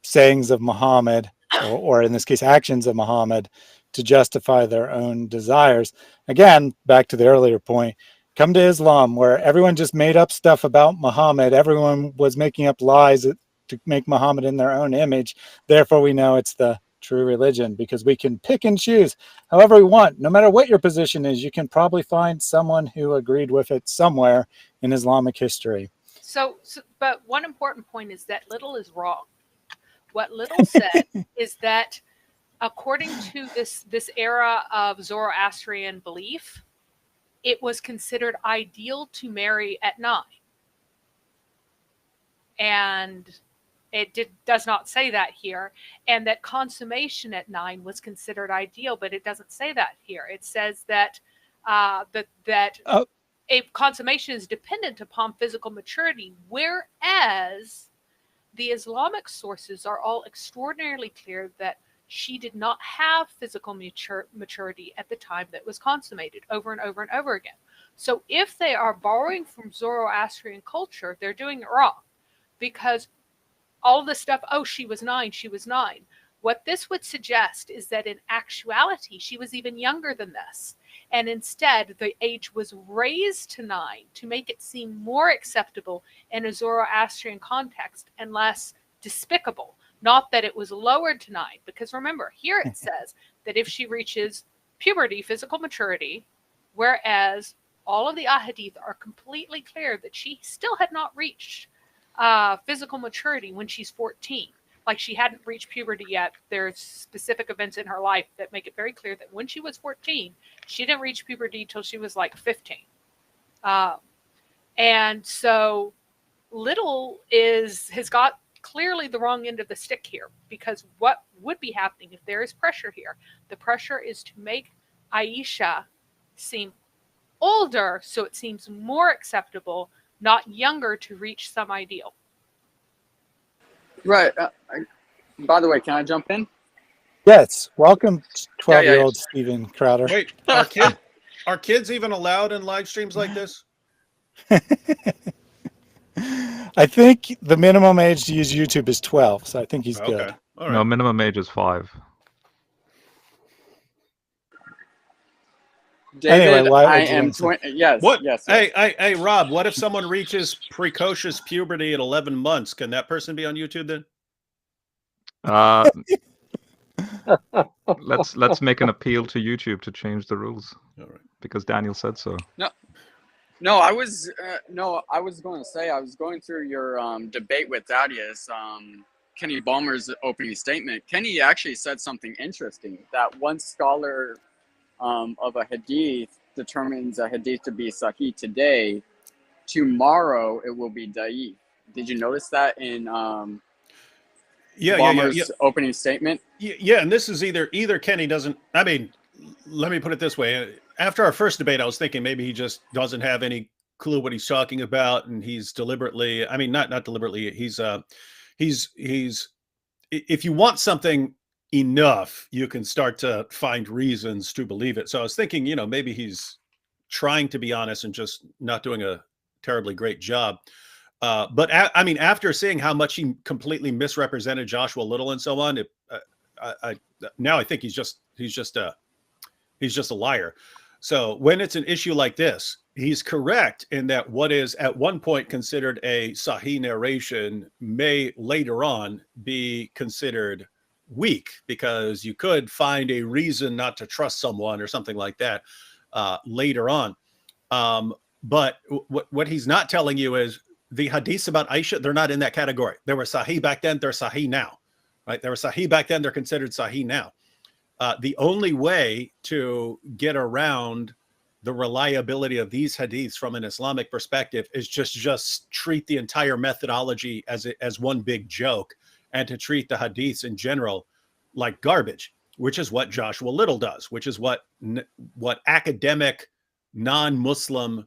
sayings of Muhammad, or in this case, actions of Muhammad, to justify their own desires. Again, back to the earlier point. Come to Islam, where everyone just made up stuff about Muhammad. Everyone was making up lies to make Muhammad in their own image. Therefore, we know it's the true religion because we can pick and choose however we want. No matter what your position is, you can probably find someone who agreed with it somewhere in Islamic history. But one important point is that Little is wrong. What Little said is that according to this era of Zoroastrian belief, it was considered ideal to marry at 9. And it does not say that here. And that consummation at 9 was considered ideal, but it doesn't say that here. It says that a consummation is dependent upon physical maturity, whereas the Islamic sources are all extraordinarily clear that she did not have physical maturity at the time that was consummated, over and over and over again. So if they are borrowing from Zoroastrian culture, they're doing it wrong, because all this stuff, oh, she was 9, she was 9. What this would suggest is that in actuality, she was even younger than this. And instead, the age was raised to 9 to make it seem more acceptable in a Zoroastrian context and less despicable. Not that it was lowered to 9, because remember, here it says that if she reaches puberty, physical maturity, whereas all of the ahadith are completely clear that she still had not reached physical maturity when she's 14. Like, she hadn't reached puberty yet. There's specific events in her life that make it very clear that when she was 14, she didn't reach puberty till she was like 15. And so Little has got clearly the wrong end of the stick here, because what would be happening if there is pressure here? The pressure is to make Aisha seem older so it seems more acceptable, not younger to reach some ideal. Right. By the way, can I jump in? Yes. Welcome, 12-year-old Stephen Crowder. Wait, are kids even allowed in live streams like this? I think the minimum age to use YouTube is 12, so I think he's good. All right. No, minimum age is 5. David, Anyway, why I would you am answer? yes. What? Yes. Hey, Rob, what if someone reaches precocious puberty at 11 months? Can that person be on YouTube then? Let's make an appeal to YouTube to change the rules. All right. Because Daniel said so. No, I was going to say, I was going through your debate with Thaddeus, Kenny Balmer's opening statement. Kenny actually said something interesting, that one scholar of a hadith determines a hadith to be sahih today. Tomorrow it will be da'if. Did you notice that in Balmer's opening statement? Yeah, and this is either Kenny doesn't. I mean, let me put it this way. After our first debate, I was thinking maybe he just doesn't have any clue what he's talking about, and he's deliberately. I mean, not deliberately. He's. If you want something enough, you can start to find reasons to believe it. So I was thinking, maybe he's trying to be honest and just not doing a terribly great job. But I mean, after seeing how much he completely misrepresented Joshua Little and so on, now I think he's just a liar. So when it's an issue like this, he's correct in that what is at one point considered a sahih narration may later on be considered weak, because you could find a reason not to trust someone or something like that later on. But what he's not telling you is the hadiths about Aisha, they're not in that category. They were sahih back then, they're sahih now, right? They were sahih back then, they're considered sahih now. The only way to get around the reliability of these hadiths from an Islamic perspective is just treat the entire methodology as one big joke, and to treat the hadiths in general like garbage, which is what Joshua Little does, which is what academic non-Muslim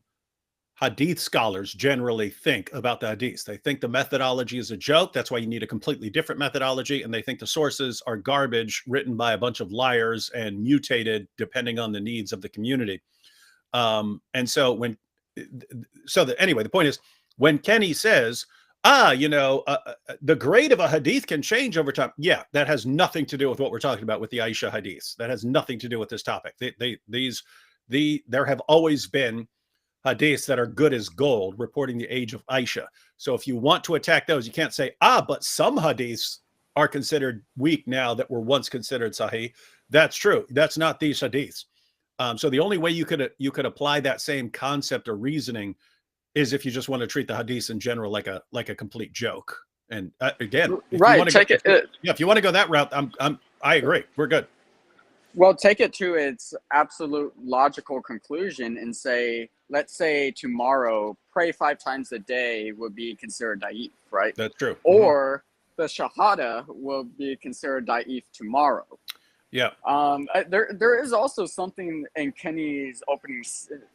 hadith scholars generally think about the hadiths. They think the methodology is a joke. That's why you need a completely different methodology. And they think the sources are garbage written by a bunch of liars and mutated depending on the needs of the community. Anyway, the point is, when Kenny says, the grade of a hadith can change over time. Yeah, that has nothing to do with what we're talking about with the Aisha hadiths. That has nothing to do with this topic. There have always been hadiths that are good as gold, reporting the age of Aisha. So if you want to attack those, you can't say, but some hadiths are considered weak now that were once considered sahih. That's true. That's not these hadiths. So the only way you could apply that same concept or reasoning is if you just want to treat the hadiths in general like a complete joke. And again, if you want to go that route, I agree. We're good. Well, take it to its absolute logical conclusion and say, let's say tomorrow, pray 5 times a day would be considered da'if, right? That's true. Or the shahada will be considered da'if tomorrow. Yeah. There is also something in Kenny's opening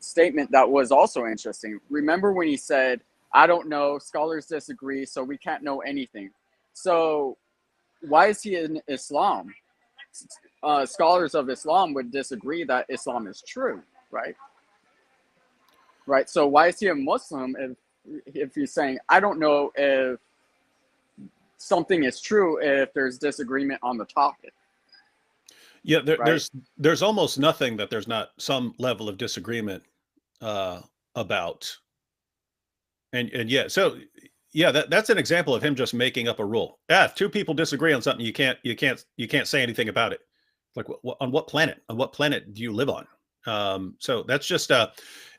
statement that was also interesting. Remember when he said I don't know. Scholars disagree, so we can't know anything. So why is he in Islam? Scholars of Islam would disagree that Islam is true, right? Right. So why is he a Muslim if he's saying, I don't know if something is true if there's disagreement on the topic? Yeah, there's almost nothing that there's not some level of disagreement about. And yeah, so yeah, that's an example of him just making up a rule. If two people disagree on something, you can't say anything about it. Like, on what planet? On what planet do you live on? So that's just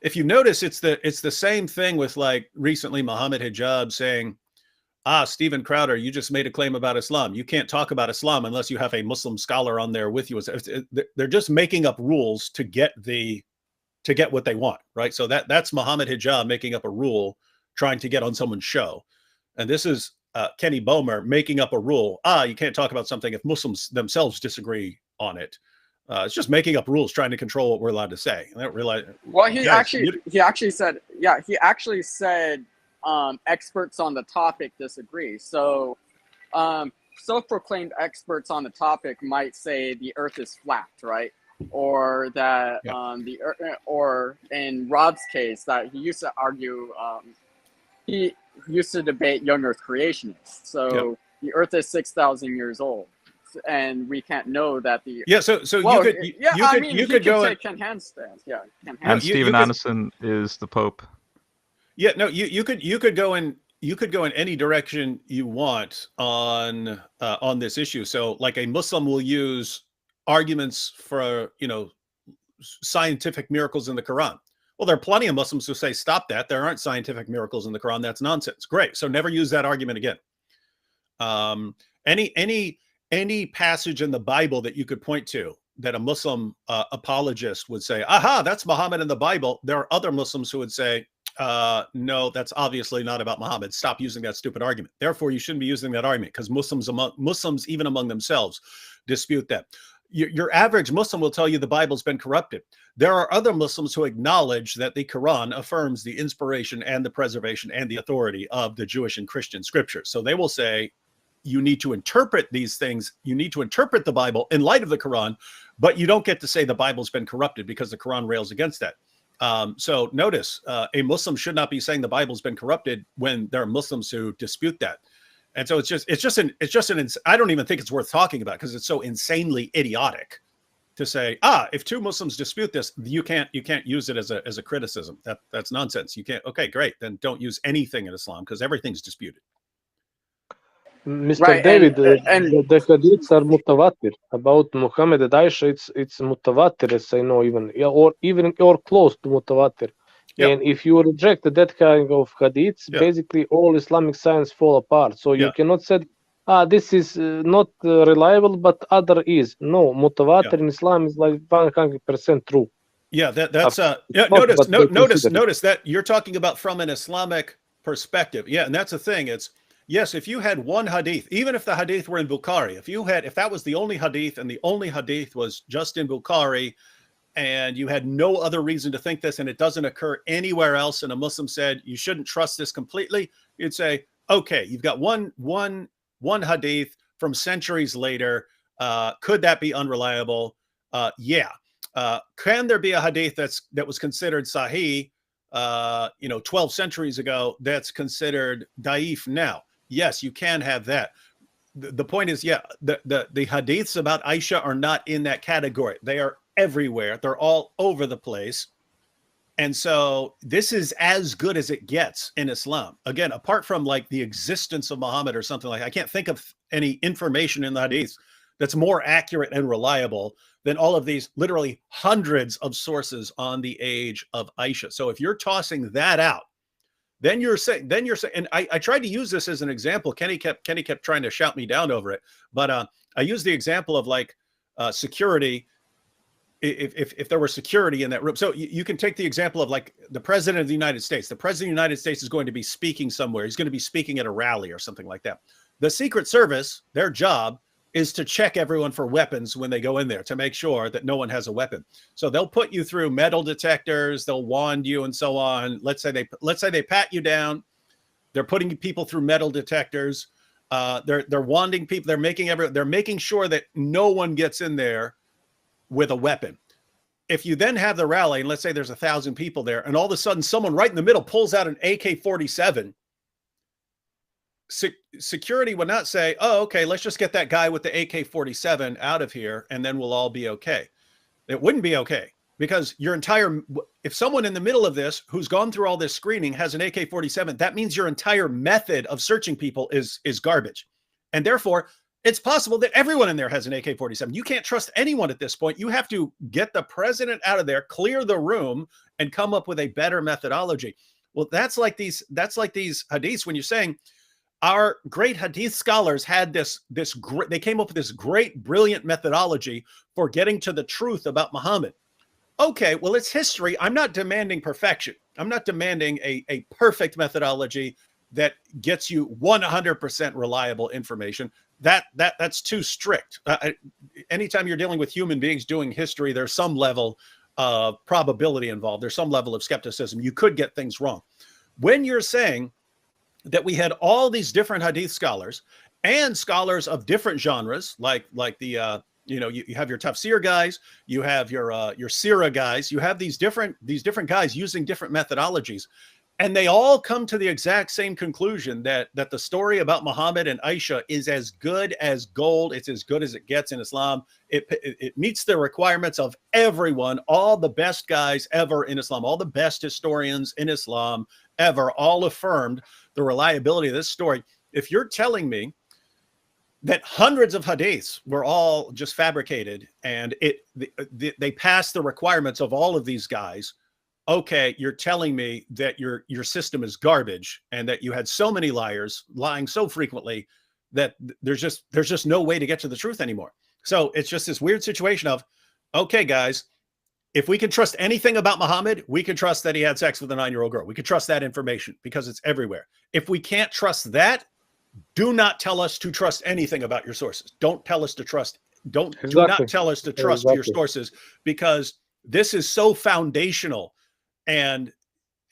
if you notice, it's the same thing with, like, recently Muhammad Hijab saying, Stephen Crowder, you just made a claim about Islam. You can't talk about Islam unless you have a Muslim scholar on there with you. They're just making up rules to get what they want, right? So that's Muhammad Hijab making up a rule, trying to get on someone's show. And this is Kenny Bomer making up a rule. You can't talk about something if Muslims themselves disagree on it. It's just making up rules, trying to control what we're allowed to say. I don't realize. Well, he actually said experts on the topic disagree. So self-proclaimed experts on the topic might say the earth is flat, right? Or that or in Rob's case, that he used to argue, he used to debate young earth creationists. So the earth is 6,000 years old, and we can't know that the you could go say Ken Hand's stance. Yeah, Ken Hand. And Stephen Anderson is the Pope. Yeah, no, you could go in any direction you want on this issue. So, like, a Muslim will use arguments for, scientific miracles in the Quran. Well, there are plenty of Muslims who say, stop that. There aren't scientific miracles in the Quran. That's nonsense. Great. So never use that argument again. Any passage in the Bible that you could point to that a Muslim apologist would say, that's Muhammad in the Bible. There are other Muslims who would say, no, that's obviously not about Muhammad. Stop using that stupid argument. Therefore, you shouldn't be using that argument, because Muslims, even among themselves, dispute that. Your average Muslim will tell you the Bible's been corrupted. There are other Muslims who acknowledge that the Quran affirms the inspiration and the preservation and the authority of the Jewish and Christian scriptures. So they will say, you need to interpret these things. You need to interpret the Bible in light of the Quran, but you don't get to say the Bible's been corrupted, because the Quran rails against that. So notice, a Muslim should not be saying the Bible's been corrupted when there are Muslims who dispute that. And so it's just an I don't even think it's worth talking about, because it's so insanely idiotic to say, if two Muslims dispute this, you can't use it as a criticism. That's nonsense. You can't. Okay, great. Then don't use anything in Islam, because everything's disputed. Mr. David, the hadiths are mutawatir about Muhammad and Aisha. It's mutawatir, as I know, or close to mutawatir. Yep. And if you reject that kind of hadiths, basically all Islamic science fall apart. So you cannot say, this is not reliable, but other is. No, mutawatir in Islam is like 100% true. Yeah, that's notice that you're talking about from an Islamic perspective. Yeah, and that's the thing. It's, yes, if you had one hadith, even if the hadith were in Bukhari, if that was the only hadith, and the only hadith was just in Bukhari, and you had no other reason to think this, and it doesn't occur anywhere else, and a Muslim said you shouldn't trust this completely, you'd say, okay, you've got one hadith from centuries later. Could that be unreliable? Yeah. Can there be a hadith that was considered sahih 12 centuries ago that's considered da'if now? Yes, you can have that. The point is, the hadiths about Aisha are not in that category. They are everywhere. They're all over the place. And so this is as good as it gets in Islam. Again, apart from like the existence of Muhammad or something like that, I can't think of any information in the hadiths that's more accurate and reliable than all of these literally hundreds of sources on the age of Aisha. So if you're tossing that out, then you're saying, and I tried to use this as an example. Kenny kept trying to shout me down over it, but I used the example of like security. If there were security in that room. So you can take the example of like the president of the United States. The president of the United States is going to be speaking somewhere. He's going to be speaking at a rally or something like that. The Secret Service, their job is to check everyone for weapons when they go in there, to make sure that no one has a weapon. So they'll put you through metal detectors, they'll wand you and so on. Let's say they pat you down They're putting people through metal detectors. They're wanting people. They're making sure that no one gets in there with a weapon. If you then have the rally, and let's say there's 1,000 people there, and all of a sudden someone right in the middle pulls out an AK-47, security would not say, oh, okay, let's just get that guy with the AK-47 out of here, and then we'll all be okay. It wouldn't be okay, because if someone in the middle of this who's gone through all this screening has an AK-47, that means your entire method of searching people is garbage. And therefore, it's possible that everyone in there has an AK-47. You can't trust anyone at this point. You have to get the president out of there, clear the room, and come up with a better methodology. Well, that's like these hadiths. When you're saying our great hadith scholars had they came up with this great, brilliant methodology for getting to the truth about Muhammad. Okay, well, it's history. I'm not demanding perfection. I'm not demanding a perfect methodology that gets you 100% reliable information. That's too strict. Anytime you're dealing with human beings doing history, there's some level of probability involved. There's some level of skepticism. You could get things wrong. When you're saying that we had all these different hadith scholars and scholars of different genres, like the you have your tafsir guys, you have your sirah guys, you have these different guys using different methodologies, and they all come to the exact same conclusion that the story about Muhammad and Aisha is as good as gold. It's as good as it gets in Islam. It meets the requirements of everyone, all the best guys ever in Islam, all the best historians in Islam ever, all affirmed the reliability of this story. If you're telling me that hundreds of hadiths were all just fabricated and they passed the requirements of all of these guys, okay, you're telling me that your system is garbage and that you had so many liars lying so frequently that there's just no way to get to the truth anymore. So it's just this weird situation of, okay, guys, if we can trust anything about Muhammad, we can trust that he had sex with a 9-year-old girl. We could trust that information because it's everywhere. If we can't trust that, do not tell us to trust anything about your sources. Don't tell us to trust. Do not tell us to trust your sources, because this is so foundational, and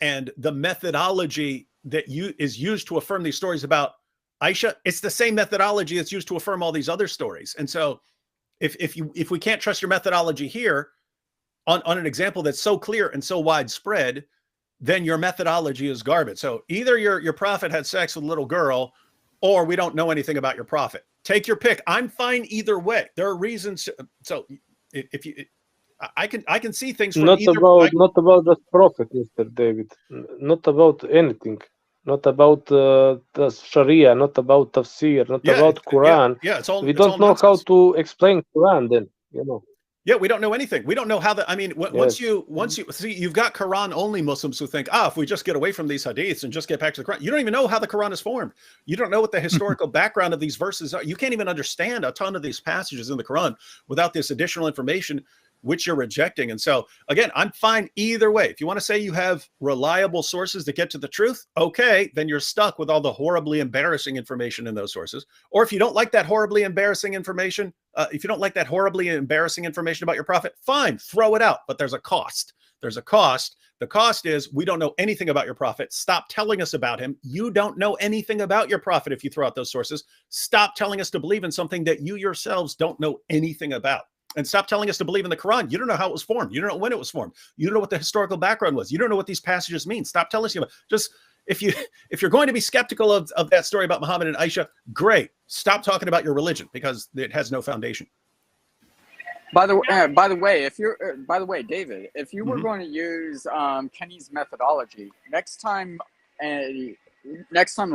the methodology that is used to affirm these stories about Aisha, it's the same methodology that's used to affirm all these other stories. And so, if we can't trust your methodology here on an example that's so clear and so widespread, then your methodology is garbage. So either your prophet had sex with a little girl, or we don't know anything about your prophet. Take your pick. I'm fine either way. There are reasons. So I can see things from not either. Not about the prophet, Mr. David. Not about anything. Not about the Sharia. Not about tafsir. Not about Quran. Yeah, it's all. We don't know how to explain Quran. Then Yeah, we don't know anything. We don't know how once you see, you've got Quran only Muslims who think, if we just get away from these hadiths and just get back to the Quran, you don't even know how the Quran is formed. You don't know what the historical background of these verses are. You can't even understand a ton of these passages in the Quran without this additional information, which you're rejecting. And so again, I'm fine either way. If you want to say you have reliable sources that get to the truth, okay, then you're stuck with all the horribly embarrassing information in those sources. Or if you don't like that horribly embarrassing information, about your prophet, fine, throw it out. But there's a cost. There's a cost. The cost is we don't know anything about your prophet. Stop telling us about him. You don't know anything about your prophet if you throw out those sources. Stop telling us to believe in something that you yourselves don't know anything about. And stop telling us to believe in the Quran. You don't know how it was formed. You don't know when it was formed. You don't know what the historical background was. You don't know what these passages mean. Stop telling us. Just if you're going to be skeptical of that story about Muhammad and Aisha, great. Stop talking about your religion because it has no foundation. By the way, David, if you were going to use Kenny's methodology, next time a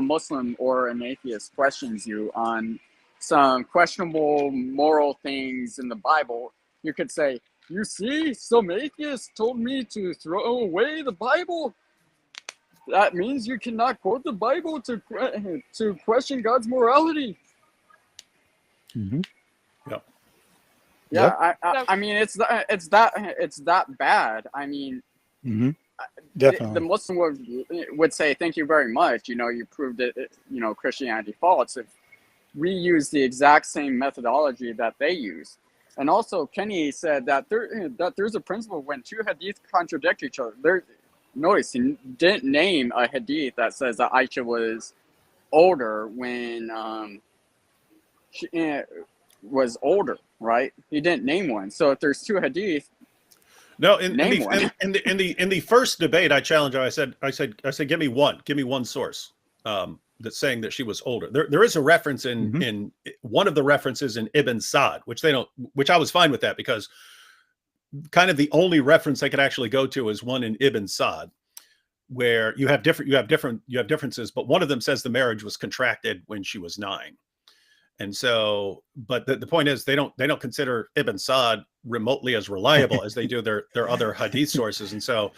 Muslim or an atheist questions you on some questionable moral things in the Bible, you could say, you see, some atheists told me to throw away the Bible. That means you cannot quote the Bible to question God's morality. Mm-hmm. Yeah, I mean, it's that bad. I mean, definitely. the Muslim would say, thank you very much. You proved it, Christianity false. If we use the exact same methodology that they use. And also, Kenny said that there's a principle when two hadith contradict each other. notice he didn't name a hadith that says that Aisha was older when she was older, right? He didn't name one. So if there's two hadith, No, in name one. the first debate, I challenged her. I said, give me one source that's saying that she was older. There is a reference in one of the references in Ibn Sa'd, which I was fine with that, because kind of the only reference I could actually go to is one in Ibn Sa'd, where you have differences, but one of them says the marriage was contracted when she was 9. And so, but the point is, they don't consider Ibn Sa'd remotely as reliable as they do their other hadith sources. And so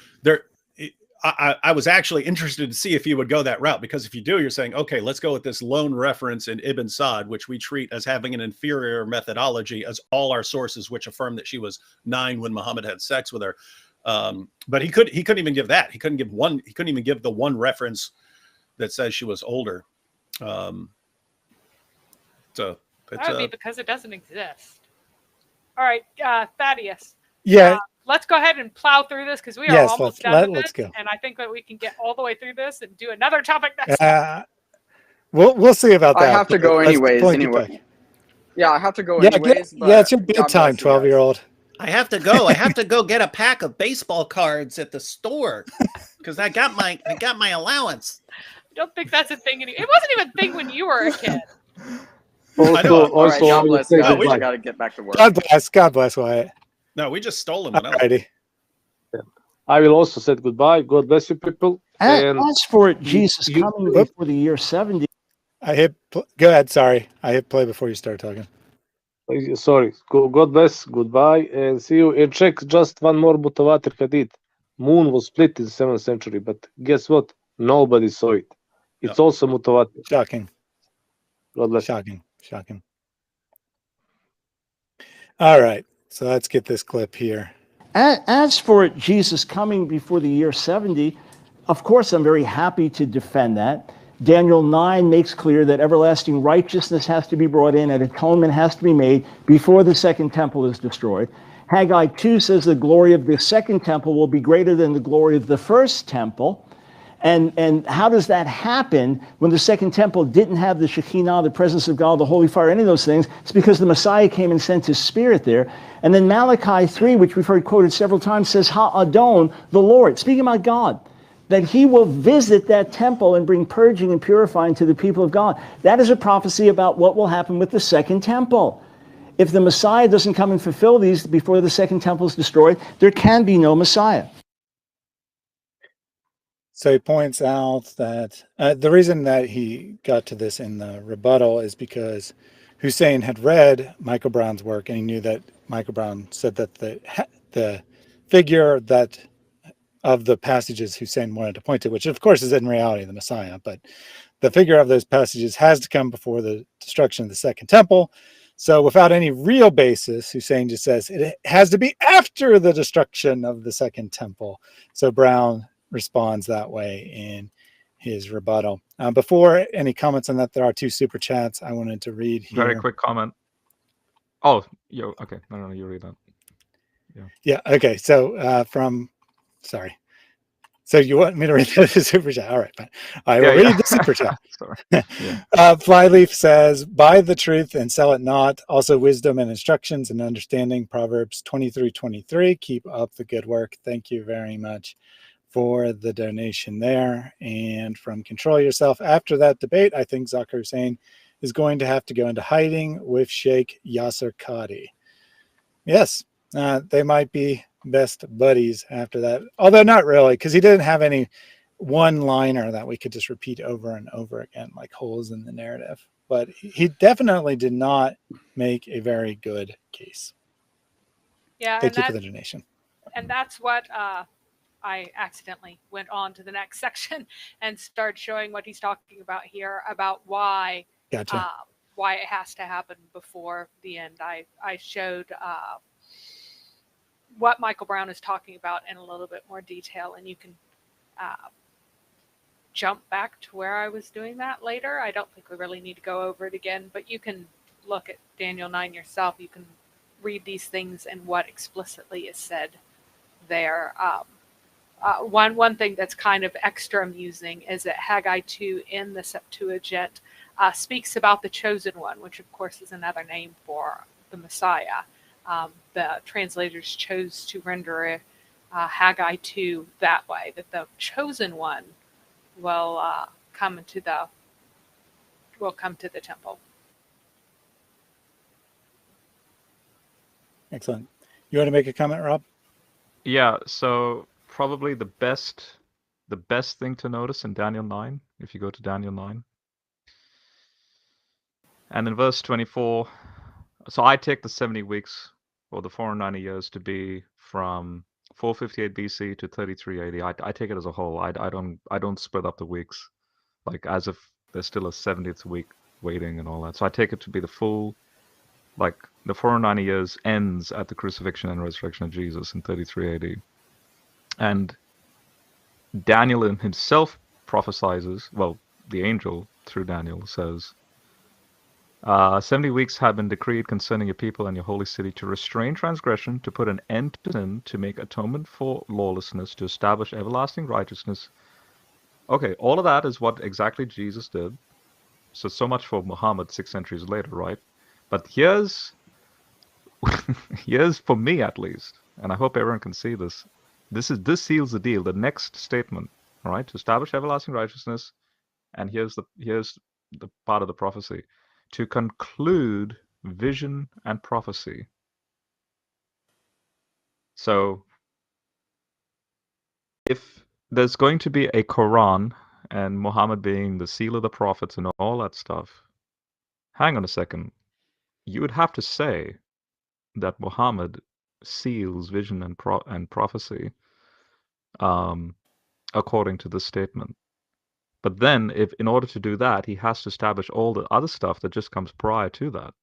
I was actually interested to see if you would go that route, because if you do, you're saying, okay, let's go with this lone reference in Ibn Sa'd, which we treat as having an inferior methodology as all our sources, which affirm that she was 9 when Muhammad had sex with her. But he couldn't even give that. He couldn't even give the one reference that says she was older. So that would be because it doesn't exist. All right, Thaddeus. Yeah. Let's go ahead and plow through this, because we are almost done with let's this, go. and I think that we can get all the way through this and do another topic next time. We'll see about that. I have to go anyways. Anyway. Yeah, I have to go anyways. It's your bedtime, 12-year-old. I have to go get a pack of baseball cards at the store because I got my allowance. I don't think that's a thing anymore. It wasn't even a thing when you were a kid. Also, God bless you guys. I got to get back to work. God bless Wyatt. No, we just stole him. Alrighty. I will also say goodbye. God bless you, people. As for Jesus coming before the year 70. Go ahead. Sorry. I hit play before you start talking. Sorry. God bless. Goodbye. And see you. And check just one more Mutawatir Hadith. Moon was split in the 7th century, but guess what? Nobody saw it. It's also Mutawatir. Shocking. God bless. Shocking. All right. So let's get this clip here. As for Jesus coming before the year 70, of course, I'm very happy to defend that. Daniel 9 makes clear that everlasting righteousness has to be brought in and atonement has to be made before the second temple is destroyed. Haggai 2 says the glory of the second temple will be greater than the glory of the first temple. And how does that happen when the second temple didn't have the Shekinah, the presence of God, the holy fire, any of those things? It's because the Messiah came and sent his spirit there. And then Malachi 3, which we've heard quoted several times, says, Ha-Adon, the Lord, speaking about God, that he will visit that temple and bring purging and purifying to the people of God. That is a prophecy about what will happen with the second temple. If the Messiah doesn't come and fulfill these before the second temple is destroyed, there can be no Messiah. So he points out that the reason that he got to this in the rebuttal is because Hussain had read Michael Brown's work, and he knew that Michael Brown said that the figure that of the passages Hussain wanted to point to, which of course is in reality the Messiah, but the figure of those passages has to come before the destruction of the second temple. So without any real basis, Hussain just says it has to be after the destruction of the second temple. So Brown responds that way in his rebuttal. Before any comments on that, there are 2 super chats I wanted to read here. Very quick comment. Oh, okay. No, you read that. Yeah. Okay. So sorry. So you want me to read the super chat? All right, fine. I will read the super chat. Flyleaf says, buy the truth and sell it not. Also wisdom and instructions and understanding. Proverbs 23:23. Keep up the good work. Thank you very much for the donation there. And from Control Yourself, after that debate, I think Zakir Hussain is going to have to go into hiding with Sheikh Yasser Qadi. Yes, they might be best buddies after that, although not really, because he didn't have any one-liner that we could just repeat over and over again, like holes in the narrative. But he definitely did not make a very good case. Yeah, Thank you for the donation. And that's what I accidentally went on to the next section and started showing what he's talking about here, about why why it has to happen before the end. I showed what Michael Brown is talking about in a little bit more detail, and you can jump back to where I was doing that later. I don't think we really need to go over it again, but you can look at Daniel 9 yourself. You can read these things and what explicitly is said there. One thing that's kind of extra amusing is that Haggai 2 in the Septuagint speaks about the chosen one, which of course is another name for the Messiah. The translators chose to render Haggai 2 that way, that the chosen one will come to the temple. Excellent. You want to make a comment, Rob? Yeah, so probably the best thing to notice in Daniel 9, if you go to Daniel 9. And in verse 24, so I take the 70 weeks or the 490 years to be from 458 BC to 33 AD. I take it as a whole. I don't split up the weeks like as if there's still a 70th week waiting and all that. So I take it to be the full, like the 490 years ends at the crucifixion and resurrection of Jesus in 33 AD. And Daniel himself prophesies, well, the angel through Daniel says, 70 weeks have been decreed concerning your people and your holy city to restrain transgression, to put an end to sin, to make atonement for lawlessness, to establish everlasting righteousness. Okay, all of that is what exactly Jesus did. So much for Muhammad 6 centuries later, right? But here's for me at least, and I hope everyone can see this. This seals the deal. The next statement, all right, to establish everlasting righteousness, and here's the part of the prophecy, to conclude vision and prophecy. So if there's going to be a Quran and Muhammad being the seal of the prophets and all that stuff, hang on a second. You would have to say that Muhammad seals vision and prophecy according to this statement. But then, if in order to do that, he has to establish all the other stuff that just comes prior to that.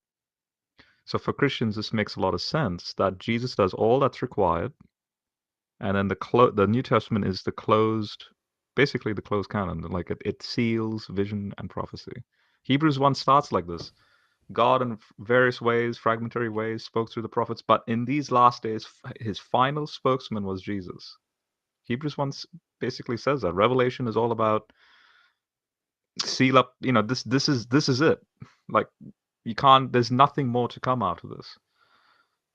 So for Christians, this makes a lot of sense that Jesus does all that's required, and then the New Testament is basically the closed canon. Like it seals vision and prophecy. Hebrews 1 starts like this. God in various ways, fragmentary ways, spoke through the prophets, but in these last days, his final spokesman was Jesus. Hebrews 1 basically says that. Revelation is all about seal up, this is it. Like there's nothing more to come out of this.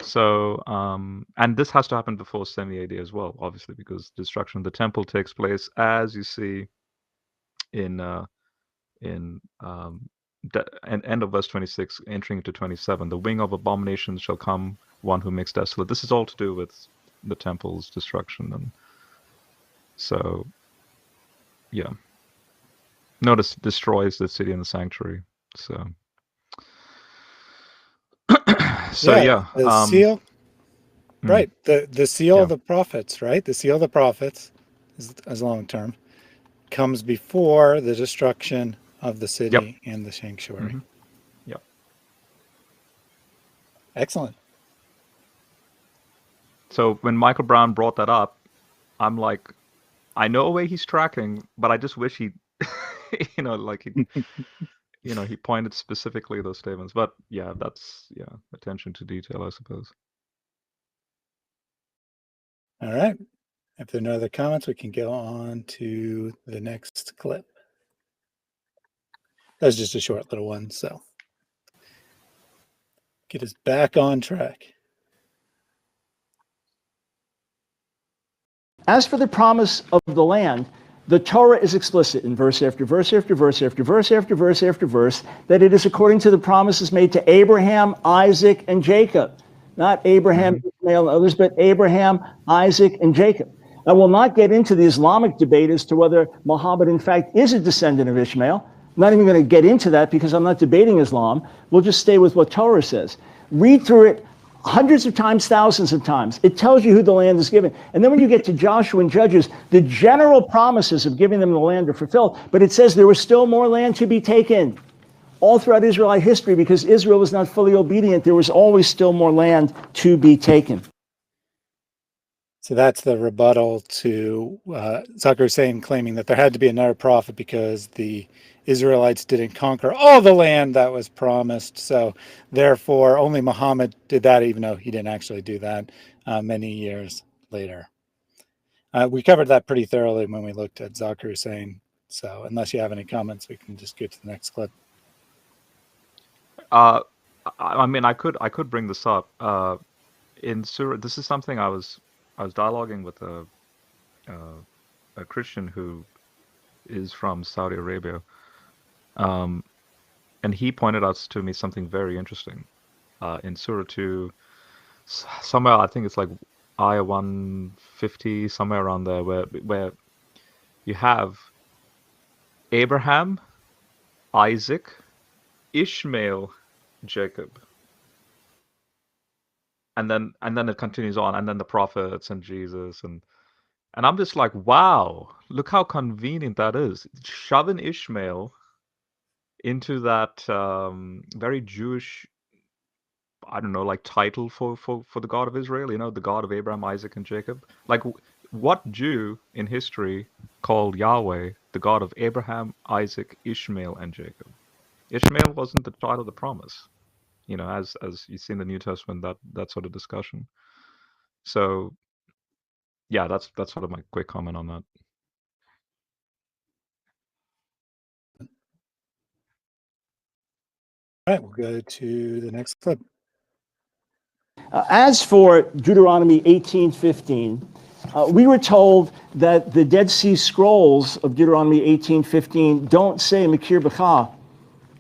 So, and this has to happen before 70 AD as well, obviously, because destruction of the temple takes place, as you see in end of verse 26, entering into 27. The wing of abominations shall come, one who makes desolate. This is all to do with the temple's destruction, and so, yeah. Notice destroys the city and the sanctuary. So, yeah. The seal. Right. The seal of Yeah. the prophets, right? The seal of the prophets, as long term, comes before the destruction of the city and the sanctuary. Mm-hmm. Yep. Excellent. So when Michael Brown brought that up, I'm like, I know where he's tracking, but I just wish he, he pointed specifically those statements. But yeah, that's attention to detail, I suppose. All right. If there are no other comments, we can go on to the next clip. That was just a short little one, so get us back on track. As for the promise of the land, the Torah is explicit in verse after verse after verse after verse after verse after verse that it is according to the promises made to Abraham, Isaac, and Jacob. Not Abraham, Ishmael, and others, but Abraham, Isaac, and Jacob. I will not get into the Islamic debate as to whether Muhammad, in fact, is a descendant of Ishmael. I'm not even going to get into that because I'm not debating Islam. We'll just stay with what Torah says. Read through it hundreds of times, thousands of times. It tells you who the land is given. And then when you get to Joshua and Judges, the general promises of giving them the land are fulfilled, but it says there was still more land to be taken. All throughout Israelite history, because Israel was not fully obedient, there was always still more land to be taken. So that's the rebuttal to Zakir Hussain claiming that there had to be another prophet because the Israelites didn't conquer all the land that was promised. So therefore, only Muhammad did that, even though he didn't actually do that many years later. We covered that pretty thoroughly when we looked at Zakir Hussain. So unless you have any comments, we can just get to the next clip. I mean, I could bring this up. In Surah, this is something I was dialoguing with a Christian who is from Saudi Arabia, and he pointed out to me something very interesting. In Surah 2, somewhere I think it's like ayah 150, somewhere around there, where you have Abraham, Isaac, Ishmael, Jacob, and then it continues on, and then the prophets and Jesus, and I'm just like, wow, look how convenient that is, shoving Ishmael into that very Jewish, I don't know, like title for the God of Israel, you know, the God of Abraham, Isaac, and Jacob. Like, what Jew in history called Yahweh the God of Abraham, Isaac, Ishmael, and Jacob? Ishmael wasn't the child of the promise, you know, as you see in the New Testament, that sort of discussion. So yeah, that's sort of my quick comment on that. All right, we'll go to the next clip. As for Deuteronomy 18:15, we were told that the Dead Sea Scrolls of Deuteronomy 18:15 don't say Makir B'cha.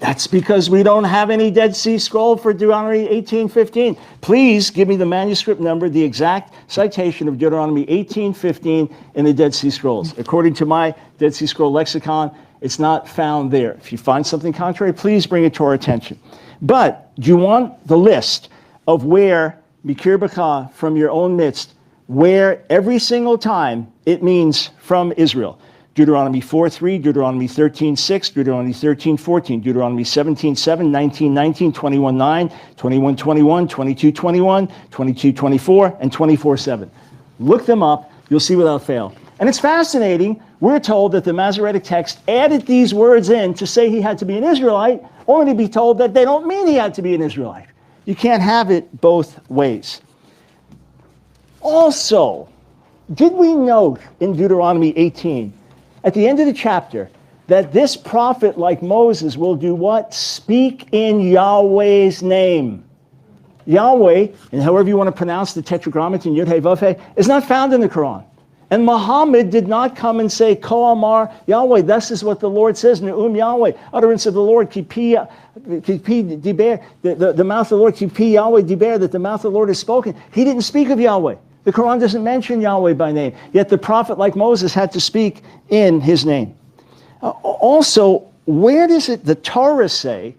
That's because we don't have any Dead Sea Scroll for Deuteronomy 18:15. Please give me the manuscript number, the exact citation of Deuteronomy 18:15 in the Dead Sea Scrolls. According to my Dead Sea Scroll lexicon, it's not found there. If you find something contrary, please bring it to our attention. But do you want the list of where Mikir B'cha from your own midst, where every single time it means from Israel? Deuteronomy 4:3, Deuteronomy 13:6, Deuteronomy 13:14, Deuteronomy 17:7, 19:19, 21:9, 21:21, 22:21, 22:24, and 24:7. Look them up. You'll see without fail. And it's fascinating. We're told that the Masoretic text added these words in to say he had to be an Israelite, only to be told that they don't mean he had to be an Israelite. You can't have it both ways. Also, did we note in Deuteronomy 18, at the end of the chapter, that this prophet, like Moses, will do what? Speak in Yahweh's name. Yahweh, and however you want to pronounce the Tetragrammaton, Yud Hey Vav Hey, is not found in the Quran. And Muhammad did not come and say, Ko Amar Yahweh, this is what the Lord says, Ne'um Yahweh, utterance of the Lord, Kipi Diber, the mouth of the Lord, Kipi Yahweh Diber, that the mouth of the Lord has spoken. He didn't speak of Yahweh. The Quran doesn't mention Yahweh by name, yet the prophet, like Moses, had to speak in his name. Also, where does the Torah say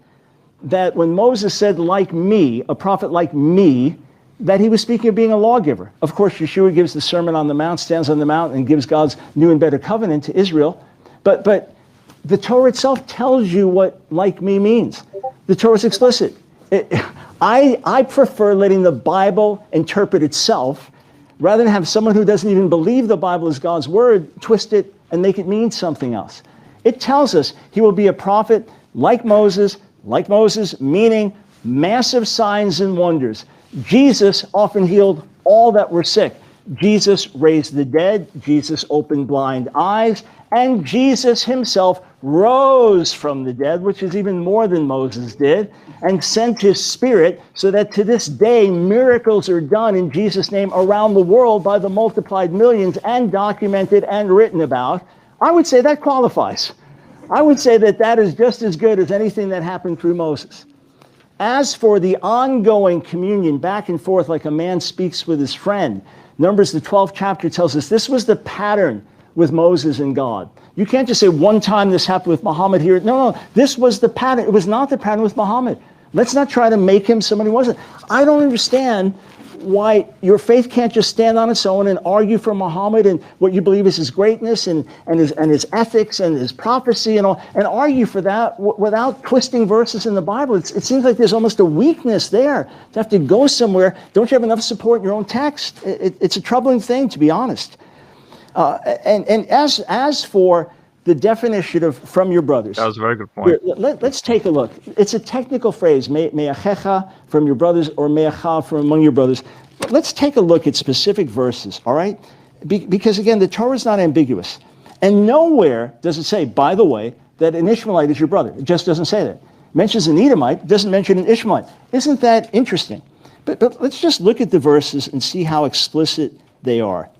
that when Moses said, like me, a prophet like me, that he was speaking of being a lawgiver? Of course, Yeshua gives the Sermon on the Mount, stands on the Mount, and gives God's new and better covenant to Israel. But the Torah itself tells you what like me means. The Torah is explicit. I prefer letting the Bible interpret itself rather than have someone who doesn't even believe the Bible is God's word twist it and make it mean something else. It tells us he will be a prophet like Moses, meaning massive signs and wonders. Jesus often healed all that were sick. Jesus raised the dead, Jesus opened blind eyes, and Jesus himself rose from the dead, which is even more than Moses did, and sent his Spirit so that to this day miracles are done in Jesus' name around the world by the multiplied millions and documented and written about. I would say that qualifies. I would say that is just as good as anything that happened through Moses. As for the ongoing communion back and forth like a man speaks with his friend, Numbers, the 12th chapter, tells us this was the pattern with Moses and God. You can't just say one time this happened with Muhammad here. No, this was the pattern. It was not the pattern with Muhammad. Let's not try to make him somebody who wasn't. I don't understand why your faith can't just stand on its own and argue for Muhammad and what you believe is his greatness and his ethics and his prophecy and all, and argue for that without twisting verses in the Bible. It seems like there's almost a weakness there to have to go somewhere. Don't you have enough support in your own text? It's a troubling thing, to be honest. And as for the definition of from your brothers. That was a very good point. Let's take a look. It's a technical phrase, me'achecha, from your brothers, or me'acha, from among your brothers. Let's take a look at specific verses, all right? because again, the Torah is not ambiguous. And nowhere does it say, by the way, that an Ishmaelite is your brother. It just doesn't say that. It mentions an Edomite, it doesn't mention an Ishmaelite. Isn't that interesting? But let's just look at the verses and see how explicit they are.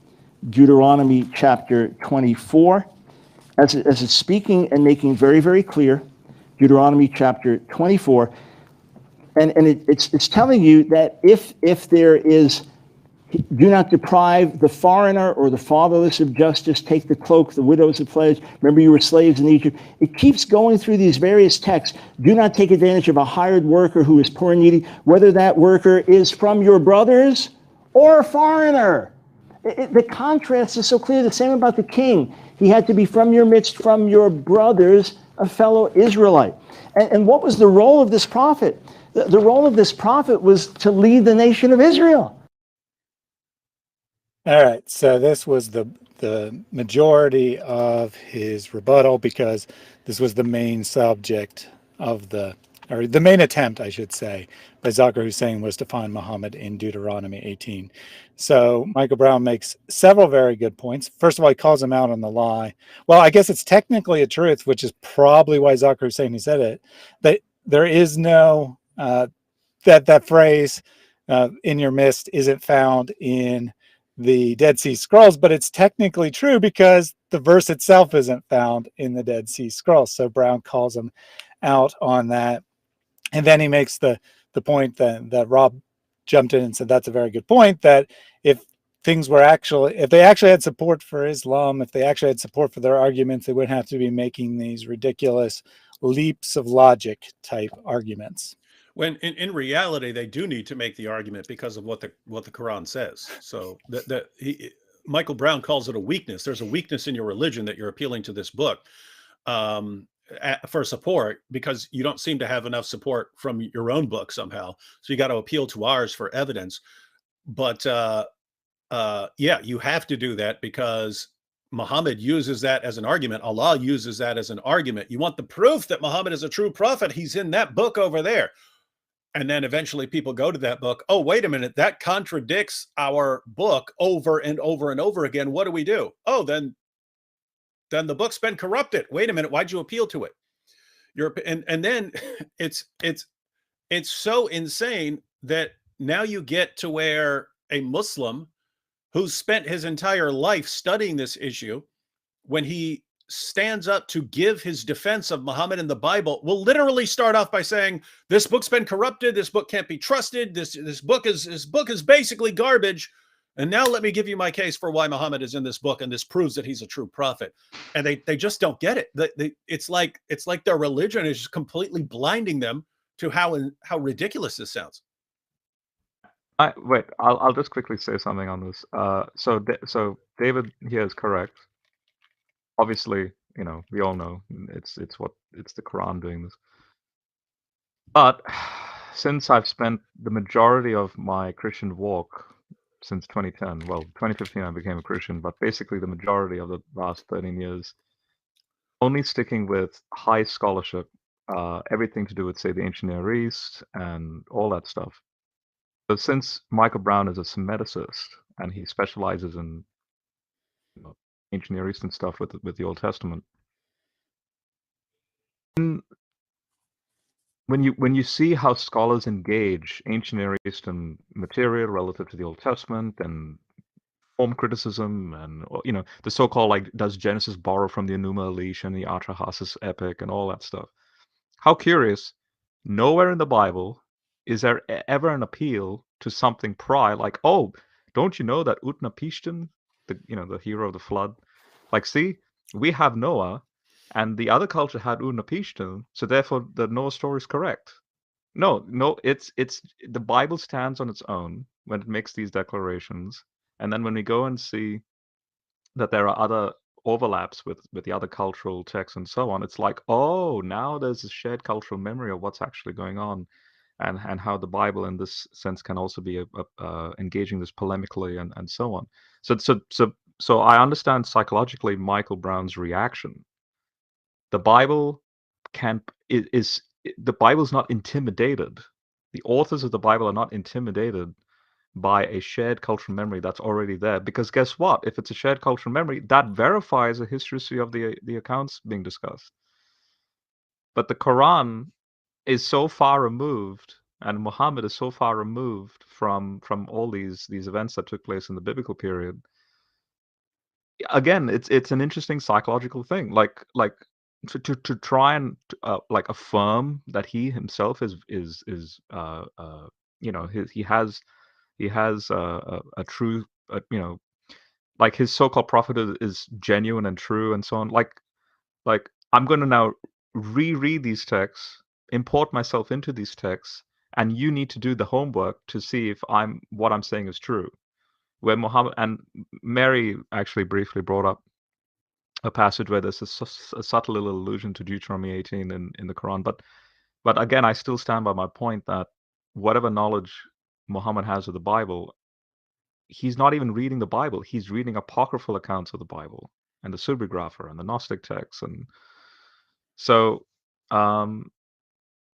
Deuteronomy chapter 24, as it's speaking and making very, very clear. Deuteronomy chapter 24, and it's telling you that if there is, do not deprive the foreigner or the fatherless of justice, take the cloak, the widows of pledge. Remember you were slaves in Egypt. It keeps going through these various texts. Do not take advantage of a hired worker who is poor and needy, whether that worker is from your brothers or a foreigner. The contrast is so clear. The same about the king. He had to be from your midst, from your brothers, a fellow Israelite. And what was the role of this prophet? The role of this prophet was to lead the nation of Israel. All right, so this was the majority of his rebuttal, because this was the main subject of the main attempt, I should say, by Zakir Hussain was to find Muhammad in Deuteronomy 18. So Michael Brown makes several very good points. First of all, he calls him out on the lie. Well, I guess it's technically a truth, which is probably why Zakir Hussain said it, that there is no, that phrase, in your midst, isn't found in the Dead Sea Scrolls, but it's technically true because the verse itself isn't found in the Dead Sea Scrolls. So Brown calls him out on that. And then he makes the point that Rob jumped in and said, that's a very good point, that if they actually had support for Islam, if they actually had support for their arguments, they wouldn't have to be making these ridiculous leaps of logic type arguments. When in reality, they do need to make the argument because of what the Quran says. So Michael Brown calls it a weakness. There's a weakness in your religion that you're appealing to this book for support, because you don't seem to have enough support from your own book somehow. So you got to appeal to ours for evidence. But yeah, you have to do that because Muhammad uses that as an argument. Allah uses that as an argument. You want the proof that Muhammad is a true prophet? He's in that book over there. And then eventually people go to that book. Oh, wait a minute. That contradicts our book over and over and over again. What do we do? Oh, then the book's been corrupted. Wait a minute. Why'd you appeal to it? And then it's so insane that now you get to where a Muslim who's spent his entire life studying this issue, when he stands up to give his defense of Muhammad in the Bible, will literally start off by saying, this book's been corrupted, this book can't be trusted, this book is basically garbage, and now let me give you my case for why Muhammad is in this book, and this proves that he's a true prophet. And they just don't get it. It's like their religion is just completely blinding them to how ridiculous this sounds. Wait, I'll just quickly say something on this. So David here is correct. Obviously, we all know it's the Quran doing this. But since I've spent the majority of my Christian walk since 2010, well, 2015 I became a Christian, but basically the majority of the last 13 years, only sticking with high scholarship, everything to do with, say, the ancient Near East and all that stuff. So since Michael Brown is a Semiticist and he specializes in ancient Near Eastern stuff with the Old Testament, when you see how scholars engage ancient Near Eastern material relative to the Old Testament and form criticism, and the so-called, like, does Genesis borrow from the Enuma Elish and the Atrahasis epic and all that stuff? How curious! Nowhere in the Bible is there ever an appeal to something prior, like, oh, don't you know that Utnapishtim, the hero of the flood, like, see, we have Noah, and the other culture had Utnapishtim, so therefore the Noah story is correct. No, it's the Bible stands on its own when it makes these declarations, and then when we go and see that there are other overlaps with the other cultural texts and so on, it's like, oh, now there's a shared cultural memory of what's actually going on, and how the Bible in this sense can also be engaging this polemically and so on. So I understand psychologically Michael Brown's reaction. The Bible the Bible's not intimidated. The authors of the Bible are not intimidated by a shared cultural memory that's already there. Because guess what? If it's a shared cultural memory, that verifies a history of the accounts being discussed. But the Quran is so far removed, and Muhammad is so far removed from all these events that took place in the biblical period. Again, it's an interesting psychological thing. Like to try and like affirm that he himself is you know, he has a true you know, like his so-called prophet is genuine and true and so on. Like I'm going to now reread these texts, import myself into these texts, and you need to do the homework to see if what I'm saying is true. Where Muhammad and Mary actually briefly brought up a passage where there's a subtle little allusion to Deuteronomy 18 in the Quran. But again, I still stand by my point that whatever knowledge Muhammad has of the Bible, he's not even reading the Bible. He's reading apocryphal accounts of the Bible and the Subgrapher and the Gnostic texts. And so,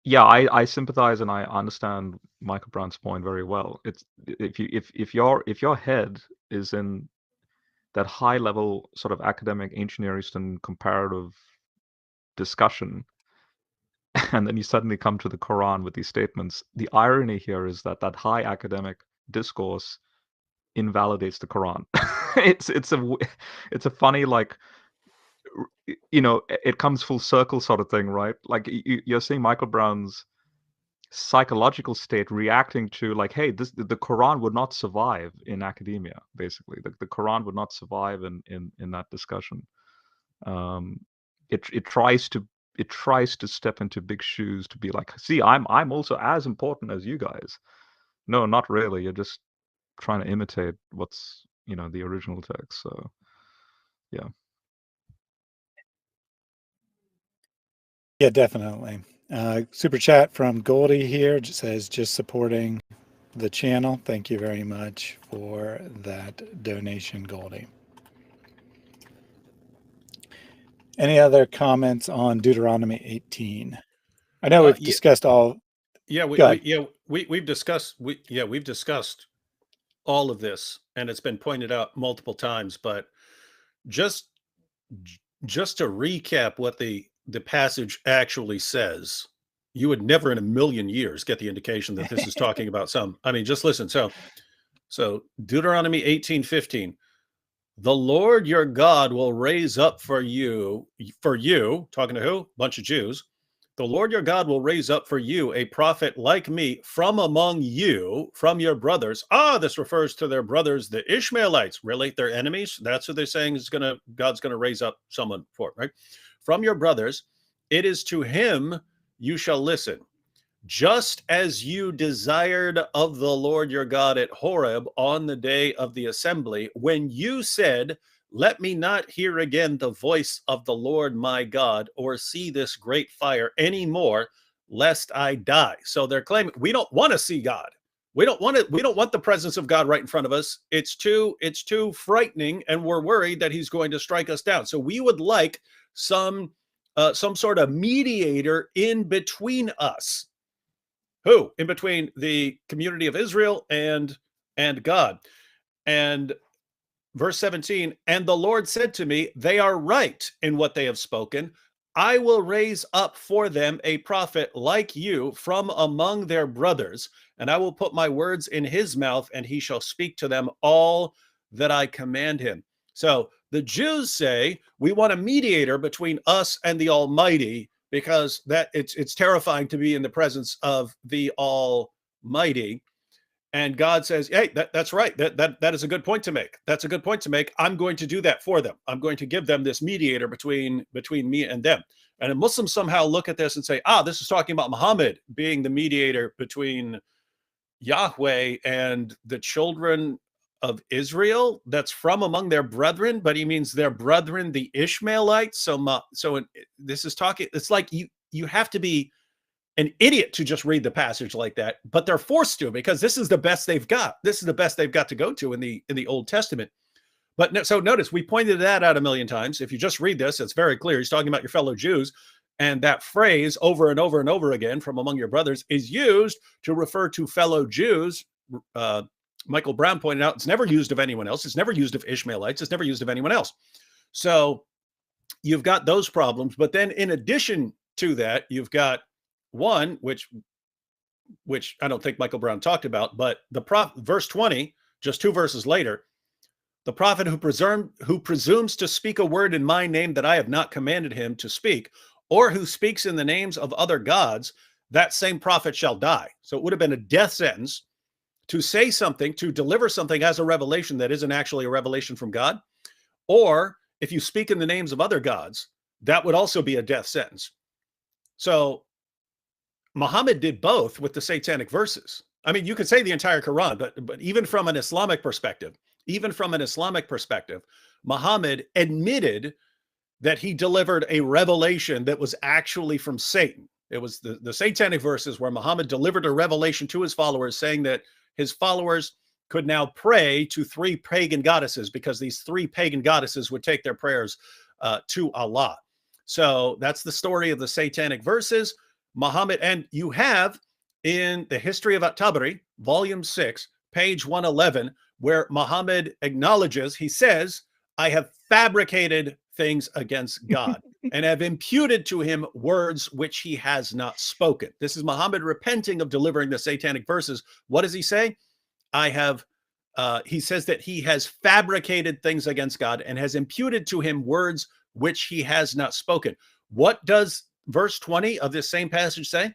yeah, I sympathize and I understand Michael Brown's point very well. It's if your head is in that high level sort of academic ancient Near Eastern comparative discussion, and then you suddenly come to the Quran with these statements, the irony here is that that high academic discourse invalidates the Quran. it's a funny, like, you know, it comes full circle sort of thing, right? Like you're seeing Michael Brown's psychological state reacting to, like, hey, the Quran would not survive in academia. Basically, the Quran would not survive in that discussion. It tries to step into big shoes to be like, see, I'm also as important as you guys. No, not really. You're just trying to imitate what's, you know, the original text. So yeah. Yeah, definitely. Super chat from Goldie here says, just supporting the channel. Thank you very much for that donation, Goldie. Any other comments on Deuteronomy 18? I know we've discussed all. Yeah, we've discussed all of this, and it's been pointed out multiple times. But just to recap what the passage actually says, you would never in a million years get the indication that this is talking about some. I mean, just listen. So Deuteronomy 18:15. The Lord your God will raise up for you, talking to who? Bunch of Jews. The Lord your God will raise up for you a prophet like me from among you, from your brothers. This refers to their brothers, the Ishmaelites. Really? Their enemies? That's what they're saying God's going to raise up someone for, right? From your brothers, it is to him you shall listen. Just as you desired of the Lord your God at Horeb on the day of the assembly, when you said, let me not hear again the voice of the Lord my God, or see this great fire anymore, lest I die. So they're claiming, we don't want to see God. We don't want the presence of God right in front of us. It's too frightening, and we're worried that he's going to strike us down. So we would like some sort of mediator in between us. Who? In between the community of Israel and God. And verse 17, and the Lord said to me, they are right in what they have spoken. I will raise up for them a prophet like you from among their brothers, and I will put my words in his mouth, and he shall speak to them all that I command him. So the Jews say, we want a mediator between us and the Almighty, because that it's terrifying to be in the presence of the Almighty. And God says, hey, that's right. That is a good point to make. That's a good point to make. I'm going to do that for them. I'm going to give them this mediator between me and them. And the Muslims somehow look at this and say, this is talking about Muhammad being the mediator between Yahweh and the children of Israel that's from among their brethren, but he means their brethren, the Ishmaelites. So this is talking, it's like you have to be an idiot to just read the passage like that, but they're forced to, because this is the best they've got. This is the best they've got to go to in the Old Testament. But so notice, we pointed that out a million times. If you just read this, it's very clear. He's talking about your fellow Jews. And that phrase over and over and over again, from among your brothers, is used to refer to fellow Jews, Michael Brown pointed out, it's never used of anyone else. It's never used of Ishmaelites. It's never used of anyone else. So you've got those problems. But then in addition to that, you've got one, which I don't think Michael Brown talked about, but verse 20, just 2 verses later, the prophet who presumes to speak a word in my name that I have not commanded him to speak, or who speaks in the names of other gods, that same prophet shall die. So it would have been a death sentence to say something, to deliver something as a revelation that isn't actually a revelation from God. Or if you speak in the names of other gods, that would also be a death sentence. So Muhammad did both with the satanic verses. I mean, you could say the entire Quran, but even from an Islamic perspective, Muhammad admitted that he delivered a revelation that was actually from Satan. It was the satanic verses where Muhammad delivered a revelation to his followers saying that his followers could now pray to 3 pagan goddesses because these 3 pagan goddesses would take their prayers to Allah. So that's the story of the satanic verses. Muhammad, and you have in the History of At-Tabari, volume 6, page 111, where Muhammad acknowledges, he says, I have fabricated things against God and have imputed to him words which he has not spoken. This is Muhammad repenting of delivering the satanic verses. What does he say? He says that he has fabricated things against God and has imputed to him words which he has not spoken. What does verse 20 of this same passage say?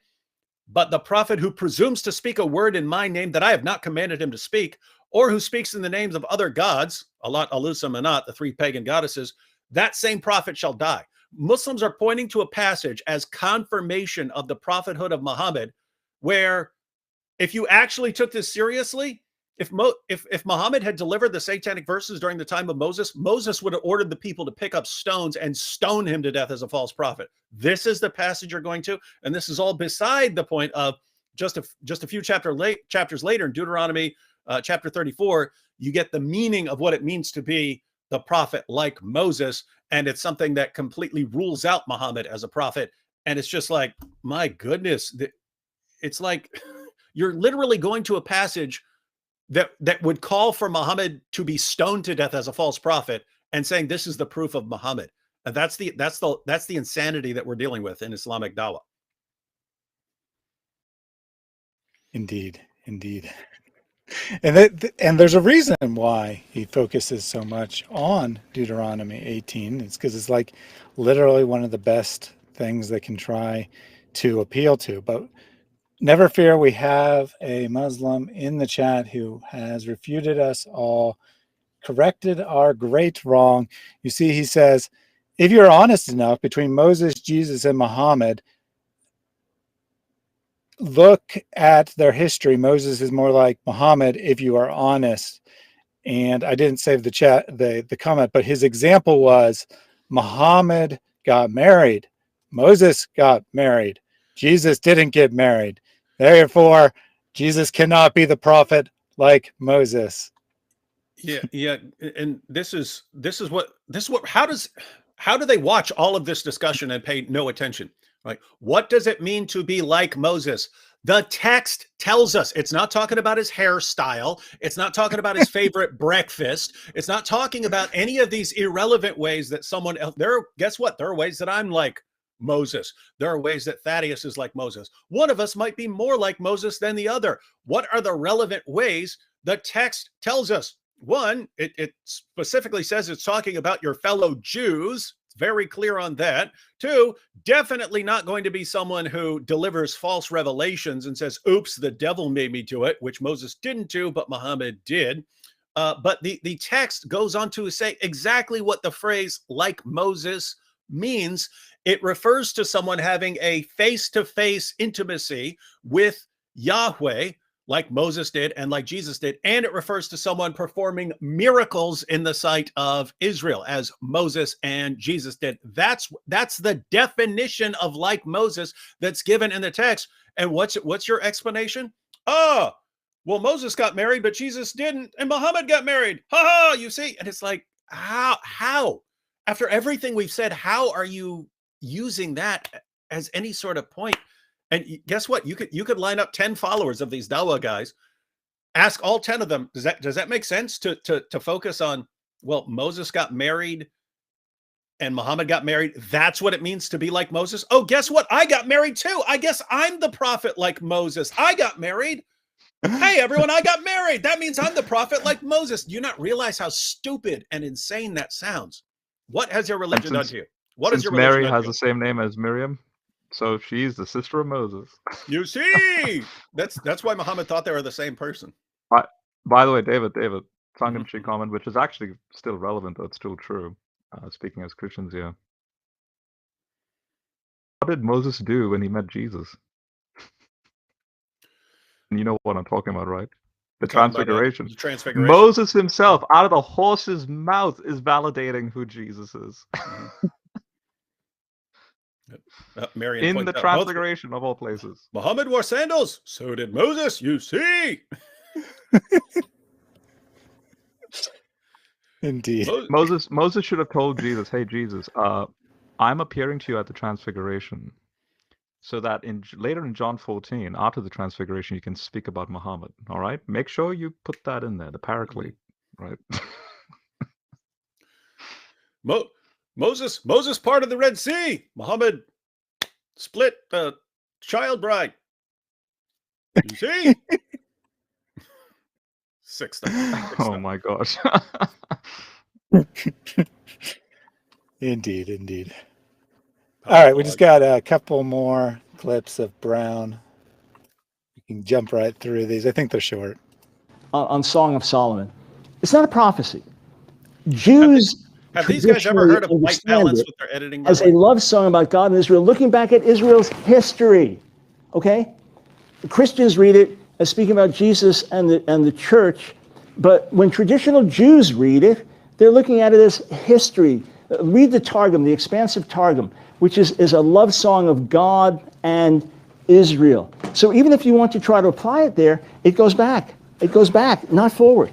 But the prophet who presumes to speak a word in my name that I have not commanded him to speak, or who speaks in the names of other gods, Alat, Alusa, Manat, the 3 pagan goddesses, that same prophet shall die. Muslims are pointing to a passage as confirmation of the prophethood of Muhammad, where if you actually took this seriously, if Muhammad had delivered the satanic verses during the time of Moses, Moses would have ordered the people to pick up stones and stone him to death as a false prophet. This is the passage you're going to, and this is all beside the point of just a few chapters later in Deuteronomy chapter 34, you get the meaning of what it means to be the prophet like Moses, and it's something that completely rules out Muhammad as a prophet. And it's just like, my goodness, it's like you're literally going to a passage that would call for Muhammad to be stoned to death as a false prophet and saying this is the proof of Muhammad. And that's the insanity that we're dealing with in Islamic dawah. Indeed. And there's a reason why he focuses so much on Deuteronomy 18. It's because it's like literally one of the best things they can try to appeal to. But never fear, we have a Muslim in the chat who has refuted us all, corrected our great wrong. You see, he says, if you're honest enough between Moses, Jesus, and Muhammad, look at their history. Moses is more like Muhammad if you are honest. And I didn't save the comment, but his example was Muhammad got married. Moses got married. Jesus didn't get married. Therefore, Jesus cannot be the prophet like Moses. Yeah. And this is what how do they watch all of this discussion and pay no attention? Right? What does it mean to be like Moses? The text tells us. It's not talking about his hairstyle. It's not talking about his favorite breakfast. It's not talking about any of these irrelevant ways that someone else. Guess what? There are ways that I'm like Moses. There are ways that Thaddeus is like Moses. One of us might be more like Moses than the other. What are the relevant ways? The text tells us. One, it specifically says it's talking about your fellow Jews. It's very clear on that. Two, definitely not going to be someone who delivers false revelations and says, oops, the devil made me do it, which Moses didn't do, but Muhammad did. But the text goes on to say exactly what the phrase like Moses means. It refers to someone having a face-to-face intimacy with Yahweh, like Moses did and like Jesus did. And it refers to someone performing miracles in the sight of Israel, as Moses and Jesus did. That's the definition of like Moses that's given in the text. And what's your explanation? Oh, well, Moses got married, but Jesus didn't, and Muhammad got married. Ha ha, you see? And it's like, how? After everything we've said, how are you using that as any sort of point? And guess what? You could line up 10 followers of these Dawah guys ask all 10 of them, does that make sense to focus on, well, Moses got married and Muhammad got married? That's what it means to be like Moses. Oh, guess what? I got married too. I guess I'm the prophet like Moses. I got married. Hey, everyone, I got married. That means I'm the prophet like Moses. Do you not realize how stupid and insane that sounds? What has your religion done to you? What has Since your religion Mary done has to you? the same name as Miriam, so she's the sister of Moses. You see, that's why Muhammad thought they were the same person. By the way, David, tongue-in-cheek comment, which is actually still relevant, though it's still true. Speaking as Christians here, what did Moses do when he met Jesus? And you know what I'm talking about, right? The Transfiguration. The Transfiguration. Moses himself, out of the horse's mouth, is validating who Jesus is. Marian In the Transfiguration of all places. Muhammad wore sandals. So did Moses, you see. Indeed. Moses should have told Jesus, hey, Jesus, I'm appearing to you at the Transfiguration so that later in John 14, after the Transfiguration, you can speak about Muhammad, all right? Make sure you put that in there, the paraclete, right? Moses parted the Red Sea. Muhammad split the child bride. You see? Six stuff. Oh my gosh. Indeed. All right, we just got a couple more clips of Brown. You can jump right through these. I think they're short. On Song of Solomon. It's not a prophecy. Jews have these guys ever heard of white balance with their editing? As a love song about God and Israel, looking back at Israel's history. Okay? The Christians read it as speaking about Jesus and the church, but when traditional Jews read it, they're looking at it as history. Read the Targum, the expansive Targum, which is a love song of God and Israel. So even if you want to try to apply it there, it goes back. It goes back, not forward.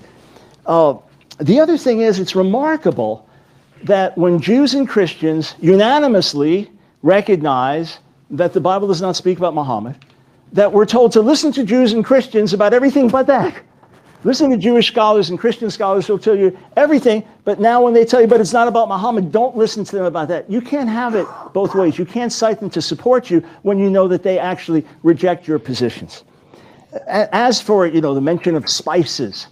The other thing is, it's remarkable that when Jews and Christians unanimously recognize that the Bible does not speak about Muhammad, that we're told to listen to Jews and Christians about everything but that. Listen to Jewish scholars and Christian scholars who'll tell you everything, but now when they tell you, but it's not about Muhammad, don't listen to them about that. You can't have it both ways. You can't cite them to support you when you know that they actually reject your positions. As for, the mention of spices,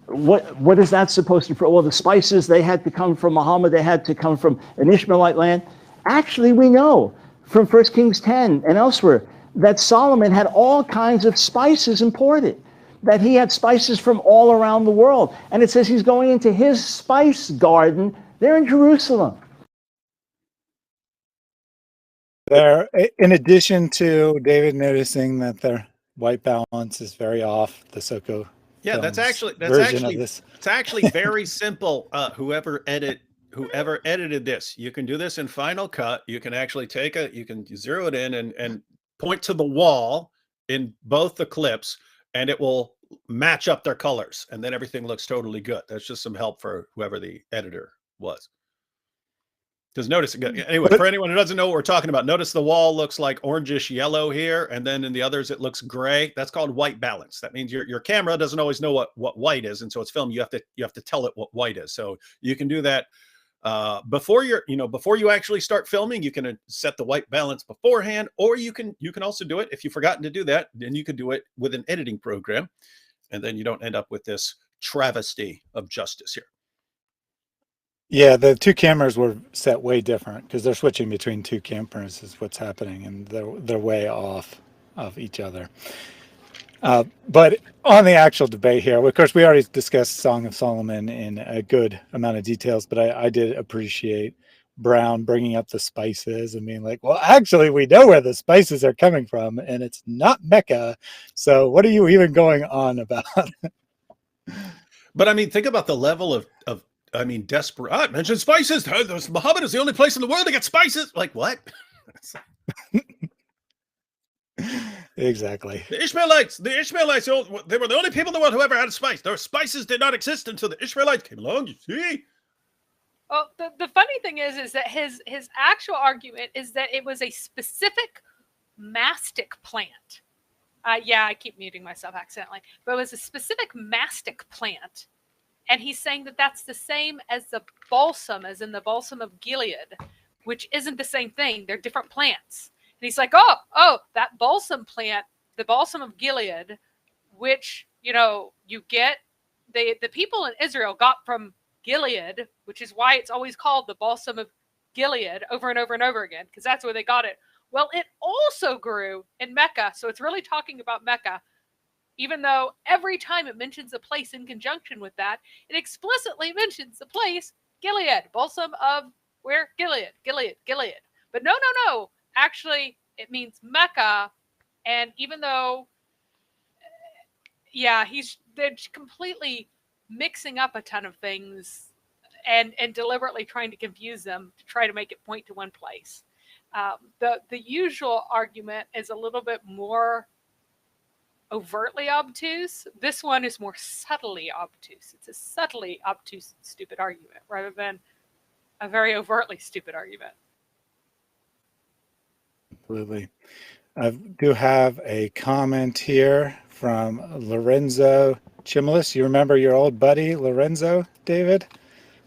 what is that supposed to prove? Well, the spices, they had to come from Muhammad, they had to come from an Ishmaelite land. Actually, we know from 1 Kings 10 and elsewhere that Solomon had all kinds of spices imported, that he had spices from all around the world. And it says he's going into his spice garden there in Jerusalem. There, in addition to David noticing that their white balance is very off, the Soko. Yeah, that's actually it's actually very simple. Whoever edited this, you can do this in Final Cut. You can actually you can zero it in and point to the wall in both the clips, and it will match up their colors, and then everything looks totally good. That's just some help for whoever the editor was. Because notice, anyway, for anyone who doesn't know what we're talking about, notice the wall looks like orangish yellow here, and then in the others it looks gray. That's called white balance. That means your camera doesn't always know what white is, and so it's film. You have to tell it what white is. So you can do that before you actually start filming. You can set the white balance beforehand, or you can also do it if you've forgotten to do that. Then you could do it with an editing program, and then you don't end up with this travesty of justice here. Yeah, the two cameras were set way different because they're switching between two cameras is what's happening, and they're way off of each other. But on the actual debate here, of course, we already discussed Song of Solomon in a good amount of details, but I did appreciate Brown bringing up the spices and being like, well, actually, we know where the spices are coming from, and it's not Mecca. So what are you even going on about? But I mean, think about the level of desperate. Mention spices. Muhammad is the only place in the world to get spices. Like what? Exactly. The Ishmaelites, they were the only people in the world who ever had a spice. Their spices did not exist until the Ishmaelites came along. You see? Well, the funny thing is that his actual argument is that it was a specific mastic plant Yeah, I keep muting myself accidentally. But it was a specific mastic plant. And he's saying that that's the same as the balsam, as in the balsam of Gilead, which isn't the same thing. They're different plants. And he's like, oh, that balsam plant, the balsam of Gilead, which, you get, the people in Israel got from Gilead, which is why it's always called the balsam of Gilead over and over and over again, because that's where they got it. Well, it also grew in Mecca, so it's really talking about Mecca, even though every time it mentions a place in conjunction with that, it explicitly mentions the place Gilead, balsam of where? Gilead. But no. Actually, it means Mecca, and even though, they're completely mixing up a ton of things and deliberately trying to confuse them to try to make it point to one place. The usual argument is a little bit more overtly obtuse. This one is more subtly obtuse. It's a subtly obtuse, stupid argument rather than a very overtly stupid argument. Absolutely. I do have a comment here from Lorenzo Chimlis. You remember your old buddy, Lorenzo, David,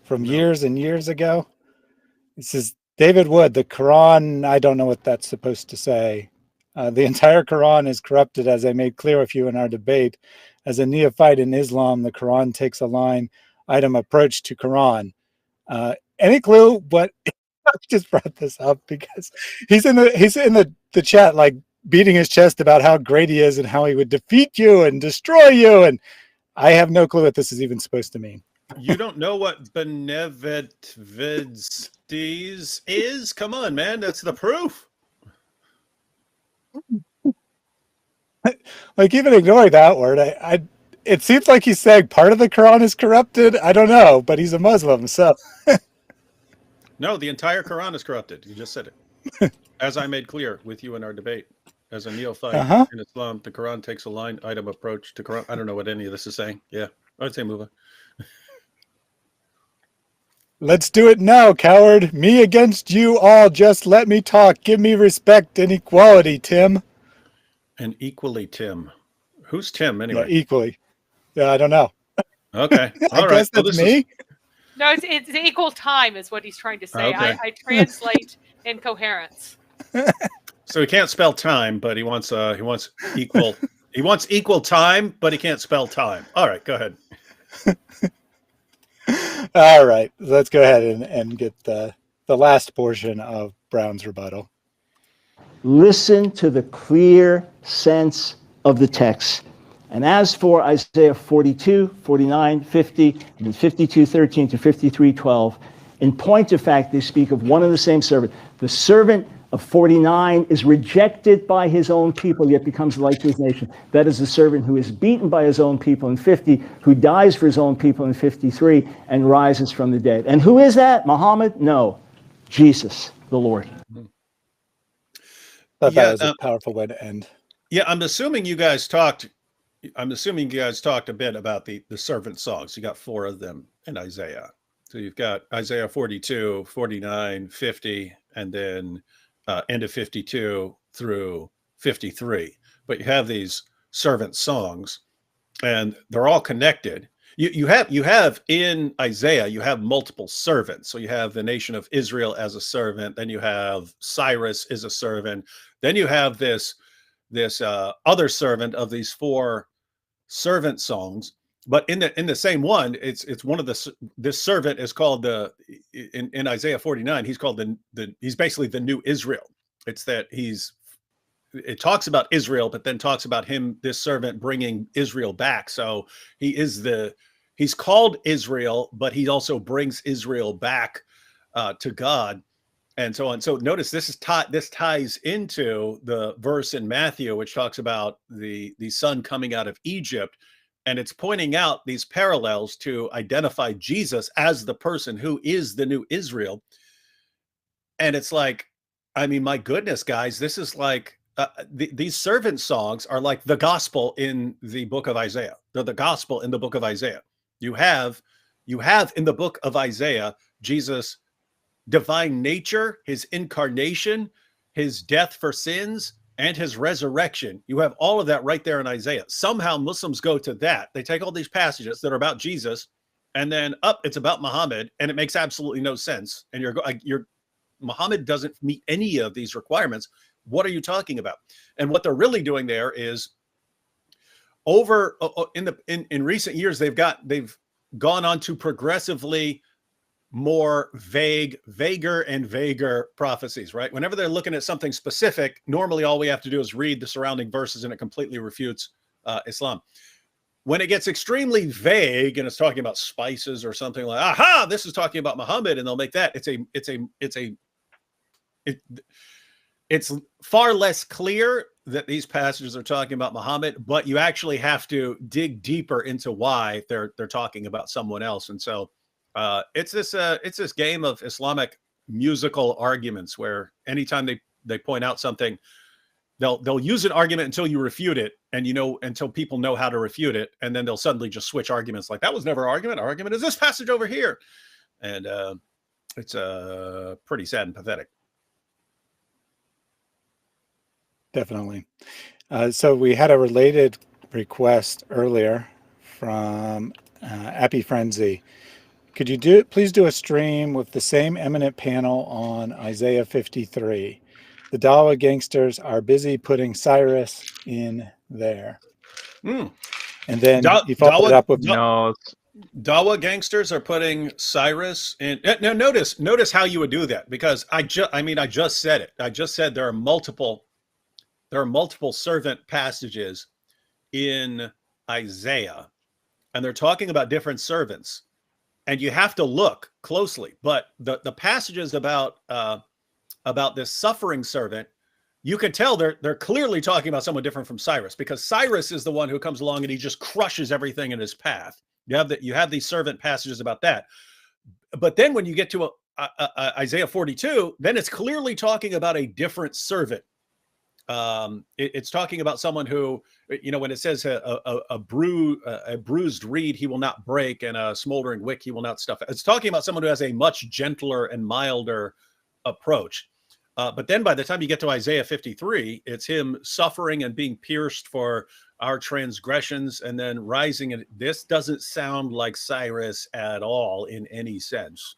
from years and years ago? This is David Wood, the Quran. I don't know what that's supposed to say. The entire Quran is corrupted, as I made clear with you in our debate. As a neophyte in Islam, the Quran takes a line item approach to Quran. Any clue what? I just brought this up because he's in the chat, like beating his chest about how great he is and how he would defeat you and destroy you. And I have no clue what this is even supposed to mean. You don't know what benevides is? Come on, man. That's the proof. Like, even ignoring that word, it seems like he's saying part of the Quran is corrupted. I don't know, but he's a Muslim, so. No, the entire Quran is corrupted. You just said it. As I made clear with you in our debate. As a neophyte in Islam, the Quran takes a line item approach to Quran. I don't know what any of this is saying. Yeah, I'd say move on. Let's do it now, coward. Me against you all. Just let me talk. Give me respect and equality, Tim. And equally, Tim. Who's Tim, anyway? Yeah, equally. Yeah, I don't know. Okay. I guess that's me. No, it's equal time is what he's trying to say. Okay. I translate incoherence. So he can't spell time, but he wants equal. He wants equal time, but he can't spell time. All right, go ahead. All right, let's go ahead and get the last portion of Brown's rebuttal. Listen to the clear sense of the text. And as for Isaiah 42, 49, 50, and 52:13 to 53:12, in point of fact, they speak of one and the same servant. The servant of 49 is rejected by his own people, yet becomes like to his nation. That is the servant who is beaten by his own people in 50, who dies for his own people in 53, and rises from the dead. And who is that? Muhammad? No. Jesus, the Lord. That was a powerful way to end. Yeah, I'm assuming you guys talked a bit about the servant songs. You got 4 of them in Isaiah. So you've got Isaiah 42, 49, 50, and then end of 52 through 53. But you have these servant songs, and they're all connected. You have in Isaiah, you have multiple servants. So you have the nation of Israel as a servant. Then you have Cyrus as a servant. Then you have this other servant of these 4 servant songs. But in the same one, it's one of this servant is called in Isaiah 49. He's called he's basically the new Israel. It's that it talks about Israel, but then talks about this servant bringing Israel back. So he's called Israel, but he also brings Israel back to God, and so on. So notice this ties into the verse in Matthew, which talks about the son coming out of Egypt. And it's pointing out these parallels to identify Jesus as the person who is the new Israel. And it's like, I mean, my goodness, guys, this is like, these servant songs are like the gospel in the book of Isaiah. They're the gospel in the book of Isaiah. You have in the book of Isaiah, Jesus' divine nature, his incarnation, his death for sins, and his resurrection. You have all of that right there in Isaiah. Somehow Muslims go to that. They take all these passages that are about Jesus, and then it's about Muhammad, and it makes absolutely no sense. And Muhammad doesn't meet any of these requirements. What are you talking about? And what they're really doing there is in recent years, they've gone on to progressively more vaguer and vaguer prophecies, right? Whenever they're looking at something specific, normally all we have to do is read the surrounding verses and it completely refutes Islam. When it gets extremely vague and it's talking about spices or something like, aha, this is talking about Muhammad, and they'll make that, it's far less clear that these passages are talking about Muhammad, but you actually have to dig deeper into why they're talking about someone else. And so it's this game of Islamic musical arguments where anytime they point out something, they'll use an argument until you refute it, and until people know how to refute it, and then they'll suddenly just switch arguments, like that was never an argument. Our argument is this passage over here, and it's pretty sad and pathetic. Definitely. So we had a related request earlier from Appy Frenzy. Could you please do a stream with the same eminent panel on Isaiah 53? The Dawa gangsters are busy putting Cyrus in there. And then you followed up with Dawa gangsters are putting Cyrus in. Now notice how you would do that, because I just said it. I just said there are multiple servant passages in Isaiah, and they're talking about different servants, and you have to look closely. But the passages about this suffering servant, you can tell they're clearly talking about someone different from Cyrus, because Cyrus is the one who comes along and he just crushes everything in his path. You have these servant passages about that, but then when you get to Isaiah 42, then it's clearly talking about a different servant. It's talking about someone who, when it says a bruised reed he will not break, and a smoldering wick he will not stuff. It's talking about someone who has a much gentler and milder approach. But then by the time you get to Isaiah 53, it's him suffering and being pierced for our transgressions and then rising. And this doesn't sound like Cyrus at all in any sense.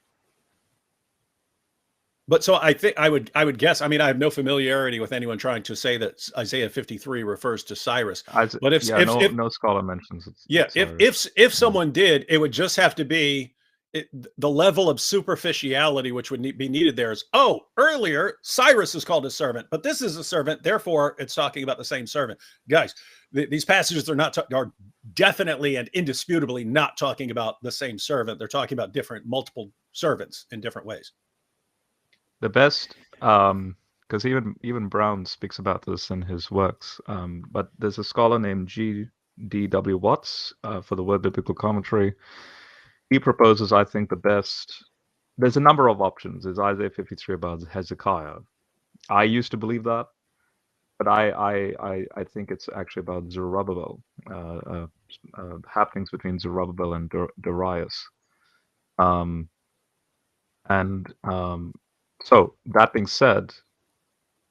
But so I think I would guess, I have no familiarity with anyone trying to say that Isaiah 53 refers to Cyrus. But if no scholar mentions it. Yeah, if someone did, it would just have to be the level of superficiality which would be needed there is, earlier Cyrus is called a servant, but this is a servant, therefore it's talking about the same servant. Guys, these passages are definitely and indisputably not talking about the same servant. They're talking about multiple servants in different ways. The best, because even Brown speaks about this in his works, but there's a scholar named G.D.W. Watts for the Word Biblical Commentary. He proposes, I think, the best. There's a number of options. There's Isaiah 53 about Hezekiah. I used to believe that, but I think it's actually about Zerubbabel, happenings between Zerubbabel and Darius. So that being said,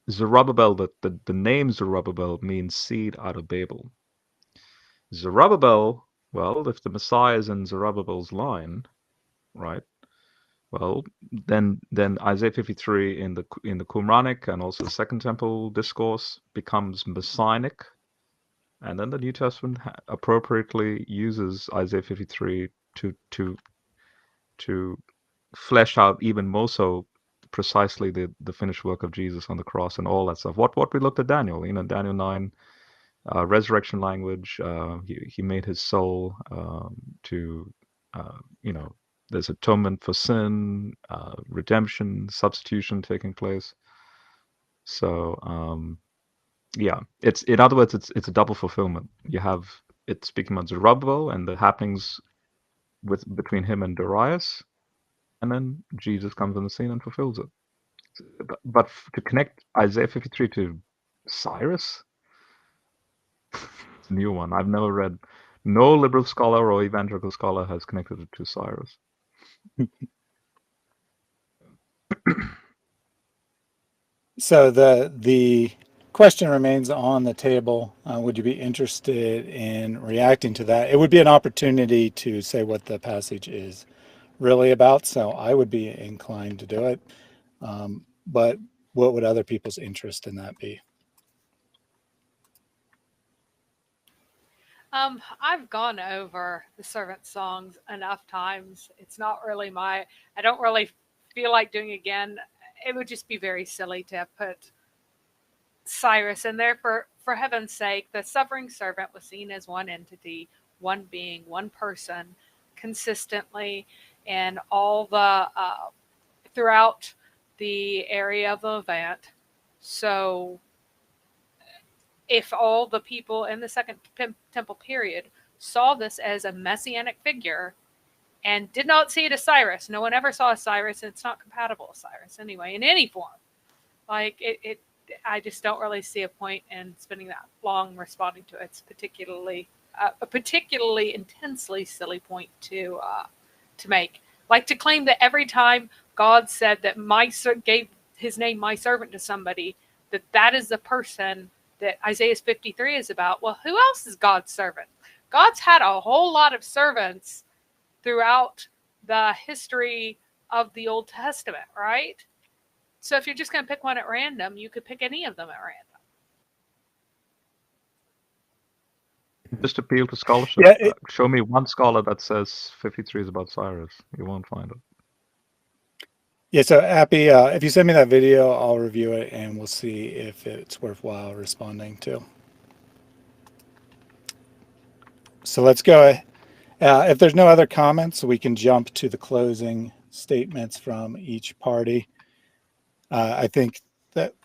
Zerubbabel, the name Zerubbabel means seed out of Babel. Zerubbabel, well, if the Messiah is in Zerubbabel's line, right? Well, then Isaiah 53 in the Qumranic and also the Second Temple discourse becomes messianic, and then the New Testament appropriately uses Isaiah 53 to flesh out even more so precisely the finished work of Jesus on the cross and all that stuff. What we looked at Daniel, Daniel 9, resurrection language. He made his soul there's atonement for sin, redemption, substitution taking place. So it's in other words, it's a double fulfillment. You have it speaking about Zerubbabel and the happenings between him and Darius, and then Jesus comes on the scene and fulfills it. But to connect Isaiah 53 to Cyrus, it's a new one. I've never read. No liberal scholar or evangelical scholar has connected it to Cyrus. So the question remains on the table. Would you be interested in reacting to that? It would be an opportunity to say what the passage is really about, so I would be inclined to do it. But what would other people's interest in that be? I've gone over the servant songs enough times. It's not really I don't really feel like doing it again. It would just be very silly to have put Cyrus in there. For heaven's sake, the suffering servant was seen as one entity, one being, one person, consistently, and all the throughout the area of the event. So if all the people in the Second Temple period saw this as a messianic figure and did not see it as Cyrus, no one ever saw Cyrus, and it's not compatible with Cyrus anyway, in any form. Like I just don't really see a point in spending that long responding to it. It's particularly a particularly intensely silly point to make. Like to claim that every time God said that gave his name my servant to somebody, that is the person that Isaiah 53 is about. Well, who else is God's servant? God's had a whole lot of servants throughout the history of the Old Testament, right? So if you're just going to pick one at random, you could pick any of them at random. Just appeal to scholarship. Yeah, Show me one scholar that says 53 is about Cyrus. You won't find it. Yeah, so Appy, if you send me that video, I'll review it and we'll see if it's worthwhile responding to. So let's go. If there's no other comments, we can jump to the closing statements from each party. I think that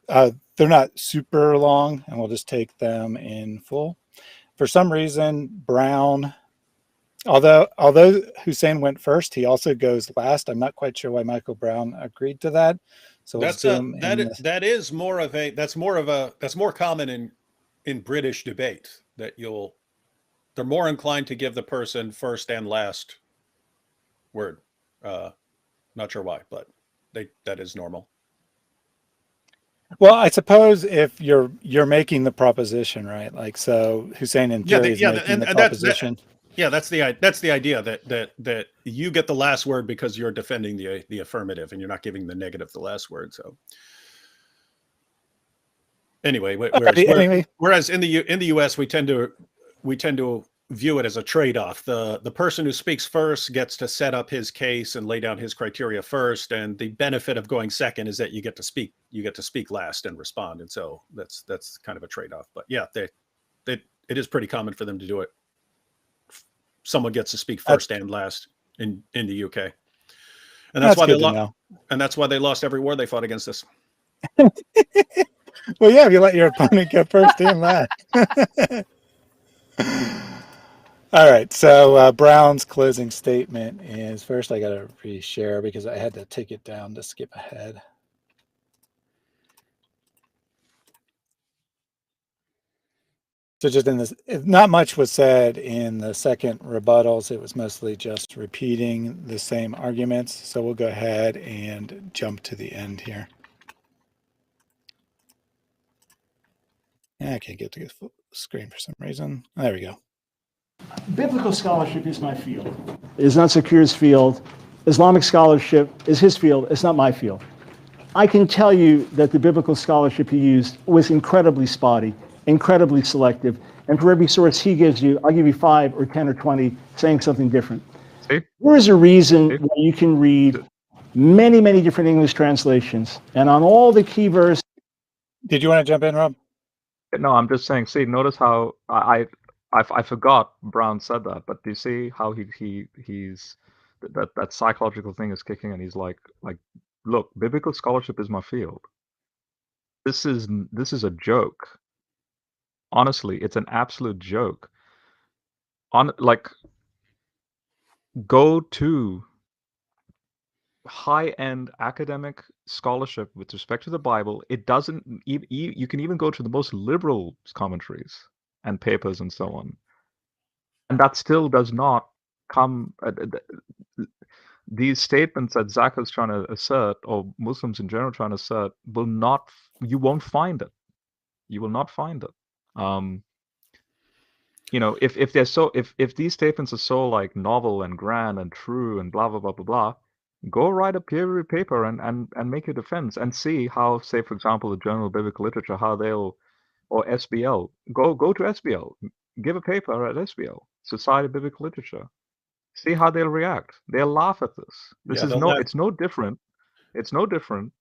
they're not super long, and we'll just take them in full. For some reason, Brown, although Hussain went first, he also goes last. I'm not quite sure why Michael Brown agreed to that. So That's more common in British debate, that they're more inclined to give the person first and last word. Not sure why, but that is normal. Well, I suppose if you're making the proposition, right? Like, so Hussain in theory is making the proposition. That's the idea that you get the last word because you're defending the affirmative and you're not giving the negative the last word. So anyway, whereas in the US we tend to view it as a trade-off. The person who speaks first gets to set up his case and lay down his criteria first, and the benefit of going second is that you get to speak last and respond. And so that's kind of a trade-off. But yeah, it is pretty common for them to do it. Someone gets to speak first and last in the UK, and that's why they lost. And that's why they lost every war they fought against us. Well, yeah, if you let your opponent get first and last. All right, so Brown's closing statement is, first I got to reshare because I had to take it down to skip ahead. So just in this, not much was said in the second rebuttals. It was mostly just repeating the same arguments. So we'll go ahead and jump to the end here. I can't get to the screen for some reason. There we go. Biblical scholarship is my field. It is not Zakir's field. Islamic scholarship is his field. It's not my field. I can tell you that the biblical scholarship he used was incredibly spotty, incredibly selective, and for every source he gives you, I'll give you 5 or 10 or 20 saying something different. There is a reason why you can read many, many different English translations, and on all the key verses. Did you want to jump in, Rob? No, I'm just saying, see, notice how I forgot Brown said that, but do you see how he's that psychological thing is kicking, and he's like, look, biblical scholarship is my field. This is a joke. Honestly, it's an absolute joke. Go to high-end academic scholarship with respect to the Bible. It doesn't. You can even go to the most liberal commentaries and papers and so on, and that still does not come. These statements that Zach is trying to assert, or Muslims in general trying to assert, you won't find it. You will not find it. You know, if they're so if these statements are so like novel and grand and true and blah blah blah blah blah, go write a peer-reviewed paper and make your defense and see how, say for example, the Journal of Biblical Literature, how they'll, or SBL, go to SBL, give a paper at SBL, Society of Biblical Literature, see how they'll react. They'll laugh at this. This Yeah, is they'll no, laugh. it's no different. It's no different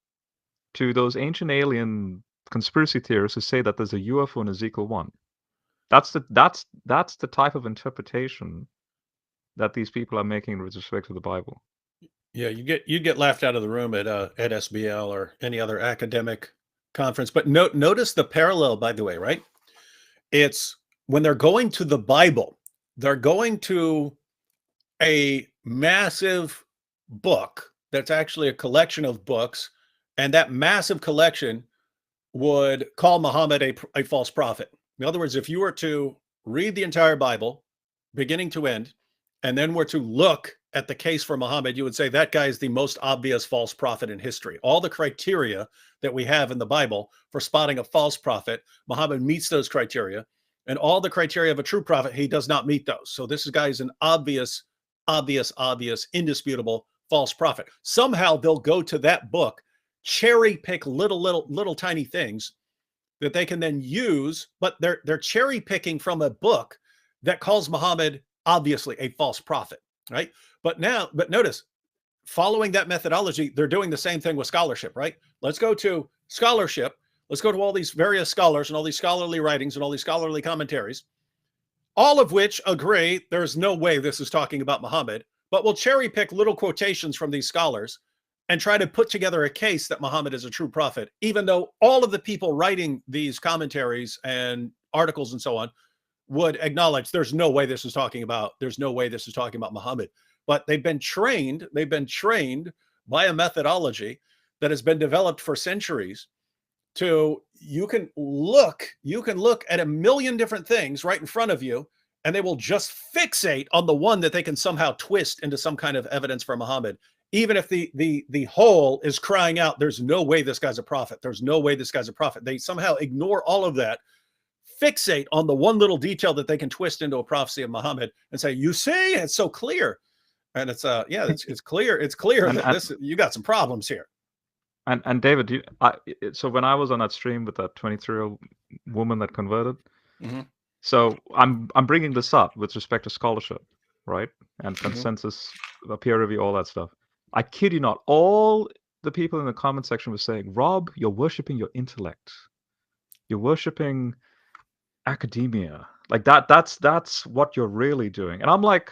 to those ancient alien conspiracy theorists who say that there's a UFO in Ezekiel 1. That's the type of interpretation that these people are making with respect to the Bible. Yeah, you get laughed out of the room at SBL or any other academic conference. But notice the parallel, by the way, right? It's when they're going to the Bible, they're going to a massive book that's actually a collection of books, and that massive collection would call Muhammad a false prophet. In other words, if you were to read the entire Bible, beginning to end, and then were to look at the case for Muhammad, you would say that guy is the most obvious false prophet in history. All the criteria that we have in the Bible for spotting a false prophet, Muhammad meets those criteria, and all the criteria of a true prophet, he does not meet those. So this guy is an obvious, indisputable false prophet. Somehow they'll go to that book, cherry pick little tiny things that they can then use, but they're cherry picking from a book that calls Muhammad obviously a false prophet, right? But notice, following that methodology, they're doing the same thing with scholarship, right? Let's go to scholarship. Let's go to all these various scholars and all these scholarly writings and all these scholarly commentaries, all of which agree there's no way this is talking about Muhammad, but we'll cherry pick little quotations from these scholars and try to put together a case that Muhammad is a true prophet, even though all of the people writing these commentaries and articles and so on would acknowledge there's no way this is talking about Muhammad. But they've been trained by a methodology that has been developed for centuries to, you can look at a million different things right in front of you, and they will just fixate on the one that they can somehow twist into some kind of evidence for Muhammad, even if the whole is crying out, there's no way this guy's a prophet. There's no way this guy's a prophet. They somehow ignore all of that, fixate on the one little detail that they can twist into a prophecy of Muhammad and say, you see, it's so clear. And it's clear. It's clear that you got some problems here. And David, so when I was on that stream with that 23-year-old woman that converted, so I'm bringing this up with respect to scholarship, right? And consensus, peer review, all that stuff. I kid you not, all the people in the comment section were saying, Rob, you're worshiping your intellect. You're worshiping academia. Like that's what you're really doing. And I'm like,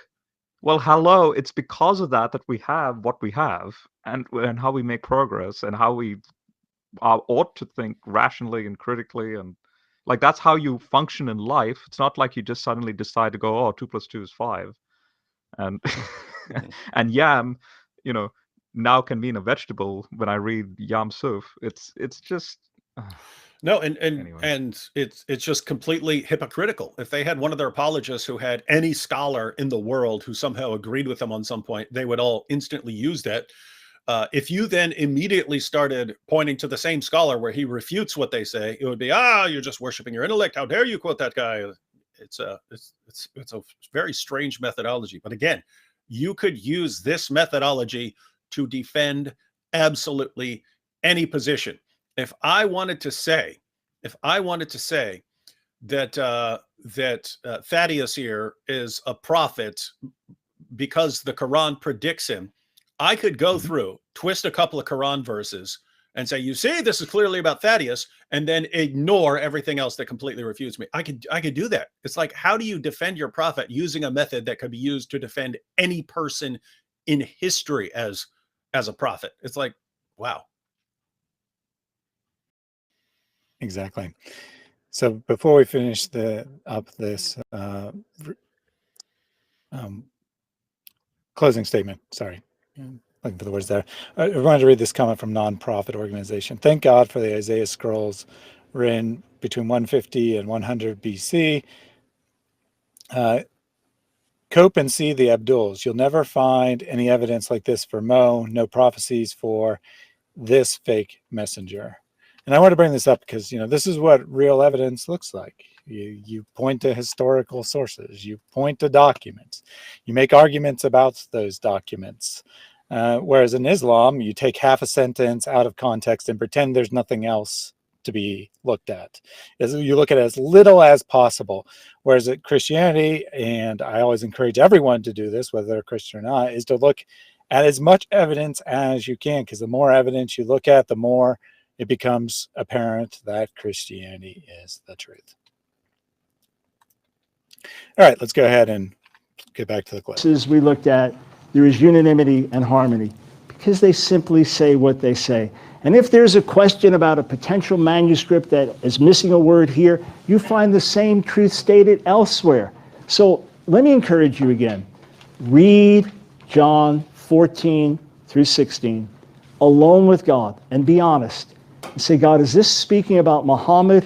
well, hello, it's because of that we have what we have, and how we make progress, and how we ought to think rationally and critically, and like that's how you function in life. It's not like you just suddenly decide to go, oh, 2 + 2 is 5, and and yam, now can mean a vegetable when I read Yam Suf. It's just no, and anyway. And it's just completely hypocritical. If they had one of their apologists who had any scholar in the world who somehow agreed with them on some point, they would all instantly use that. If you then immediately started pointing to the same scholar where he refutes what they say, it would be, you're just worshiping your intellect. How dare you quote that guy? It's a very strange methodology. But again, you could use this methodology to defend absolutely any position. If I wanted to say that Thaddeus here is a prophet because the Quran predicts him, I could go through, twist a couple of Quran verses and say, you see, this is clearly about Thaddeus, and then ignore everything else that completely refutes me. I could do that. It's like, how do you defend your prophet using a method that could be used to defend any person in history as a prophet? It's like, wow. Exactly. So before we finish this closing statement, sorry, looking for the words there. I wanted to read this comment from non-profit organization. Thank God for the Isaiah scrolls written between 150 and 100 BC. Cope and see the Abduls. You'll never find any evidence like this for Mo. No prophecies for this fake messenger. And I want to bring this up because, this is what real evidence looks like. You point to historical sources, you point to documents, you make arguments about those documents. Whereas in Islam, you take half a sentence out of context and pretend there's nothing else to be looked at. You look at as little as possible. Whereas at Christianity, and I always encourage everyone to do this, whether they're Christian or not, is to look at as much evidence as you can, because the more evidence you look at, the more it becomes apparent that Christianity is the truth. All right, let's go ahead and get back to the clip. As we looked at, there is unanimity and harmony because they simply say what they say. And if there's a question about a potential manuscript that is missing a word here, you find the same truth stated elsewhere. So let me encourage you again. Read John 14 through 16 alone with God and be honest. And say, God, is this speaking about Muhammad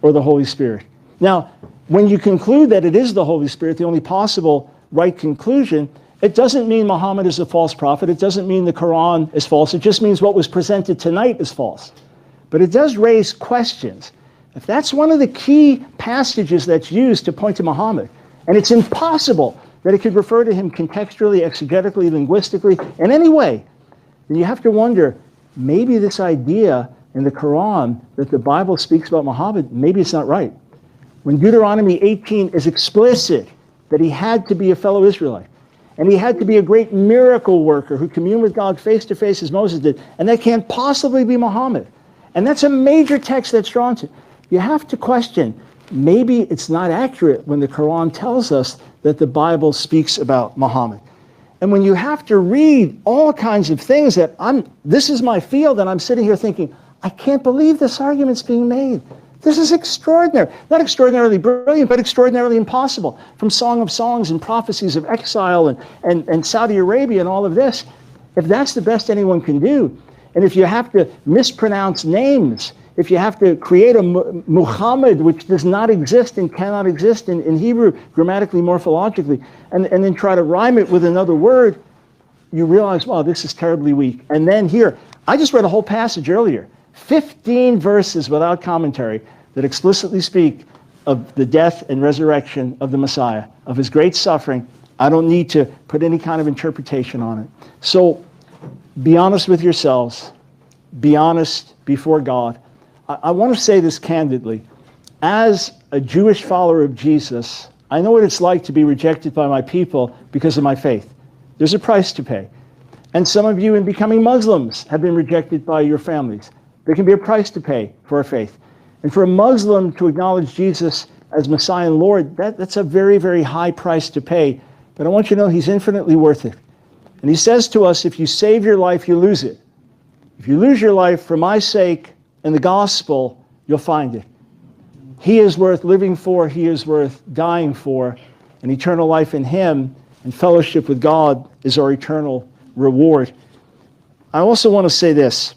or the Holy Spirit? Now, when you conclude that it is the Holy Spirit, the only possible right conclusion, it doesn't mean Muhammad is a false prophet. It doesn't mean the Quran is false. It just means what was presented tonight is false. But it does raise questions. If that's one of the key passages that's used to point to Muhammad, and it's impossible that it could refer to him contextually, exegetically, linguistically, in any way, then you have to wonder, maybe this idea in the Quran that the Bible speaks about Muhammad, maybe it's not right. When Deuteronomy 18 is explicit that he had to be a fellow Israelite, and he had to be a great miracle worker who communed with God face to face as Moses did, and that can't possibly be Muhammad. And that's a major text that's drawn to. You have to question, maybe it's not accurate when the Quran tells us that the Bible speaks about Muhammad. And when you have to read all kinds of things that this is my field, and I'm sitting here thinking, I can't believe this argument's being made. This is extraordinary. Not extraordinarily brilliant, but extraordinarily impossible. From Song of Songs and prophecies of exile and Saudi Arabia and all of this. If that's the best anyone can do, and if you have to mispronounce names, if you have to create a Muhammad which does not exist and cannot exist in Hebrew, grammatically, morphologically, and then try to rhyme it with another word, you realize, wow, this is terribly weak. And then here, I just read a whole passage earlier, 15 verses without commentary that explicitly speak of the death and resurrection of the Messiah, of his great suffering. I don't need to put any kind of interpretation on it. So be honest with yourselves. Be honest before God. I want to say this candidly. As a Jewish follower of Jesus, I know what it's like to be rejected by my people because of my faith. There's a price to pay. And some of you in becoming Muslims have been rejected by your families. There can be a price to pay for our faith. And for a Muslim to acknowledge Jesus as Messiah and Lord, that's a very, very high price to pay. But I want you to know he's infinitely worth it. And he says to us, if you save your life, you lose it. If you lose your life for my sake and the gospel, you'll find it. He is worth living for. He is worth dying for. And eternal life in him and fellowship with God is our eternal reward. I also want to say this.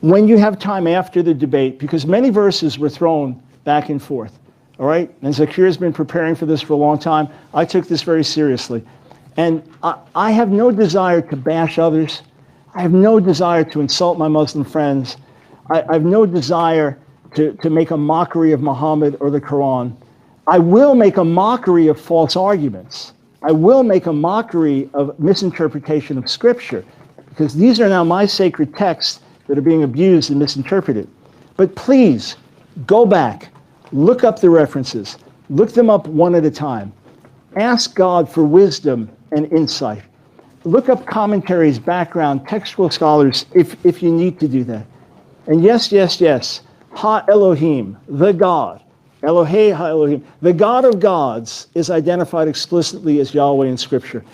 When you have time after the debate, because many verses were thrown back and forth, all right? And Zakir has been preparing for this for a long time. I took this very seriously. And I have no desire to bash others. I have no desire to insult my Muslim friends. I have no desire to make a mockery of Muhammad or the Quran. I will make a mockery of false arguments. I will make a mockery of misinterpretation of Scripture, because these are now my sacred texts that are being abused and misinterpreted. But please, go back, look up the references, look them up one at a time. Ask God for wisdom and insight. Look up commentaries, background, textual scholars, if you need to do that. And yes, yes, yes, Ha Elohim, the God, Elohei Ha Elohim, the God of gods is identified explicitly as Yahweh in Scripture.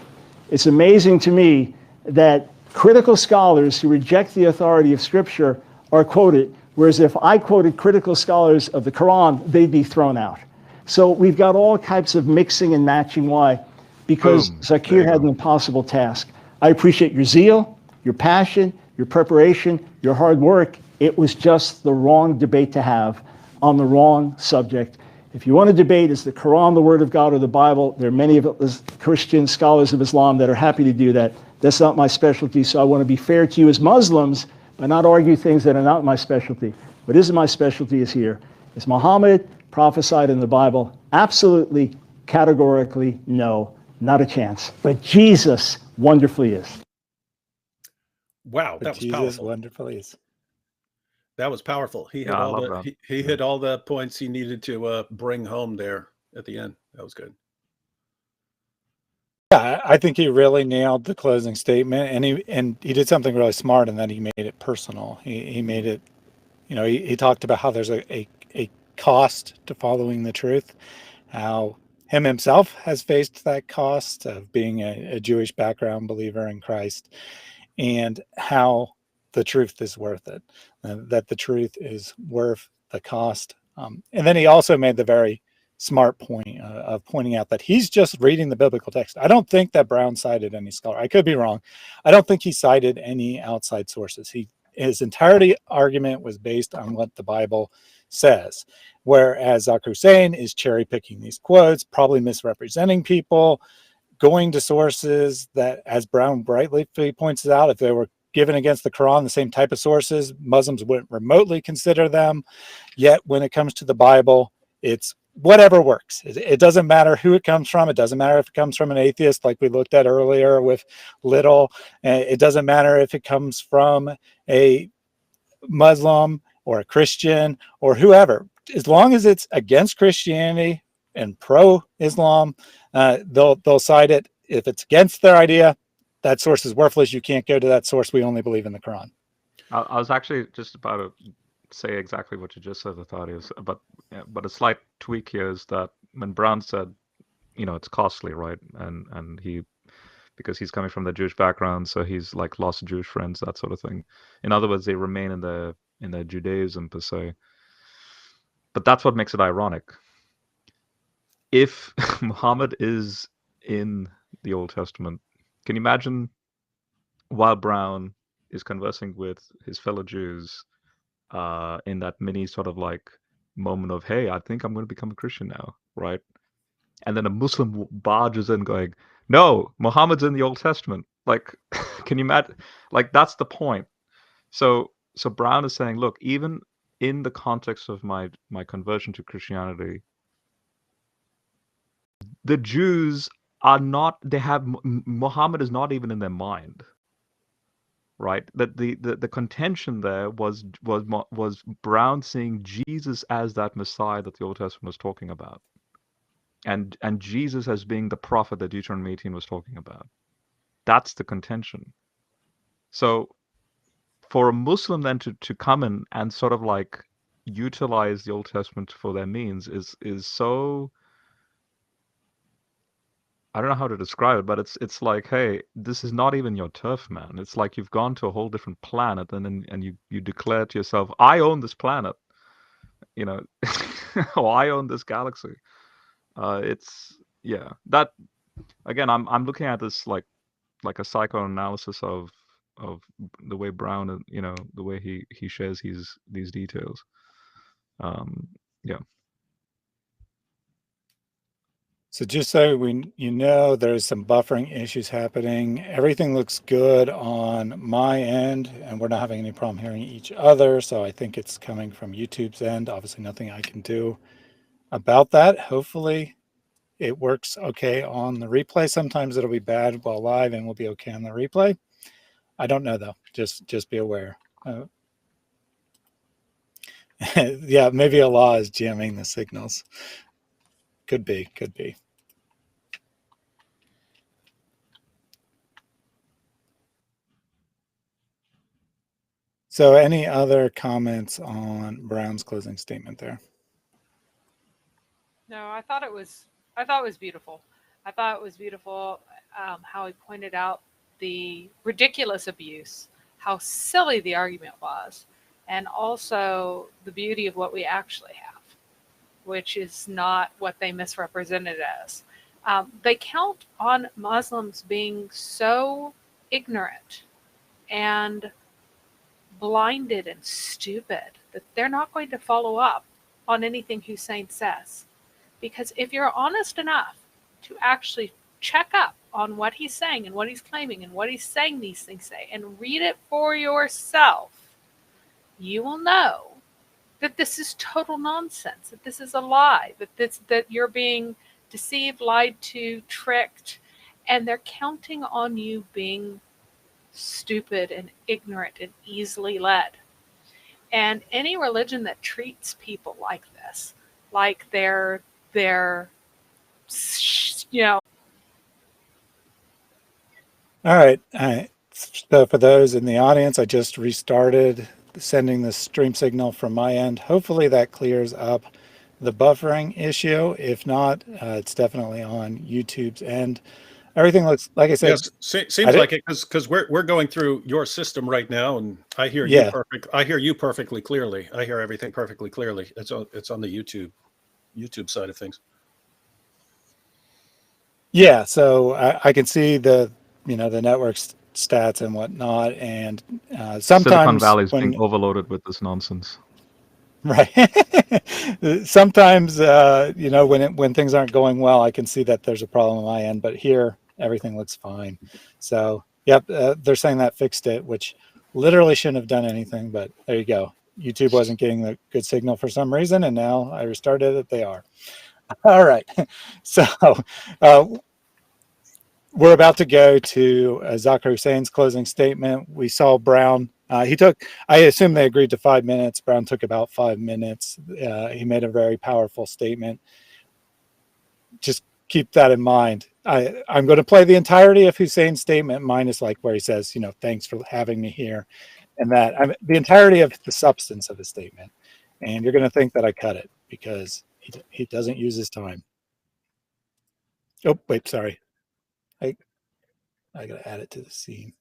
It's amazing to me that critical scholars who reject the authority of Scripture are quoted, whereas if I quoted critical scholars of the Quran, they'd be thrown out. So we've got all types of mixing and matching. Why? Because Zakir had an impossible task. I appreciate your zeal, your passion, your preparation, your hard work. It was just the wrong debate to have on the wrong subject. If you want to debate, is the Quran the Word of God or the Bible? There are many of us Christian scholars of Islam that are happy to do that. That's not my specialty, so I want to be fair to you as Muslims, but not argue things that are not my specialty. What is my specialty is here. Is Muhammad prophesied in the Bible? Absolutely, categorically, no, not a chance. But Jesus wonderfully is. Wow, But that was Jesus powerful. wonderfully is. That was powerful. He hit Yeah, I all love the that. he hit all the points he needed to bring home there at the end. That was good. Yeah, I think he really nailed the closing statement, and he did something really smart in that he made it personal. He made it, he talked about how there's a cost to following the truth, how him himself has faced that cost of being a Jewish background believer in Christ, and how the truth is worth it, that the truth is worth the cost. And then he also made the very smart point of pointing out that he's just reading the biblical text. I don't think that Brown cited any scholar. I could be wrong. I don't think he cited any outside sources. His entirety argument was based on what the Bible says, whereas Zakir Hussain is cherry picking these quotes, probably misrepresenting people, going to sources that, as Brown brightly points out, if they were given against the Quran, the same type of sources, Muslims wouldn't remotely consider them. Yet when it comes to the Bible, it's whatever works. It doesn't matter who it comes from. It doesn't matter if it comes from an atheist, like we looked at earlier with Little. It doesn't matter if it comes from a Muslim or a Christian or whoever. As long as it's against Christianity and pro-Islam, they'll cite it. If it's against their idea, that source is worthless. You can't go to that source. We only believe in the Quran. I was actually just about to say exactly what you just said, Thaddeus, but a slight tweak here is that when Brown said, it's costly, right? And he, because he's coming from the Jewish background, so he's like lost Jewish friends, that sort of thing. In other words, they remain in the Judaism per se. But that's what makes it ironic. If Muhammad is in the Old Testament, can you imagine while Brown is conversing with his fellow Jews in that mini sort of like moment of, hey, I think I'm going to become a Christian now, right? And then a Muslim barges in going, no, Muhammad's in the Old Testament. Like, can you imagine? Like, that's the point. So Brown is saying, look, even in the context of my conversion to Christianity, the Jews are not, Muhammad is not even in their mind, right? That the contention there was Brown seeing Jesus as that Messiah that the Old Testament was talking about, and Jesus as being the prophet that Deuteronomy 18 was talking about. That's the contention. So for a Muslim then to come in and sort of like utilize the Old Testament for their means is so, I don't know how to describe it, but it's like, hey, this is not even your turf, man. It's like you've gone to a whole different planet, and you declare to yourself, I own this planet, or I own this galaxy. It's, yeah, that again, I'm looking at this like a psychoanalysis of the way Brown, the way he shares these details. Yeah. So just so there's some buffering issues happening. Everything looks good on my end, and we're not having any problem hearing each other. So I think it's coming from YouTube's end. Obviously, nothing I can do about that. Hopefully, it works okay on the replay. Sometimes it'll be bad while live, and we'll be okay on the replay. I don't know though. Just be aware. Yeah, maybe Allah is jamming the signals. Could be. So any other comments on Brown's closing statement there? No, I thought it was beautiful. I thought it was beautiful how he pointed out the ridiculous abuse, how silly the argument was, and also the beauty of what we actually have, which is not what they misrepresented as. They count on Muslims being so ignorant and blinded and stupid that they're not going to follow up on anything Hussein says. Because if you're honest enough to actually check up on what he's saying and what he's claiming and what he's saying these things say and read it for yourself, you will know that this is total nonsense, that this is a lie, that you're being deceived, lied to, tricked, and they're counting on you being stupid and ignorant and easily led. And any religion that treats people like this, like they're you know. All right. So for those in the audience, I just restarted sending the stream signal from my end. Hopefully that clears up the buffering issue. If not, it's definitely on YouTube's end. Everything looks, like I said. Yes, seems like it, because we're going through your system right now, and I hear you I hear you perfectly clearly. I hear everything perfectly clearly. It's on the YouTube side of things. Yeah, so I can see the network stats and whatnot, and sometimes Silicon Valley is being overloaded with this nonsense. Right. Sometimes when things aren't going well, I can see that there's a problem on my end, but here everything looks fine. So yep, they're saying that fixed it, which literally shouldn't have done anything, but there you go. YouTube wasn't getting the good signal for some reason, and now I restarted it. They are. All right. So we're about to go to Zakir Hussain's closing statement. We saw Brown. I assume they agreed to 5 minutes. Brown took about 5 minutes. He made a very powerful statement. Just keep that in mind. I'm going to play the entirety of Hussein's statement, minus like where he says, thanks for having me here. And the entirety of the substance of his statement. And you're going to think that I cut it because he doesn't use his time. Oh, wait, sorry. I got to add it to the scene.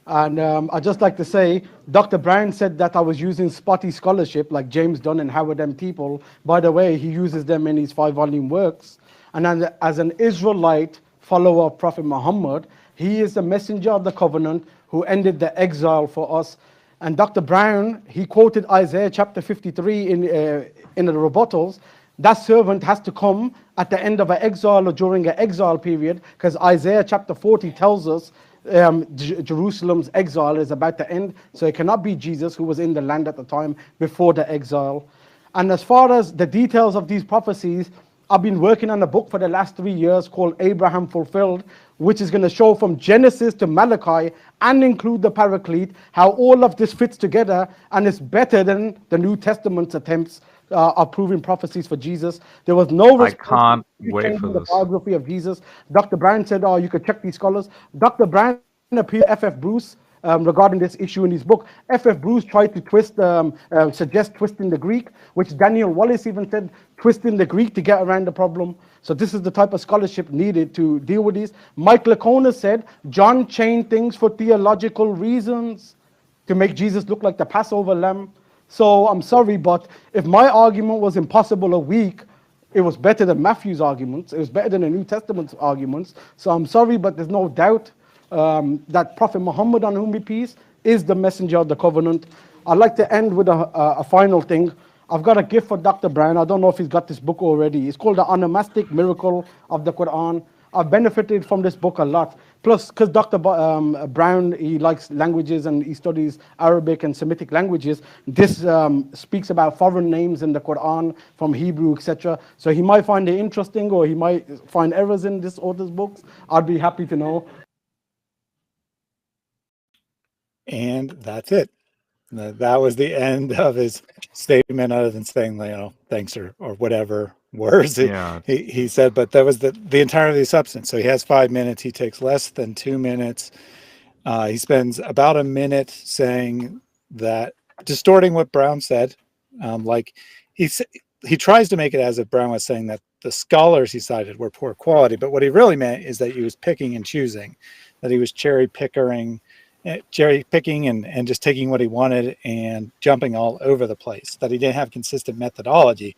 And I'd just like to say, Dr. Brown said that I was using spotty scholarship like James Dunn and Howard M. People. By the way, he uses them in his 5-volume works. And as an Israelite follower of Prophet Muhammad, he is the messenger of the covenant who ended the exile for us. And Dr. Brown, he quoted Isaiah chapter 53 in the rebuttals. That servant has to come at the end of an exile or during an exile period, because Isaiah chapter 40 tells us Jerusalem's exile is about to end, so it cannot be Jesus, who was in the land at the time before the exile. And as far as the details of these prophecies, I've been working on a book for the last 3 years called Abraham Fulfilled, which is going to show from Genesis to Malachi and include the Paraclete how all of this fits together, and it's better than the New Testament's attempts of proving prophecies for Jesus. There was no I can't wait for the this. biography of Jesus. Dr. Brown said, you could check these scholars. Dr. Brown appeared F.F. Bruce regarding this issue in his book. F.F. Bruce tried to suggest twisting the Greek, which Daniel Wallace even said, twisting the Greek to get around the problem. So this is the type of scholarship needed to deal with these. Mike Lacona said, John changed things for theological reasons to make Jesus look like the Passover lamb. So I'm sorry, but if my argument was impossible or weak, it was better than Matthew's arguments. It was better than the New Testament's arguments. So I'm sorry, but there's no doubt that Prophet Muhammad, on whom be peace, is the messenger of the covenant. I'd like to end with a final thing. I've got a gift for Dr. Brown. I don't know if he's got this book already. It's called The Onomastic Miracle of the Quran. I've benefited from this book a lot. Plus, because Dr. Brown, he likes languages and he studies Arabic and Semitic languages, this speaks about foreign names in the Quran from Hebrew, etc. So he might find it interesting, or he might find errors in this author's books. I'd be happy to know. And that's it. That was the end of his statement, other than saying, thanks or whatever words he said. But that was the entirety of the substance. So he has 5 minutes. He takes less than 2 minutes. He spends about a minute saying that, distorting what Brown said. He tries to make it as if Brown was saying that the scholars he cited were poor quality. But what he really meant is that he was picking and choosing, that he was cherry picking and just taking what he wanted and jumping all over the place, that he didn't have consistent methodology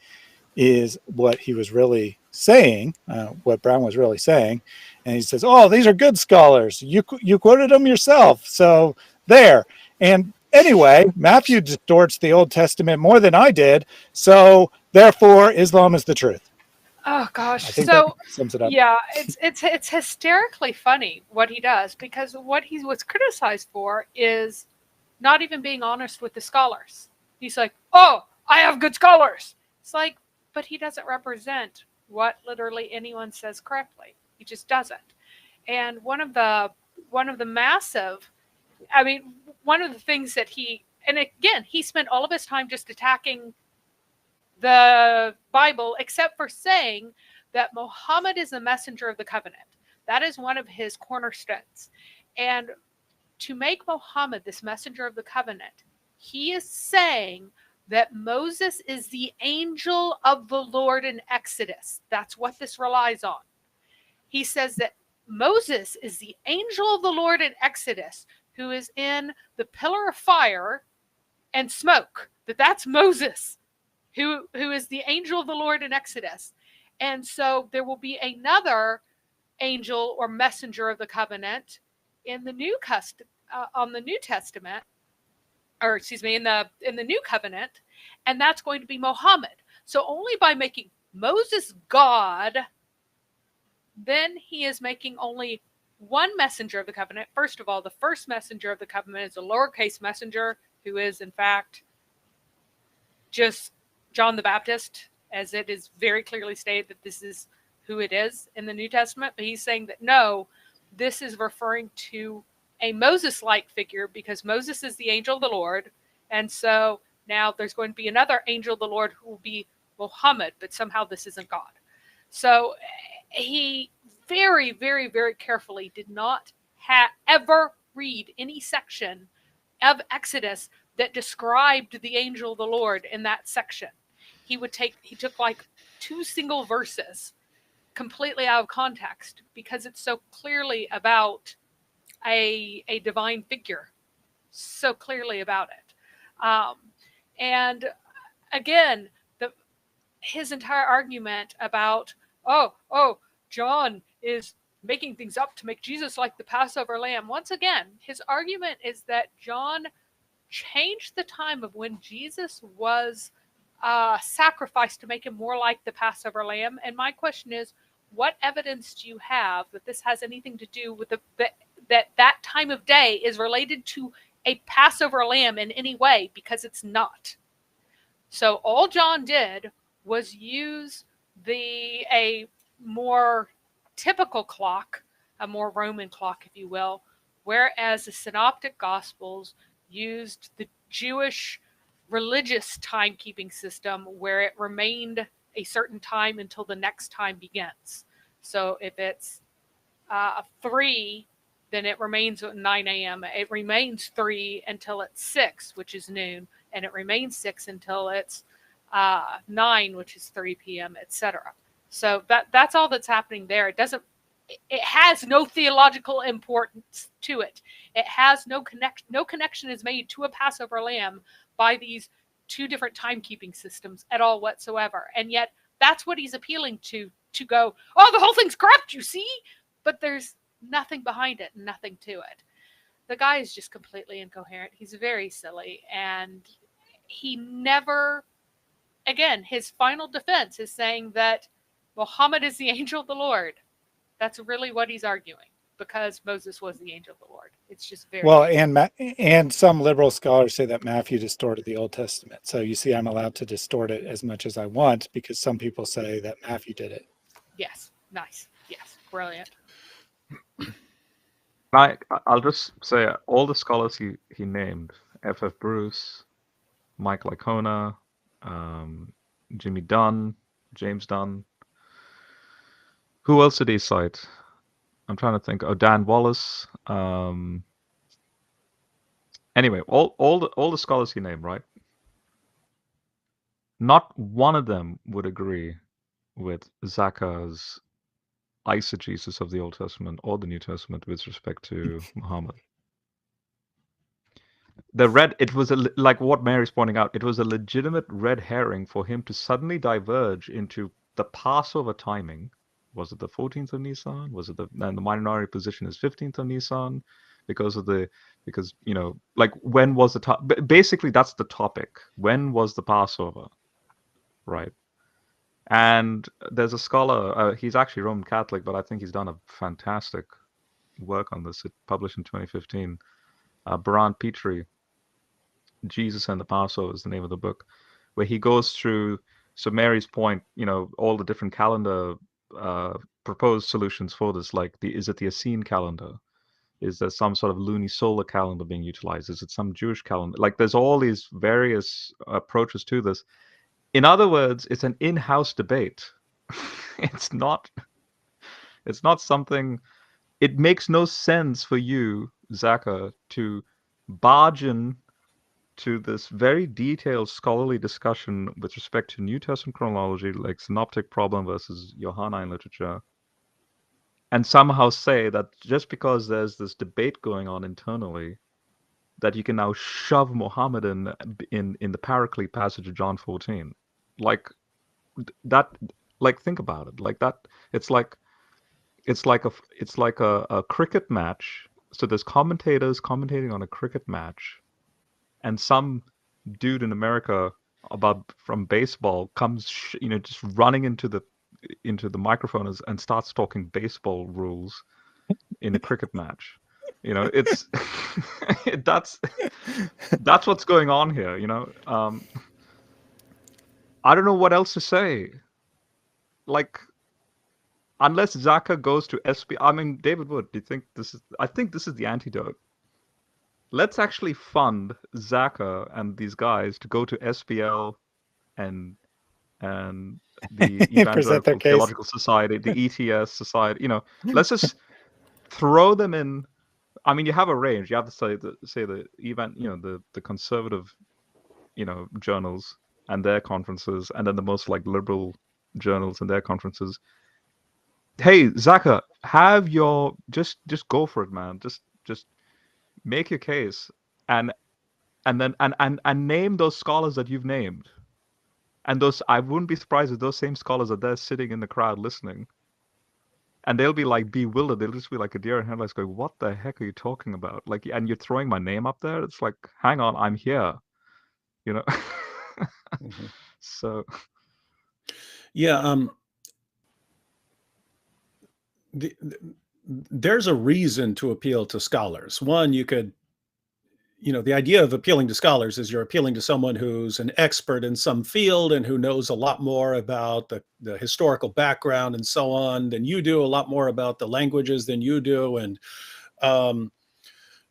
is what he was really saying, what Brown was really saying. And he says, these are good scholars. You quoted them yourself. So there. And anyway, Matthew distorts the Old Testament more than I did. So therefore, Islam is the truth. Oh gosh. I think that So sums it up. yeah, it's hysterically funny what he does, because what he was criticized for is not even being honest with the scholars. He's like, "Oh, I have good scholars." It's like, but he doesn't represent what literally anyone says correctly. He just doesn't. And one of the massive, I mean, one of the things that and again, he spent all of his time just attacking the Bible, except for saying that Muhammad is the messenger of the covenant. That is one of his cornerstones. And to make Muhammad this messenger of the covenant, he is saying that Moses is the angel of the Lord in Exodus. That's what this relies on. He says that Moses is the angel of the Lord in Exodus, who is in the pillar of fire and smoke. That's Moses, who is the angel of the Lord in Exodus. And so there will be another angel or messenger of the covenant in the on the New Testament, or excuse me, in the New Covenant, and that's going to be Muhammad. So only by making Moses God, then he is making only one messenger of the covenant. First of all, the first messenger of the covenant is a lowercase messenger, who is in fact just John the Baptist, as it is very clearly stated that this is who it is in the New Testament. But he's saying that no, this is referring to a Moses-like figure, because Moses is the angel of the Lord. And so now there's going to be another angel of the Lord who will be Muhammad, but somehow this isn't God. So he very, very, very carefully did not ever read any section of Exodus that described the angel of the Lord in that section. He took like 2 single verses completely out of context, because it's so clearly about a divine figure, so clearly about it. And again, his entire argument about, John is making things up to make Jesus like the Passover lamb. Once again, his argument is that John changed the time of when Jesus was sacrificed to make him more like the Passover lamb. And my question is, what evidence do you have that this has anything to do with that time of day is related to a Passover lamb in any way? Because it's not. So all John did was use a more typical clock, a more Roman clock, if you will, whereas the Synoptic Gospels used the Jewish religious timekeeping system, where it remained a certain time until the next time begins. So if it's 3, then it remains at 9 a.m. It remains 3 until it's 6, which is noon, and it remains 6 until it's 9, which is 3 p.m., etc. So that's all that's happening there. It has no theological importance to it. It has no connection is made to a Passover lamb by these 2 different timekeeping systems at all whatsoever. And yet that's what he's appealing to go, oh, the whole thing's corrupt, you see? But there's nothing behind it, nothing to it. The guy is just completely incoherent. He's very silly, and he never, again, his final defense is saying that Muhammad is the angel of the Lord. That's really what he's arguing, because Moses was the angel of the Lord. It's just very well, and some liberal scholars say that Matthew distorted the Old Testament. So you see, I'm allowed to distort it as much as I want, because some people say that Matthew did it. Yes, nice. Yes, brilliant. I'll just say all the scholars he named: F.F. Bruce, Michael Icona, Jimmy Dunn, James Dunn. Who else did he cite? I'm trying to think. Oh, Dan Wallace. Anyway, all the scholars he named, right? Not one of them would agree with Zakir's eisegesis of the Old Testament or the New Testament with respect to Muhammad. It was like what Mary's pointing out. It was a legitimate red herring for him to suddenly diverge into the Passover timing. Was it the 14th of Nisan? Was it and the minority position is 15th of Nisan because like when was the basically that's the topic. When was the Passover? Right. And there's a scholar, he's actually Roman Catholic, but I think he's done a fantastic work on this. It published in 2015. Baran Petrie, Jesus and the Passover is the name of the book, where he goes through, so Mary's point, all the different calendar proposed solutions for this, like is it the Essene calendar? Is there some sort of lunisolar calendar being utilized? Is it some Jewish calendar? Like there's all these various approaches to this. In other words, it's an in-house debate. It's not something, it makes no sense for you, Zakir, to barge in to this very detailed scholarly discussion with respect to New Testament chronology, like synoptic problem versus Johannine literature, and somehow say that just because there's this debate going on internally, that you can now shove Muhammad in the Paraclete passage of John 14. Like that, like think about it. Like that, it's like a cricket match. So there's commentators commentating on a cricket match, and some dude in America from baseball comes, just running into the microphone and starts talking baseball rules in a cricket match. It's that's what's going on here. I don't know what else to say. Like, unless Zakir goes to SB, I mean, David Wood, do you think this is? I think this is the antidote. Let's actually fund Zakir and these guys to go to SBL and the Evangelical Theological Society, the ETS Society. Let's just throw them in. I mean, you have a range. You have to say the conservative, journals and their conferences, and then the most like liberal journals and their conferences. Hey, Zakir, have your just go for it, man. Just make your case and then name those scholars that you've named. And those, I wouldn't be surprised if those same scholars are there sitting in the crowd listening. And they'll be like bewildered. They'll just be like a deer in headlights going, what the heck are you talking about? Like, and you're throwing my name up there? It's like, hang on, I'm here. Mm-hmm. So. Yeah. There's a reason to appeal to scholars. One, you could, the idea of appealing to scholars is you're appealing to someone who's an expert in some field and who knows a lot more about the historical background and so on than you do, a lot more about the languages than you do. And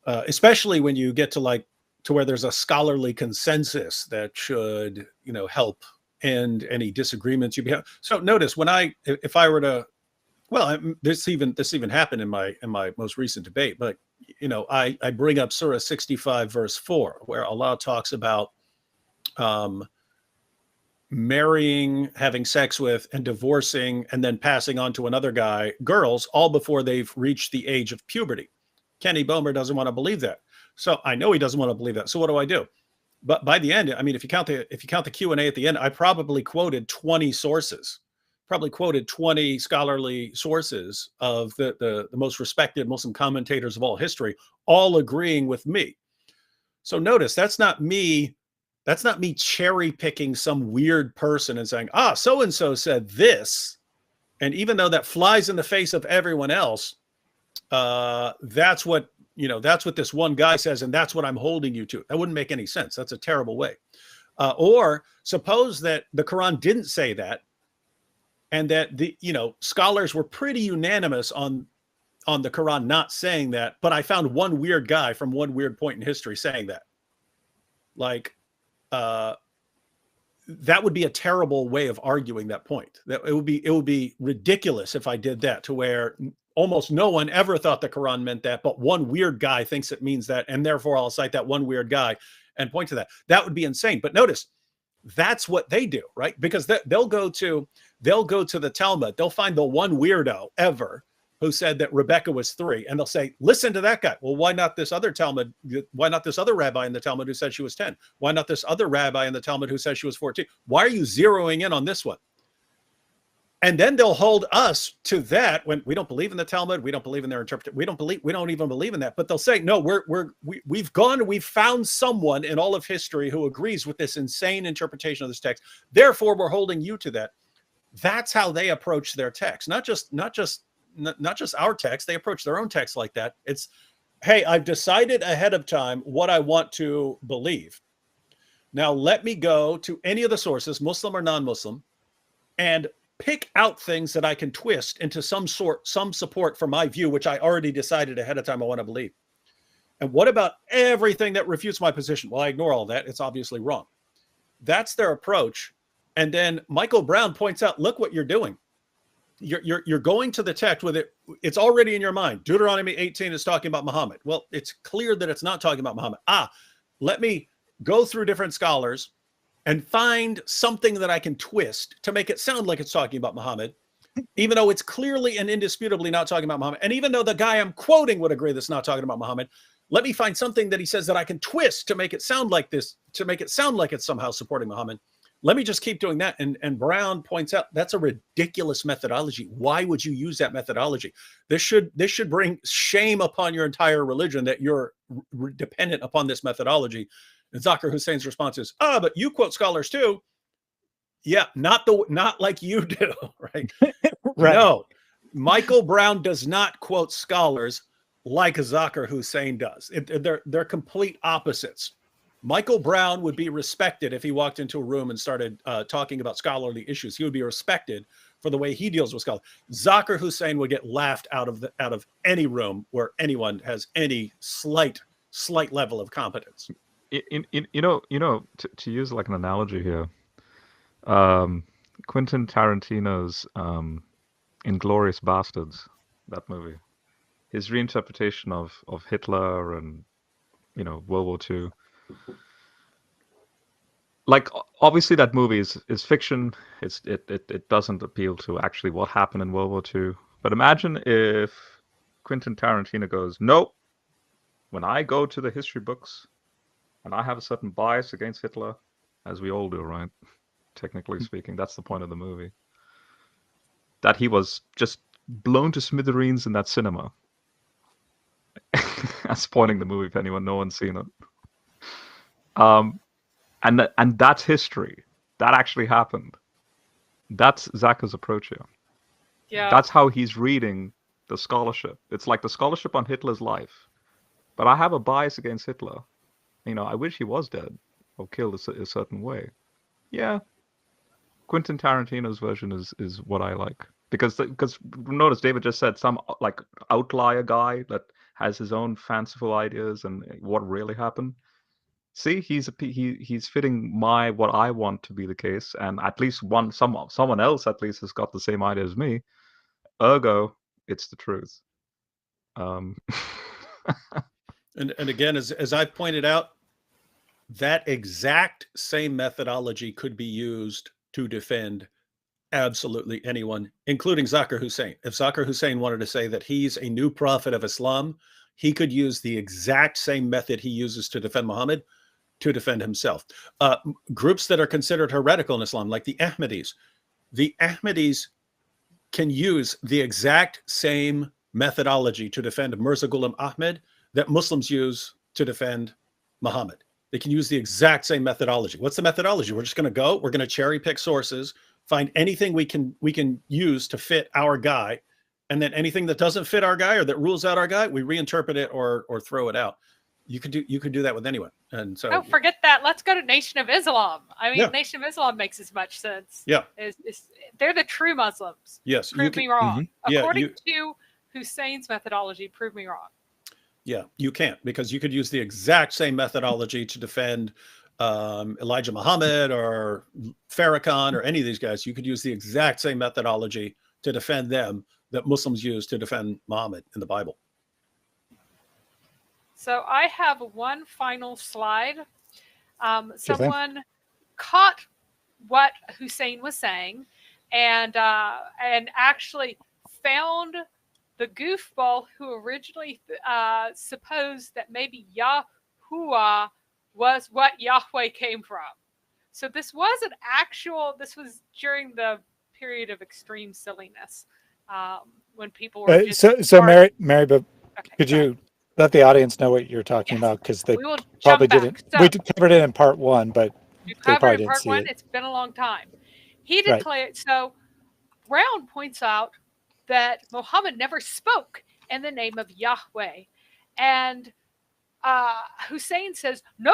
especially when you get to where there's a scholarly consensus that should, help end any disagreements you have. So notice if I were to, well, this even happened in my most recent debate, but I bring up Surah 65 verse 4, where Allah talks about marrying, having sex with, and divorcing, and then passing on to another guy, girls, all before they've reached the age of puberty. Kenny Bomer doesn't want to believe that. So I know he doesn't want to believe that. So what do I do? But by the end, I mean, if you count the Q&A at the end, I probably quoted 20 sources. Probably quoted 20 scholarly sources of the most respected Muslim commentators of all history, all agreeing with me. So notice that's not me cherry picking some weird person and saying, so-and-so said this. And even though that flies in the face of everyone else, that's what this one guy says, and that's what I'm holding you to. That wouldn't make any sense. That's a terrible way. Or suppose that the Quran didn't say that, and that the scholars were pretty unanimous on the Quran not saying that, but I found one weird guy from one weird point in history saying that. Like, that would be a terrible way of arguing that point. That it would be ridiculous if I did that, to where almost no one ever thought the Quran meant that, but one weird guy thinks it means that, and therefore I'll cite that one weird guy and point to that. That would be insane. But notice, that's what they do, right? Because they'll go to the Talmud. They'll find the one weirdo ever who said that Rebecca was 3, and they'll say, listen to that guy. Well, why not this other Talmud? Why not this other rabbi in the Talmud who said she was 10? Why not this other rabbi in the Talmud who said she was 14? Why are you zeroing in on this one? And then they'll hold us to that when we don't believe in the Talmud, we don't believe in their interpretation, we don't even believe in that. But they'll say, no, we've found someone in all of history who agrees with this insane interpretation of this text. Therefore, we're holding you to that. That's how they approach their text. Not just our text. They approach their own text like that. It's, hey, I've decided ahead of time what I want to believe. Now let me go to any of the sources, Muslim or non-Muslim, and pick out things that I can twist into some support for my view, which I already decided ahead of time I want to believe. And what about everything that refutes my position? Well, I ignore all that. It's obviously wrong. That's their approach. And then Michael Brown points out, look what you're doing. You're going to the text with it. It's already in your mind. Deuteronomy 18 is talking about Muhammad. Well, it's clear that it's not talking about Muhammad. Let me go through different scholars and find something that I can twist to make it sound like it's talking about Muhammad, even though it's clearly and indisputably not talking about Muhammad. And even though the guy I'm quoting would agree that's not talking about Muhammad, let me find something that he says that I can twist to make it sound like this, to make it sound like it's somehow supporting Muhammad. Let me just keep doing that. And Brown points out that's a ridiculous methodology. Why would you use that methodology? This should bring shame upon your entire religion that you're dependent upon this methodology. And Zakir Hussein's response is, but you quote scholars too. Yeah, not like you do, right? Right. No, Michael Brown does not quote scholars like Zakir Hussain does. They're complete opposites. Michael Brown would be respected if he walked into a room and started talking about scholarly issues. He would be respected for the way he deals with scholars. Zakir Hussain would get laughed out of any room where anyone has any slight level of competence. To use like an analogy here, Quentin Tarantino's Inglourious Bastards, that movie, his reinterpretation of Hitler and World War II. Like, obviously that movie is fiction. It doesn't appeal to actually what happened in World War II. But imagine if Quentin Tarantino goes, nope, when I go to the history books and I have a certain bias against Hitler, as we all do, right? Technically speaking, that's the point of the movie. That he was just blown to smithereens in that cinema. I'm spoiling the movie if no one's seen it. And that's history. That actually happened. That's Zakir's approach here. Yeah. That's how he's reading the scholarship. It's like the scholarship on Hitler's life. But I have a bias against Hitler. I wish he was dead or killed a certain way. Yeah. Quentin Tarantino's version is what I like. Because notice David just said some like outlier guy that has his own fanciful ideas and what really happened. See, he's fitting what I want to be the case, and at least someone else at least has got the same idea as me. Ergo, it's the truth. And again, as I've pointed out, that exact same methodology could be used to defend absolutely anyone, including Zakir Hussain. If Zakir Hussain wanted to say that he's a new prophet of Islam, he could use the exact same method he uses to defend Muhammad to defend himself. Groups that are considered heretical in Islam, like the Ahmadis can use the exact same methodology to defend Mirza Ghulam Ahmad that Muslims use to defend Muhammad. They can use the exact same methodology. What's the methodology? We're going to cherry pick sources, find anything we can use to fit our guy, and then anything that doesn't fit our guy or that rules out our guy, we reinterpret it or throw it out. You could do that with anyone. And so forget that. Let's go to Nation of Islam. I mean, Yeah. Nation of Islam makes as much sense. Yeah. They're the true Muslims. Yes. Prove me wrong. Yeah, According to Hussein's methodology, prove me wrong. Yeah, you can't, because you could use the exact same methodology to defend Elijah Muhammad or Farrakhan or any of these guys. You could use the exact same methodology to defend them that Muslims use to defend Muhammad in the Bible. So I have one final slide. Someone caught what Hussain was saying and actually found the goofball who originally supposed that maybe Yahuwah was what Yahweh came from. So this wasn't this was during the period of extreme silliness when people were so Mary, but could you let the audience know what you're talking about? Because they probably didn't. We covered it in part one, but you they covered probably it in didn't part see one. it. It's been a long time. He declared so. Brown points out that Muhammad never spoke in the name of Yahweh. And Hussein says, no,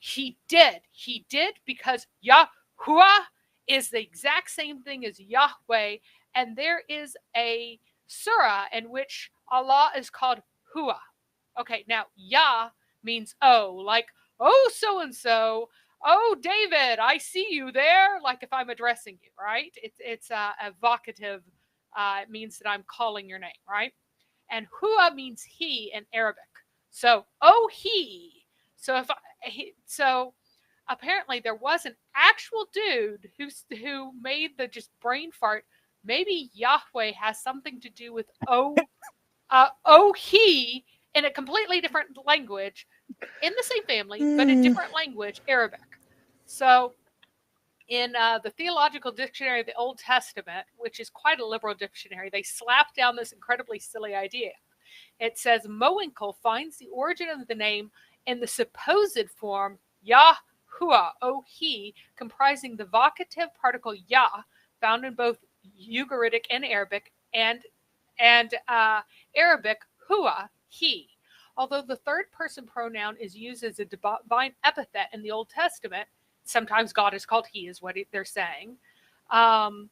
he did. He did, because Yahuwah is the exact same thing as Yahweh. And there is a surah in which Allah is called Hua. Okay, now Yah means oh, like, oh, so-and-so. Oh, David, I see you there. Like if I'm addressing you, right? It's evocative. It means that I'm calling your name, right? And Hua means he in Arabic. So, oh, he. So so apparently there was an actual dude who made the just brain fart. Maybe Yahweh has something to do with oh he in a completely different language, in the same family, but a different language, Arabic. So in the Theological Dictionary of the Old Testament, which is quite a liberal dictionary, they slapped down this incredibly silly idea. It says Mowinkle finds the origin of the name in the supposed form Yahuwah, oh he, comprising the vocative particle Yah, found in both Ugaritic and Arabic, and Arabic Hua, he. Although the third person pronoun is used as a divine epithet in the Old Testament, sometimes God is called he, is what they're saying. And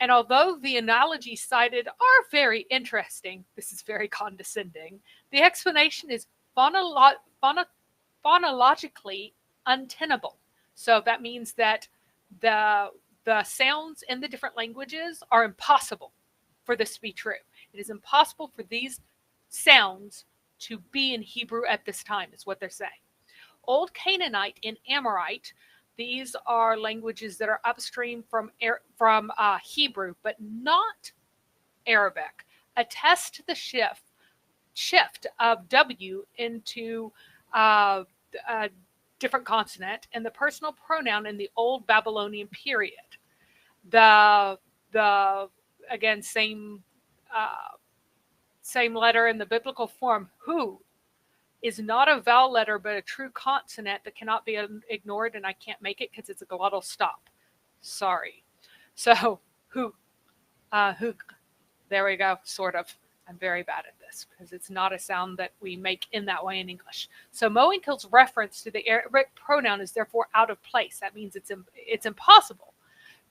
although the analogies cited are very interesting, this is very condescending, the explanation is phonologically untenable. So that means that the sounds in the different languages are impossible for this to be true. It is impossible for these sounds to be in Hebrew at this time, is what they're saying. Old Canaanite and Amorite, these are languages that are upstream from Hebrew, but not Arabic, attest to the shift of W into a different consonant and the personal pronoun in the Old Babylonian period. The again, same letter in the biblical form, who, is not a vowel letter, but a true consonant that cannot be ignored, and I can't make it because it's a glottal stop. Sorry. So, who, there we go, sort of. I'm very bad at this because it's not a sound that we make in that way in English. So, Mowinkle's reference to the Arabic pronoun is therefore out of place. That means it's impossible.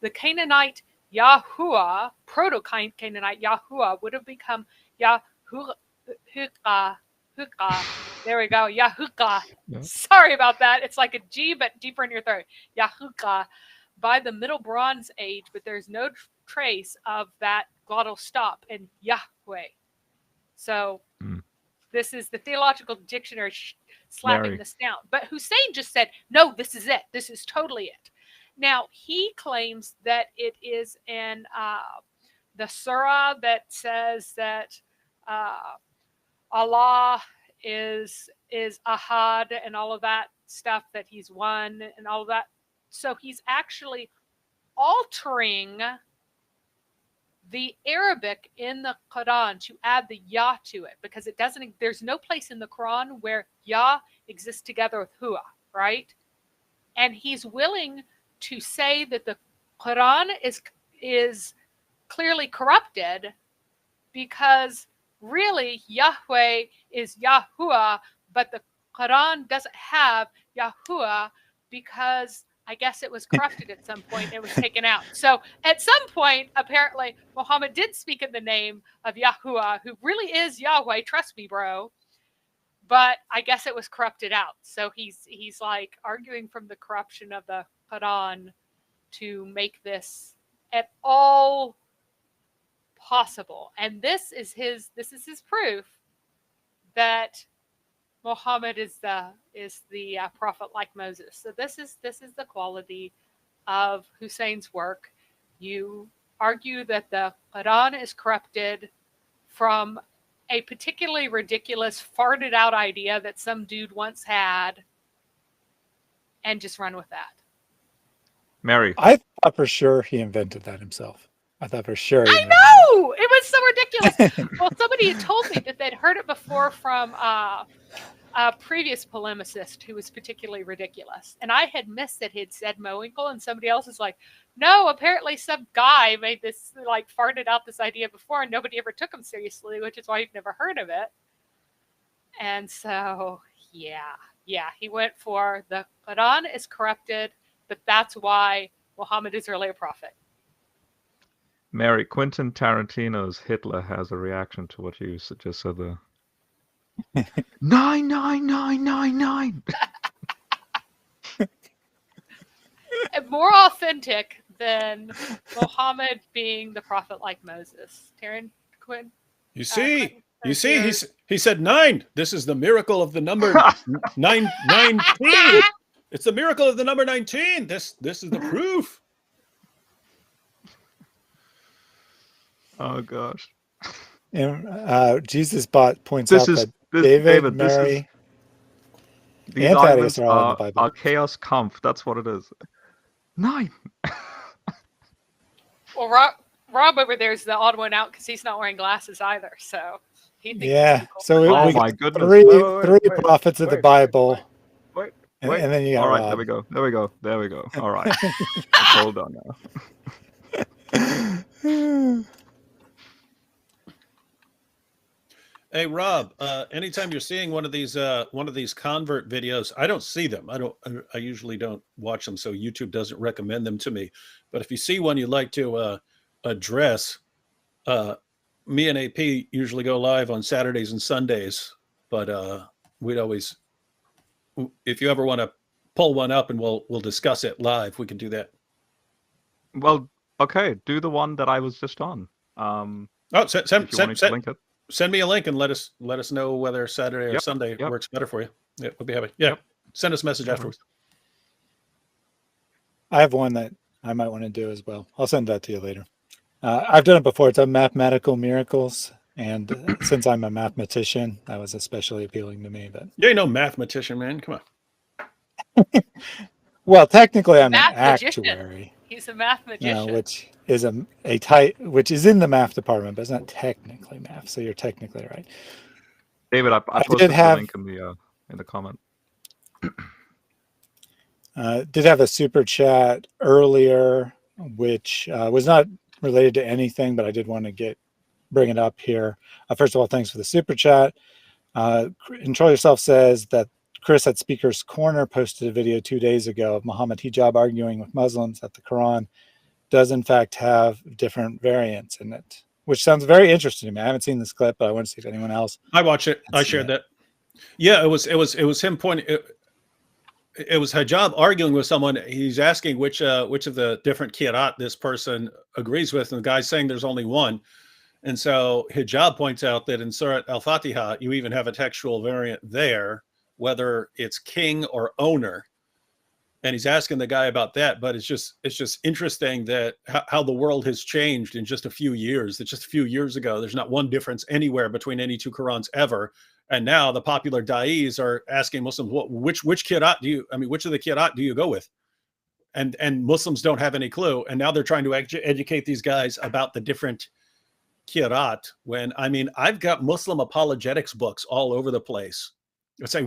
The Canaanite Yahuwah, Proto-Canaanite Yahuwah, would have become Yahuwah. There we go. Yahuka. Yeah. Sorry about that. It's like a G, but deeper in your throat. Yahuka. By the Middle Bronze Age, but there's no trace of that glottal stop in Yahweh. So this is the Theological Dictionary slapping this down. But Hussein just said, no, this is it. This is totally it. Now, he claims that it is in the surah that says that Allah is Ahad and all of that stuff, that he's one and all of that. So he's actually altering the Arabic in the Quran to add the Yah to it, because it doesn't, there's no place in the Quran where Yah exists together with Hua, right? And he's willing to say that the Quran is clearly corrupted because really Yahweh is Yahuwah, but the Quran doesn't have Yahuwah because I guess it was corrupted at some point. It was taken out. So at some point, apparently, Muhammad did speak in the name of Yahuwah, who really is Yahweh. Trust me, bro. But I guess it was corrupted out. So he's like arguing from the corruption of the Quran to make this at all possible. And this is his proof that Muhammad is the prophet like Moses. So this is the quality of Hussein's work. You argue that the Quran is corrupted from a particularly ridiculous, farted out idea that some dude once had, and just run with that. Mary, I thought for sure he invented that himself. I thought for sure. I know! It was so ridiculous. Well, somebody had told me that they'd heard it before from a previous polemicist who was particularly ridiculous. And I had missed that he'd said Mowinkle, and somebody else is like, No, apparently some guy made this, like, farted out this idea before, and nobody ever took him seriously, which is why you've never heard of it. And so, yeah, he went for the Quran is corrupted, but that's why Muhammad is really a prophet. Mary, Quentin Tarantino's Hitler has a reaction to what you just said there. 99999. And more authentic than Muhammad being the prophet like Moses. Taryn Quinn. You see, he said 9. This is the miracle of the number 19. It's the miracle of the number 19. This is the proof. Oh gosh. And Jesus points out that David, Mary, these and arguments Thaddeus are all in the Bible. are chaos kampf. That's what it is. 9. Well, Rob over there is the odd one out because he's not wearing glasses either. So he thinks yeah. So Oh we my got goodness. three Wait, prophets of the Bible, Wait. and then you got All right, Rob. there we go. All right. Hold on now. Hey Rob, anytime you're seeing one of these convert videos, I don't see them. I usually don't watch them, so YouTube doesn't recommend them to me. But if you see one you'd like to address, me and AP usually go live on Saturdays and Sundays. But we'd always, if you ever want to pull one up and we'll discuss it live, we can do that. Well, okay, do the one that I was just on. Link it. Send me a link and let us know whether Saturday or Sunday works better for you. Yeah, we'll be happy. Yeah, send us a message afterwards. I have one that I might want to do as well. I'll send that to you later. I've done it before. It's on mathematical miracles, and since I'm a mathematician, that was especially appealing to me. But you ain't no mathematician, man. Come on. Well, technically, I'm an magician. actuary. He's a math magician, which is which is in the math department, but it's not technically math. So you're technically right. David, I posted the link in the comment. Did have a super chat earlier, which was not related to anything, but I did want to bring it up here. First of all, thanks for the super chat. Control Yourself says that Chris at Speaker's Corner posted a video 2 days ago of Muhammad Hijab arguing with Muslims that the Quran does in fact have different variants in it, which sounds very interesting to me. I haven't seen this clip, but I want to see if anyone else. I watched it. I shared that. Yeah, it was him pointing. It was Hijab arguing with someone. He's asking which of the different qira'at this person agrees with, and the guy's saying there's only one. And so Hijab points out that in Surah Al-Fatiha, you even have a textual variant there, whether it's king or owner. And he's asking the guy about that, but it's just interesting that how the world has changed in just a few years. That just a few years ago, there's not one difference anywhere between any two Qurans ever. And now the popular da'is are asking Muslims, which qira'at which of the qira'at do you go with? And Muslims don't have any clue. And now they're trying to educate these guys about the different qira'at. When, I've got Muslim apologetics books all over the place. It's like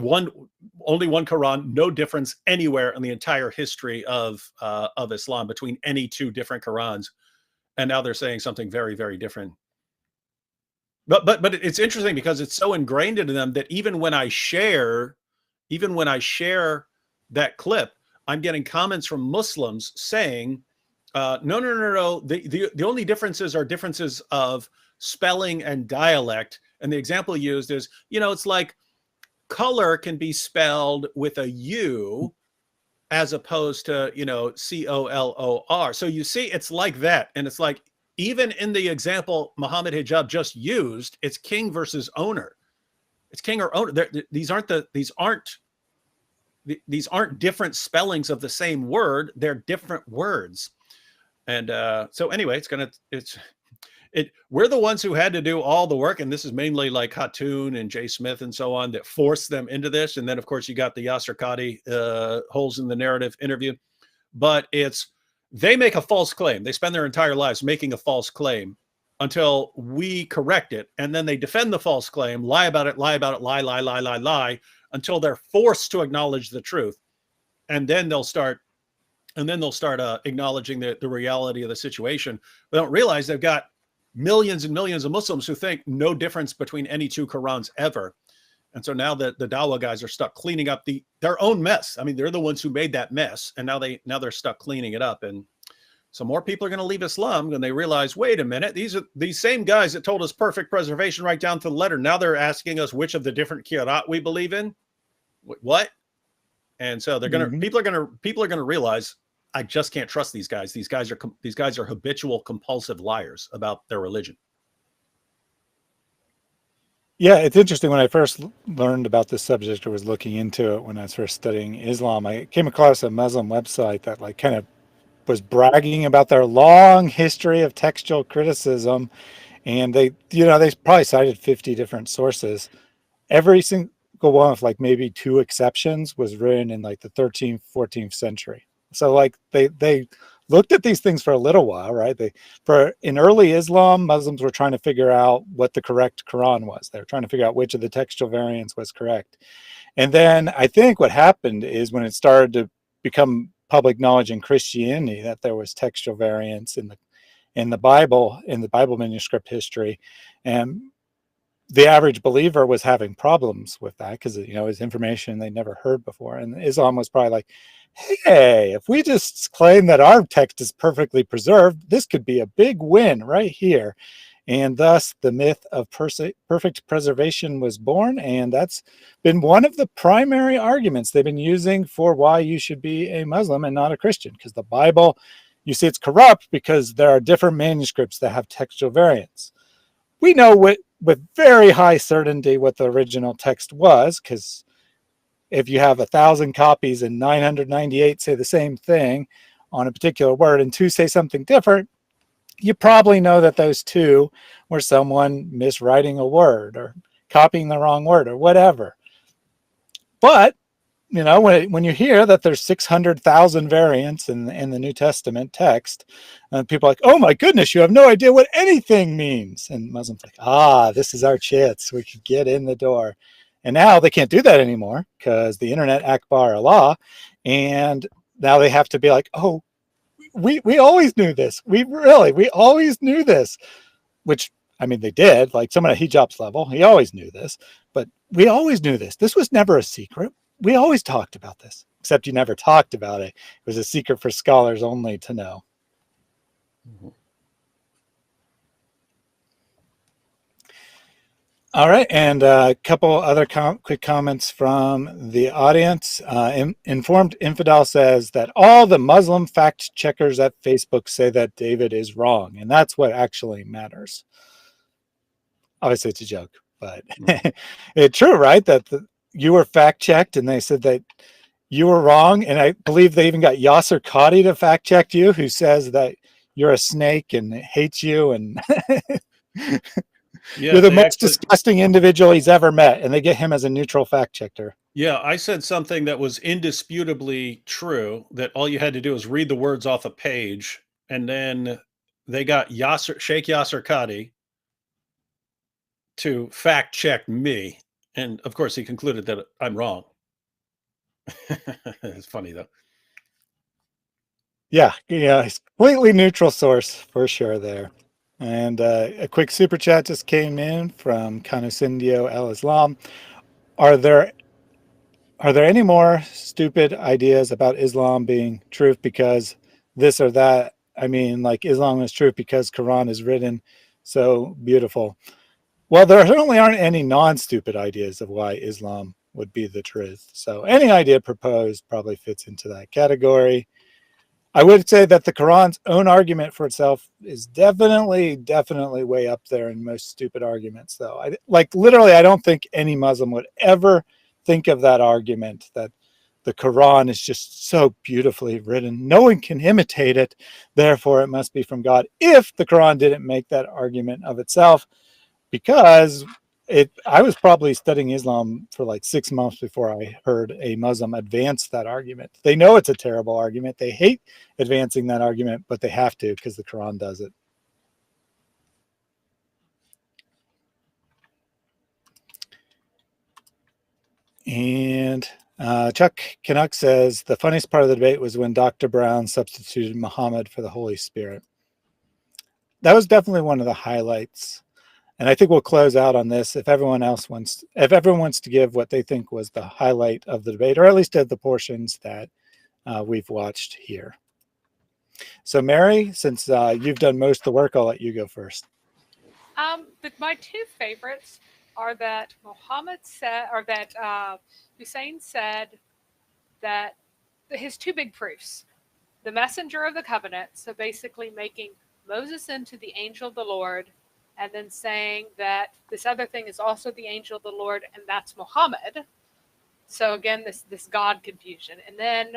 only one Quran, no difference anywhere in the entire history of Islam between any two different Qurans. And now they're saying something very, very different. But it's interesting because it's so ingrained into them that even when I share that clip, I'm getting comments from Muslims saying, no. The only differences are differences of spelling and dialect. And the example used is, it's like color can be spelled with a U as opposed to, COLOR. So you see, it's like that. And it's like, even in the example Muhammad Hijab just used, it's king versus owner. It's king or owner. These aren't different spellings of the same word. They're different words. And so anyway, we're the ones who had to do all the work. And this is mainly like Hatun and Jay Smith and so on that forced them into this. And then of course you got the Yasser Qadi holes in the narrative interview, but they make a false claim. They spend their entire lives making a false claim until we correct it. And then they defend the false claim, lie about it, lie, until they're forced to acknowledge the truth. And then they'll start and then they'll start acknowledging the reality of the situation. They don't realize they've got millions and millions of Muslims who think no difference between any two Qurans ever. And so now the Dawah guys are stuck cleaning up their own mess. I mean, they're the ones who made that mess, and now they're stuck cleaning it up. And so more people are going to leave Islam when they realize, wait a minute, these are these same guys that told us perfect preservation right down to the letter. Now they're asking us which of the different Qiyat we believe in. What? And so they're going to people are going to realize, I just can't trust these guys. These guys are habitual, compulsive liars about their religion. Yeah, it's interesting. When I first learned about this subject or was looking into it when I was first studying Islam, I came across a Muslim website that like kind of was bragging about their long history of textual criticism. And they probably cited 50 different sources. Every single one with like maybe 2 exceptions was written in like the 13th, 14th century. So like they looked at these things for a little while, right? In early Islam, Muslims were trying to figure out what the correct Quran was. They were trying to figure out which of the textual variants was correct. And then I think what happened is when it started to become public knowledge in Christianity that there was textual variants in the Bible manuscript history, and the average believer was having problems with that because it was information they never heard before. And Islam was probably like, hey, if we just claim that our text is perfectly preserved, this could be a big win right here. And thus the myth of perfect preservation was born. And that's been one of the primary arguments they've been using for why you should be a Muslim and not a Christian. Because the Bible, you see, it's corrupt because there are different manuscripts that have textual variants. We know with very high certainty what the original text was, because if you have 1,000 copies and 998 say the same thing on a particular word and 2 say something different, you probably know that those 2 were someone miswriting a word or copying the wrong word or whatever. But when you hear that there's 600,000 variants in the New Testament text, people are like, oh my goodness, you have no idea what anything means. And Muslims are like, this is our chance. We could get in the door. And now they can't do that anymore because the internet akbar Allah. And now they have to be like, oh, we always knew this. We always knew this. Which, I mean, they did. Like someone at Hijab's level, he always knew this. But we always knew this. This was never a secret. We always talked about this, except you never talked about it. It was a secret for scholars only to know. Mm-hmm. All right, and a couple other quick comments from the audience. Informed Infidel says that all the Muslim fact checkers at Facebook say that David is wrong, and that's what actually matters. Obviously, it's a joke, but it's true, right? That you were fact checked, and they said that you were wrong, and I believe they even got Yasser Qadi to fact check you, who says that you're a snake and hates you, and you're the most disgusting individual he's ever met, and they get him as a neutral fact checker. Yeah, I said something that was indisputably true, that all you had to do was read the words off a page, and then they got Sheikh Yasser Qadi to fact check me. And of course, he concluded that I'm wrong. It's funny, though. Yeah, it's completely neutral source for sure there. And a quick super chat just came in from Canusindio El Islam. Are there any more stupid ideas about Islam being truth because this or that? I mean, like Islam is truth because Quran is written so beautiful. Well, there certainly aren't any non-stupid ideas of why Islam would be the truth. So any idea proposed probably fits into that category. I would say that the Quran's own argument for itself is definitely way up there in most stupid arguments, though. I don't think any Muslim would ever think of that argument that the Quran is just so beautifully written. No one can imitate it, therefore it must be from God, if the Quran didn't make that argument of itself, because I was probably studying Islam for like 6 months before I heard a Muslim advance that argument. They know it's a terrible argument. They hate advancing that argument, but they have to because the Quran does it. And Chuck Canuck says the funniest part of the debate was when Dr. Brown substituted Muhammad for the Holy Spirit. That was definitely one of the highlights. And I think we'll close out on this if everyone wants to give what they think was the highlight of the debate, or at least of the portions that we've watched here. So Mary, since you've done most of the work, I'll let you go first. My two favorites are that Muhammad said, or that Hussein said that his two big proofs, the messenger of the covenant, so basically making Moses into the angel of the Lord, and then saying that this other thing is also the angel of the Lord, and that's Muhammad. So again, this God confusion. And then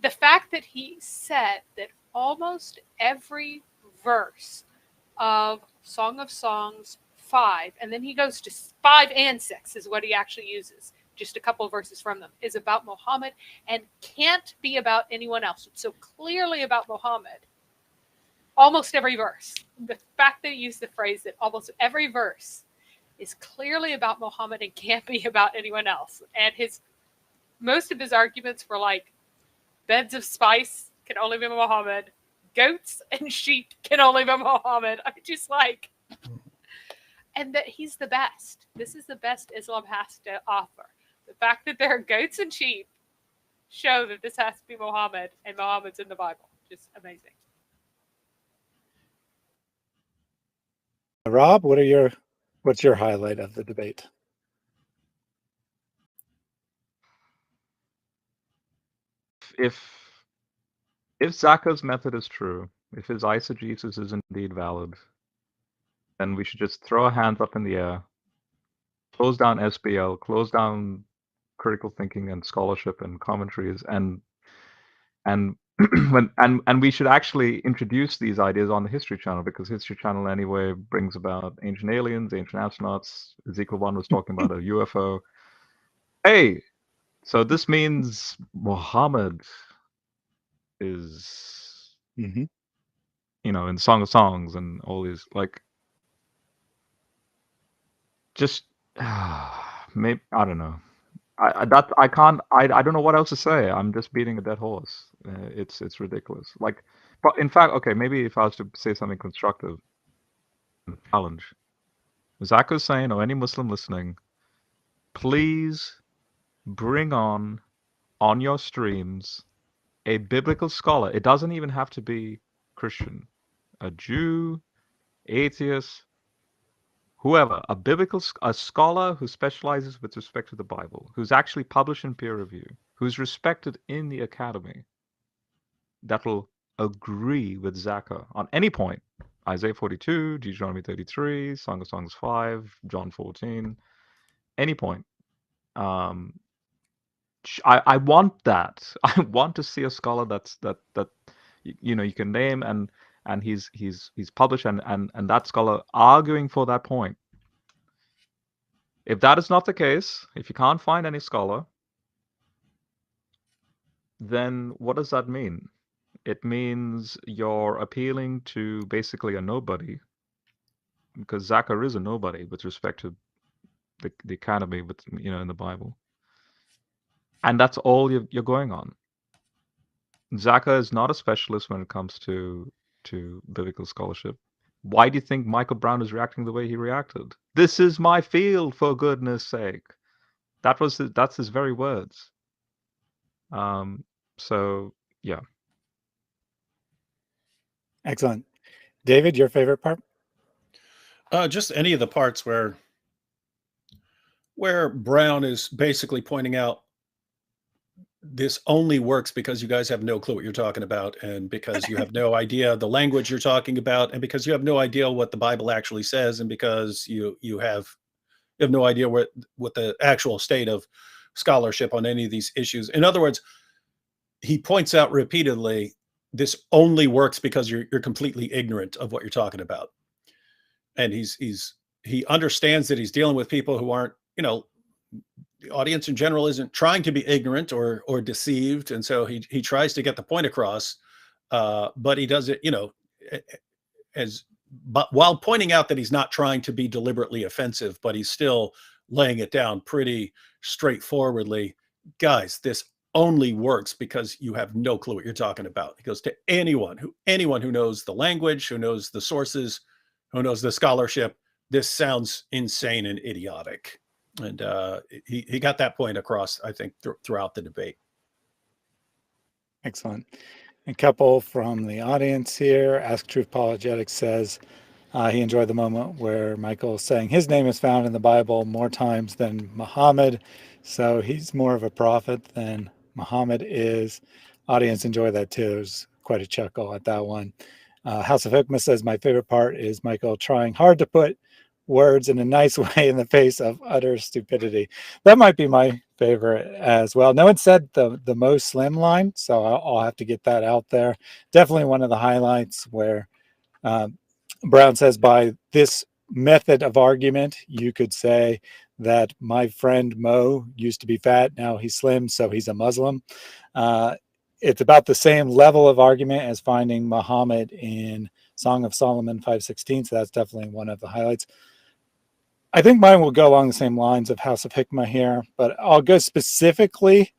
the fact that he said that almost every verse of Song of Songs 5, and then he goes to 5 and 6 is what he actually uses, just a couple of verses from them, is about Muhammad and can't be about anyone else. It's so clearly about Muhammad. Almost every verse. The fact that he used the phrase that almost every verse is clearly about Muhammad and can't be about anyone else. And most of his arguments were like, beds of spice can only be Muhammad. Goats and sheep can only be Muhammad. I'm just like, and that he's the best. This is the best Islam has to offer. The fact that there are goats and sheep show that this has to be Muhammad, and Muhammad's in the Bible. Just amazing. Rob, what's your highlight of the debate? If Zakir's method is true, if his eisegesis is indeed valid, then we should just throw our hands up in the air, close down SBL, close down critical thinking and scholarship and commentaries, and we should actually introduce these ideas on the History Channel, because History Channel anyway brings about ancient aliens, ancient astronauts. Ezekiel 1 was talking about a UFO. Hey, so this means Muhammad is, in Song of Songs and all these, like, just maybe, I don't know. I don't know what else to say. I'm just beating a dead horse. It's ridiculous. Like, but in fact, okay, maybe if I was to say something constructive, challenge, Zakir Hussain or any Muslim listening, please bring on your streams a biblical scholar. It doesn't even have to be Christian, a Jew, atheist, whoever, a scholar who specializes with respect to the Bible, who's actually published in peer review, who's respected in the academy, that will agree with Zakir on any point. Isaiah 42, Deuteronomy 33, Song of Songs 5, John 14, any point. I want that. I want to see a scholar that you can name and he's published and that scholar arguing for that point. If that is not the case, if you can't find any scholar, then what does that mean? It means you're appealing to basically a nobody, because Zakir is a nobody with respect to the academy, with in the Bible, and that's all you're going on. Zakir is not a specialist when it comes to biblical scholarship. Why do you think Michael Brown is reacting the way he reacted? This is my field, for goodness sake. That's his very words. So yeah. Excellent. David, your favorite part? Just any of the parts where Brown is basically pointing out this only works because you guys have no clue what you're talking about, and because you have no idea the language you're talking about, and because you have no idea what the Bible actually says, and because you have no idea what the actual state of scholarship on any of these issues. In other words, he points out repeatedly, this only works because you're completely ignorant of what you're talking about. And he understands that he's dealing with people who aren't, the audience in general isn't trying to be ignorant or deceived. And so he tries to get the point across, but he does it, but while pointing out that he's not trying to be deliberately offensive, but he's still laying it down pretty straightforwardly guys, this only works because you have no clue what you're talking about. He goes to anyone who knows the language, who knows the sources, who knows the scholarship. This sounds insane and idiotic. And he got that point across, I think, throughout the debate. Excellent. A couple from the audience here. Ask Truth Apologetics says he enjoyed the moment where Michael is saying his name is found in the Bible more times than Muhammad, so he's more of a prophet than Muhammad is. Audience enjoyed that too. There's quite a chuckle at that one. House of Hikmah says my favorite part is Michael trying hard to put words in a nice way in the face of utter stupidity. That might be my favorite as well. No one said the Mo Slim line, so I'll have to get that out there. Definitely one of the highlights where Brown says by this method of argument, you could say that my friend Mo used to be fat, now he's slim, so he's a Muslim. It's about the same level of argument as finding Muhammad in Song of Solomon 5:16, so that's definitely one of the highlights. I think mine will go along the same lines of House of Hikmah here, but I'll go specifically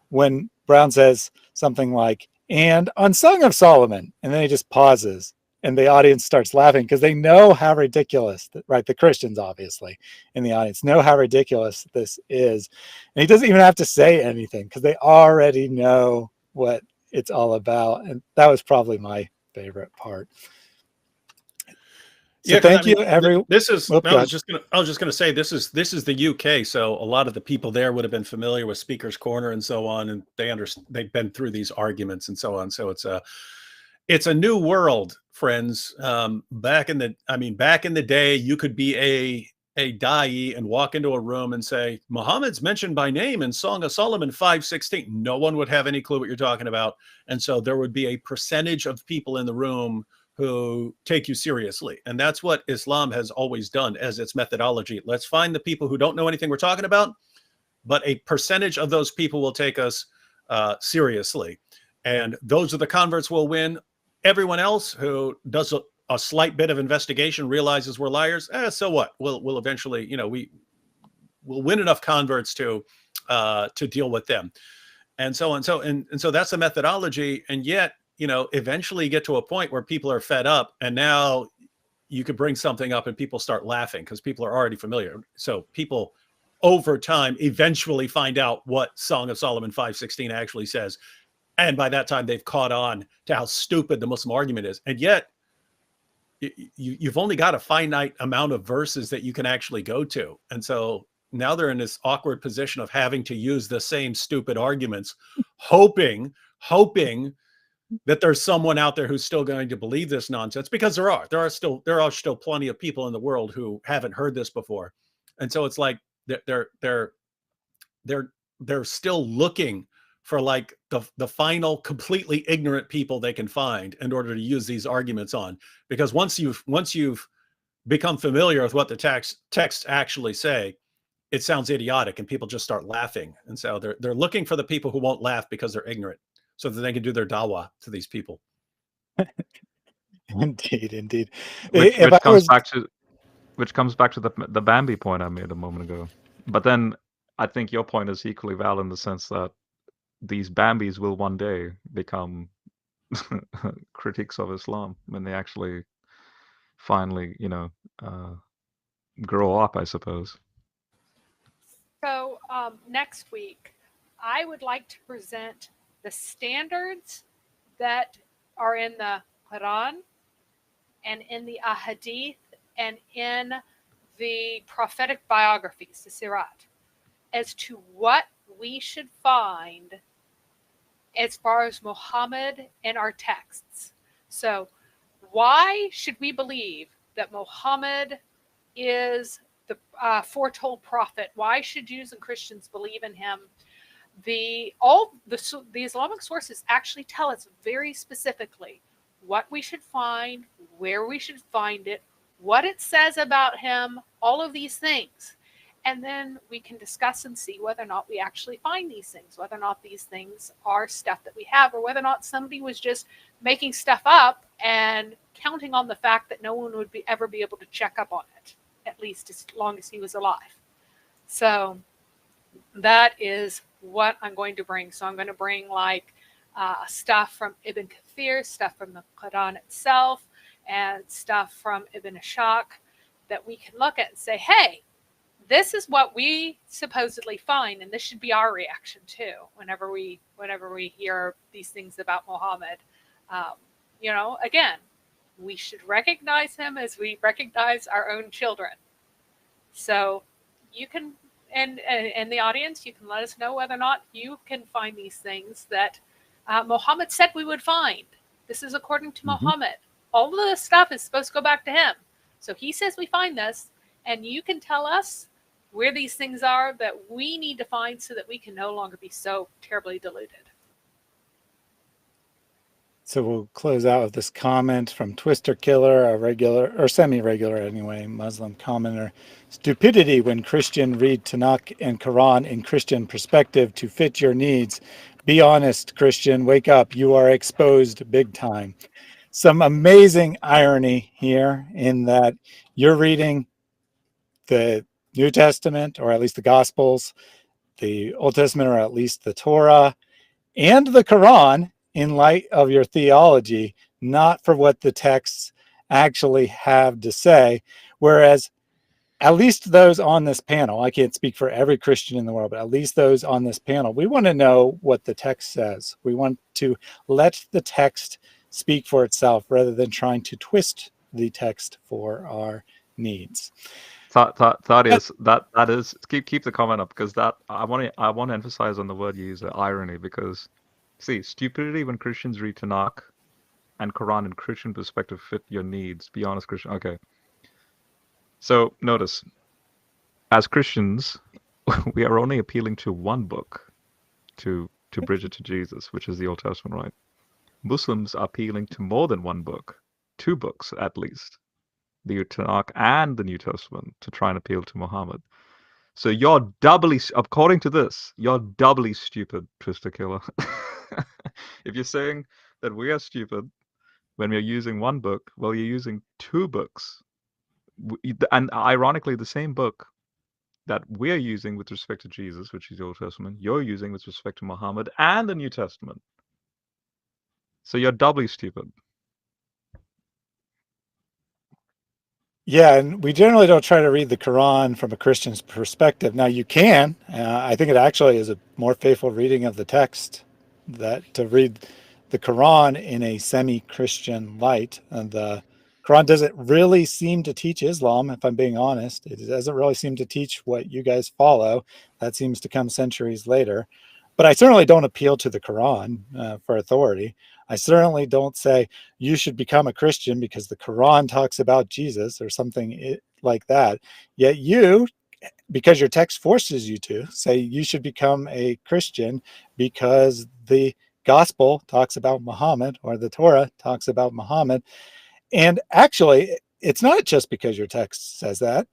when Brown says something like, and on Song of Solomon, and then he just pauses and the audience starts laughing because they know how ridiculous, right? The Christians, obviously, in the audience know how ridiculous this is. And he doesn't even have to say anything because they already know what it's all about. And that was probably my favorite part. So thank you, everyone. This is. I was just gonna say this is the UK. So a lot of the people there would have been familiar with Speaker's Corner and so on, and they've been through these arguments and so on. So it's a new world, friends. Back in the day, you could be a da'i and walk into a room and say Muhammad's mentioned by name in Song of Solomon 5:16. No one would have any clue what you're talking about, and so there would be a percentage of people in the room who take you seriously. And that's what Islam has always done as its methodology. Let's find the people who don't know anything we're talking about, but a percentage of those people will take us seriously. And those are the converts will win. Everyone else who does a slight bit of investigation realizes we're liars. So what? We'll eventually, we'll win enough converts to deal with them. And so on. And so that's the methodology. And yet, eventually you get to a point where people are fed up, and now you could bring something up and people start laughing because people are already familiar. So people over time eventually find out what Song of Solomon 5:16 actually says. And by that time, they've caught on to how stupid the Muslim argument is. And yet you've only got a finite amount of verses that you can actually go to. And so now they're in this awkward position of having to use the same stupid arguments, hoping that there's someone out there who's still going to believe this nonsense, because there are still plenty of people in the world who haven't heard this before. And so it's like they're still looking for like the final completely ignorant people they can find in order to use these arguments on, because once you've become familiar with what the texts actually say, it sounds idiotic and people just start laughing. And so they're looking for the people who won't laugh because they're ignorant, so that they can do their dawah to these people. Indeed. Which comes back to the Bambi point I made a moment ago. But then I think your point is equally valid in the sense that these Bambis will one day become critiques of Islam when they actually finally, grow up, I suppose. So next week, I would like to present the standards that are in the Quran and in the Hadith and in the prophetic biographies, the Sirat, as to what we should find as far as Muhammad in our texts. So why should we believe that Muhammad is the foretold prophet? Why should Jews and Christians believe in him? The Islamic sources actually tell us very specifically what we should find, where we should find it, what it says about him, all of these things. And then we can discuss and see whether or not we actually find these things, whether or not these things are stuff that we have, or whether or not somebody was just making stuff up and counting on the fact that no one would ever be able to check up on it, at least as long as he was alive. So that is what I'm going to bring. So I'm going to bring like stuff from Ibn Kathir, stuff from the Quran itself, and stuff from Ibn Ishaq that we can look at and say, hey, this is what we supposedly find, and this should be our reaction too whenever we hear these things about Muhammad. Again, we should recognize him as we recognize our own children. So you can, and the audience, you can let us know whether or not you can find these things that Muhammad said we would find. This is according to Muhammad. All of this stuff is supposed to go back to him. So he says we find this, and you can tell us where these things are that we need to find so that we can no longer be so terribly deluded. So we'll close out with this comment from Twister Killer, a regular or semi-regular anyway, Muslim commenter. Stupidity when Christian read Tanakh and Quran in Christian perspective to fit your needs. Be honest, Christian, wake up. You are exposed big time. Some amazing irony here in that you're reading the New Testament, or at least the Gospels, the Old Testament, or at least the Torah, and the Quran in light of your theology, not for what the texts actually have to say. Whereas at least those on this panel, I can't speak for every Christian in the world, but at least those on this panel, we want to know what the text says. We want to let the text speak for itself rather than trying to twist the text for our needs. Thaddeus, that is keep the comment up, because that I want to emphasize on the word you use, irony, because see, stupidity when Christians read Tanakh and Quran in Christian perspective fit your needs. Be honest, Christian. Okay. So notice, as Christians, we are only appealing to one book to bridge it to Jesus, which is the Old Testament, right? Muslims are appealing to more than one book, 2 books at least, the Tanakh and the New Testament, to try and appeal to Muhammad. So you're doubly, according to this, you're doubly stupid, Twister Killer. If you're saying that we are stupid when we're using one book, well, you're using 2 books. And ironically, the same book that we're using with respect to Jesus, which is the Old Testament, you're using with respect to Muhammad and the New Testament. So you're doubly stupid. Yeah, and we generally don't try to read the Quran from a Christian's perspective. Now you can. I think it actually is a more faithful reading of the text that to read the Quran in a semi-Christian light. And the Quran doesn't really seem to teach Islam, if I'm being honest. It doesn't really seem to teach what you guys follow. That seems to come centuries later. But I certainly don't appeal to the Quran for authority. I certainly don't say you should become a Christian because the Quran talks about Jesus or something like that. Yet you, because your text forces you to, say you should become a Christian because the gospel talks about Muhammad or the Torah talks about Muhammad. And actually, it's not just because your text says that,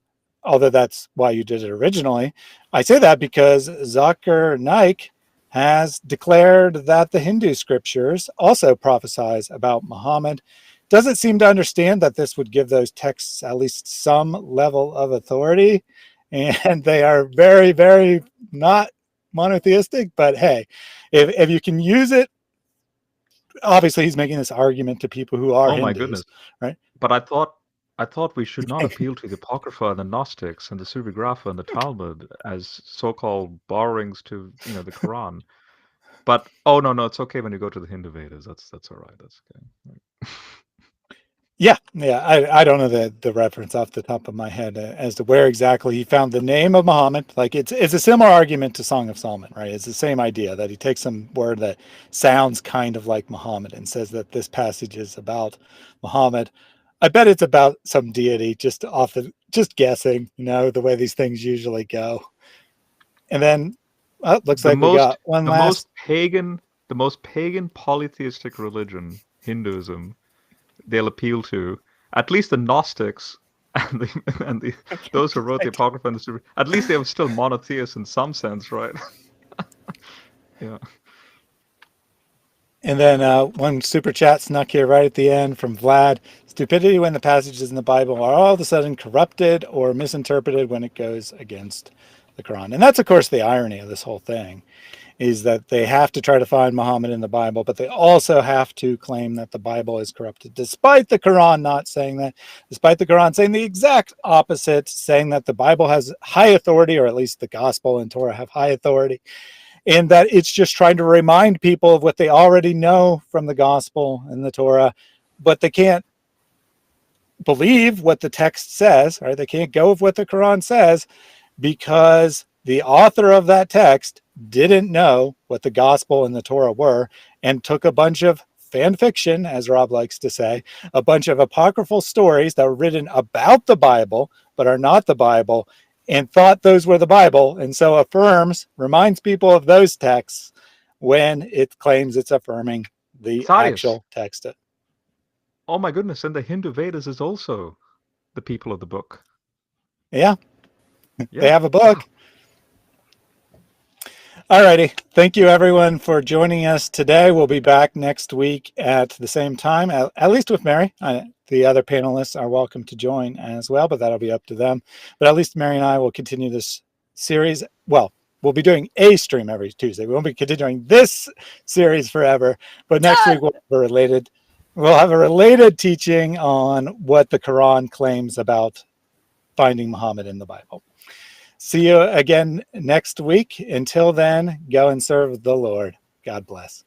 although that's why you did it originally. I say that because Zakir Naik has declared that the Hindu scriptures also prophesize about Muhammad. Doesn't seem to understand that this would give those texts at least some level of authority. And they are very, very not monotheistic. But hey, if you can use it, obviously he's making this argument to people who are Oh my Hindus, goodness. right? But I thought we should not appeal to the Apocrypha and the Gnostics and the Suvigrapha and the Talmud as so-called borrowings to the Quran. But no, it's okay when you go to the Hindu Vedas. That's all right. That's okay. Right. Yeah. I don't know the reference off the top of my head as to where exactly he found the name of Muhammad. Like it's a similar argument to Song of Solomon, right? It's the same idea that he takes some word that sounds kind of like Muhammad and says that this passage is about Muhammad. I bet it's about some deity, just guessing, the way these things usually go. And then looks like we got one last. The most pagan polytheistic religion, Hinduism, they'll appeal to, at least the Gnostics and those who wrote the Apocrypha and the Super. At least they were still monotheists in some sense, right? Yeah. And then one super chat snuck here right at the end from Vlad. Stupidity when the passages in the Bible are all of a sudden corrupted or misinterpreted when it goes against the Quran. And that's, of course, the irony of this whole thing, is that they have to try to find Muhammad in the Bible, but they also have to claim that the Bible is corrupted, despite the Quran not saying that, despite the Quran saying the exact opposite, saying that the Bible has high authority, or at least the Gospel and Torah have high authority, and that it's just trying to remind people of what they already know from the Gospel and the Torah, but they can't believe what the text says, right? They can't go with what the Quran says, because the author of that text didn't know what the Gospel and the Torah were, and took a bunch of fan fiction, as Rob likes to say, a bunch of apocryphal stories that were written about the Bible but are not the Bible, and thought those were the Bible, and so reminds people of those texts when it claims it's affirming the Sarius. actual text. Oh my goodness, and the Hindu Vedas is also the people of the book. Yeah, Yeah. they have a book. Wow. Alrighty. Thank you, everyone, for joining us today. We'll be back next week at the same time, at least with Mary. The other panelists are welcome to join as well, but that'll be up to them. But at least Mary and I will continue this series. Well, we'll be doing a stream every Tuesday. We won't be continuing this series forever, but next week we'll have a related teaching on what the Quran claims about finding Muhammad in the Bible. See you again next week. Until then, go and serve the Lord. God bless.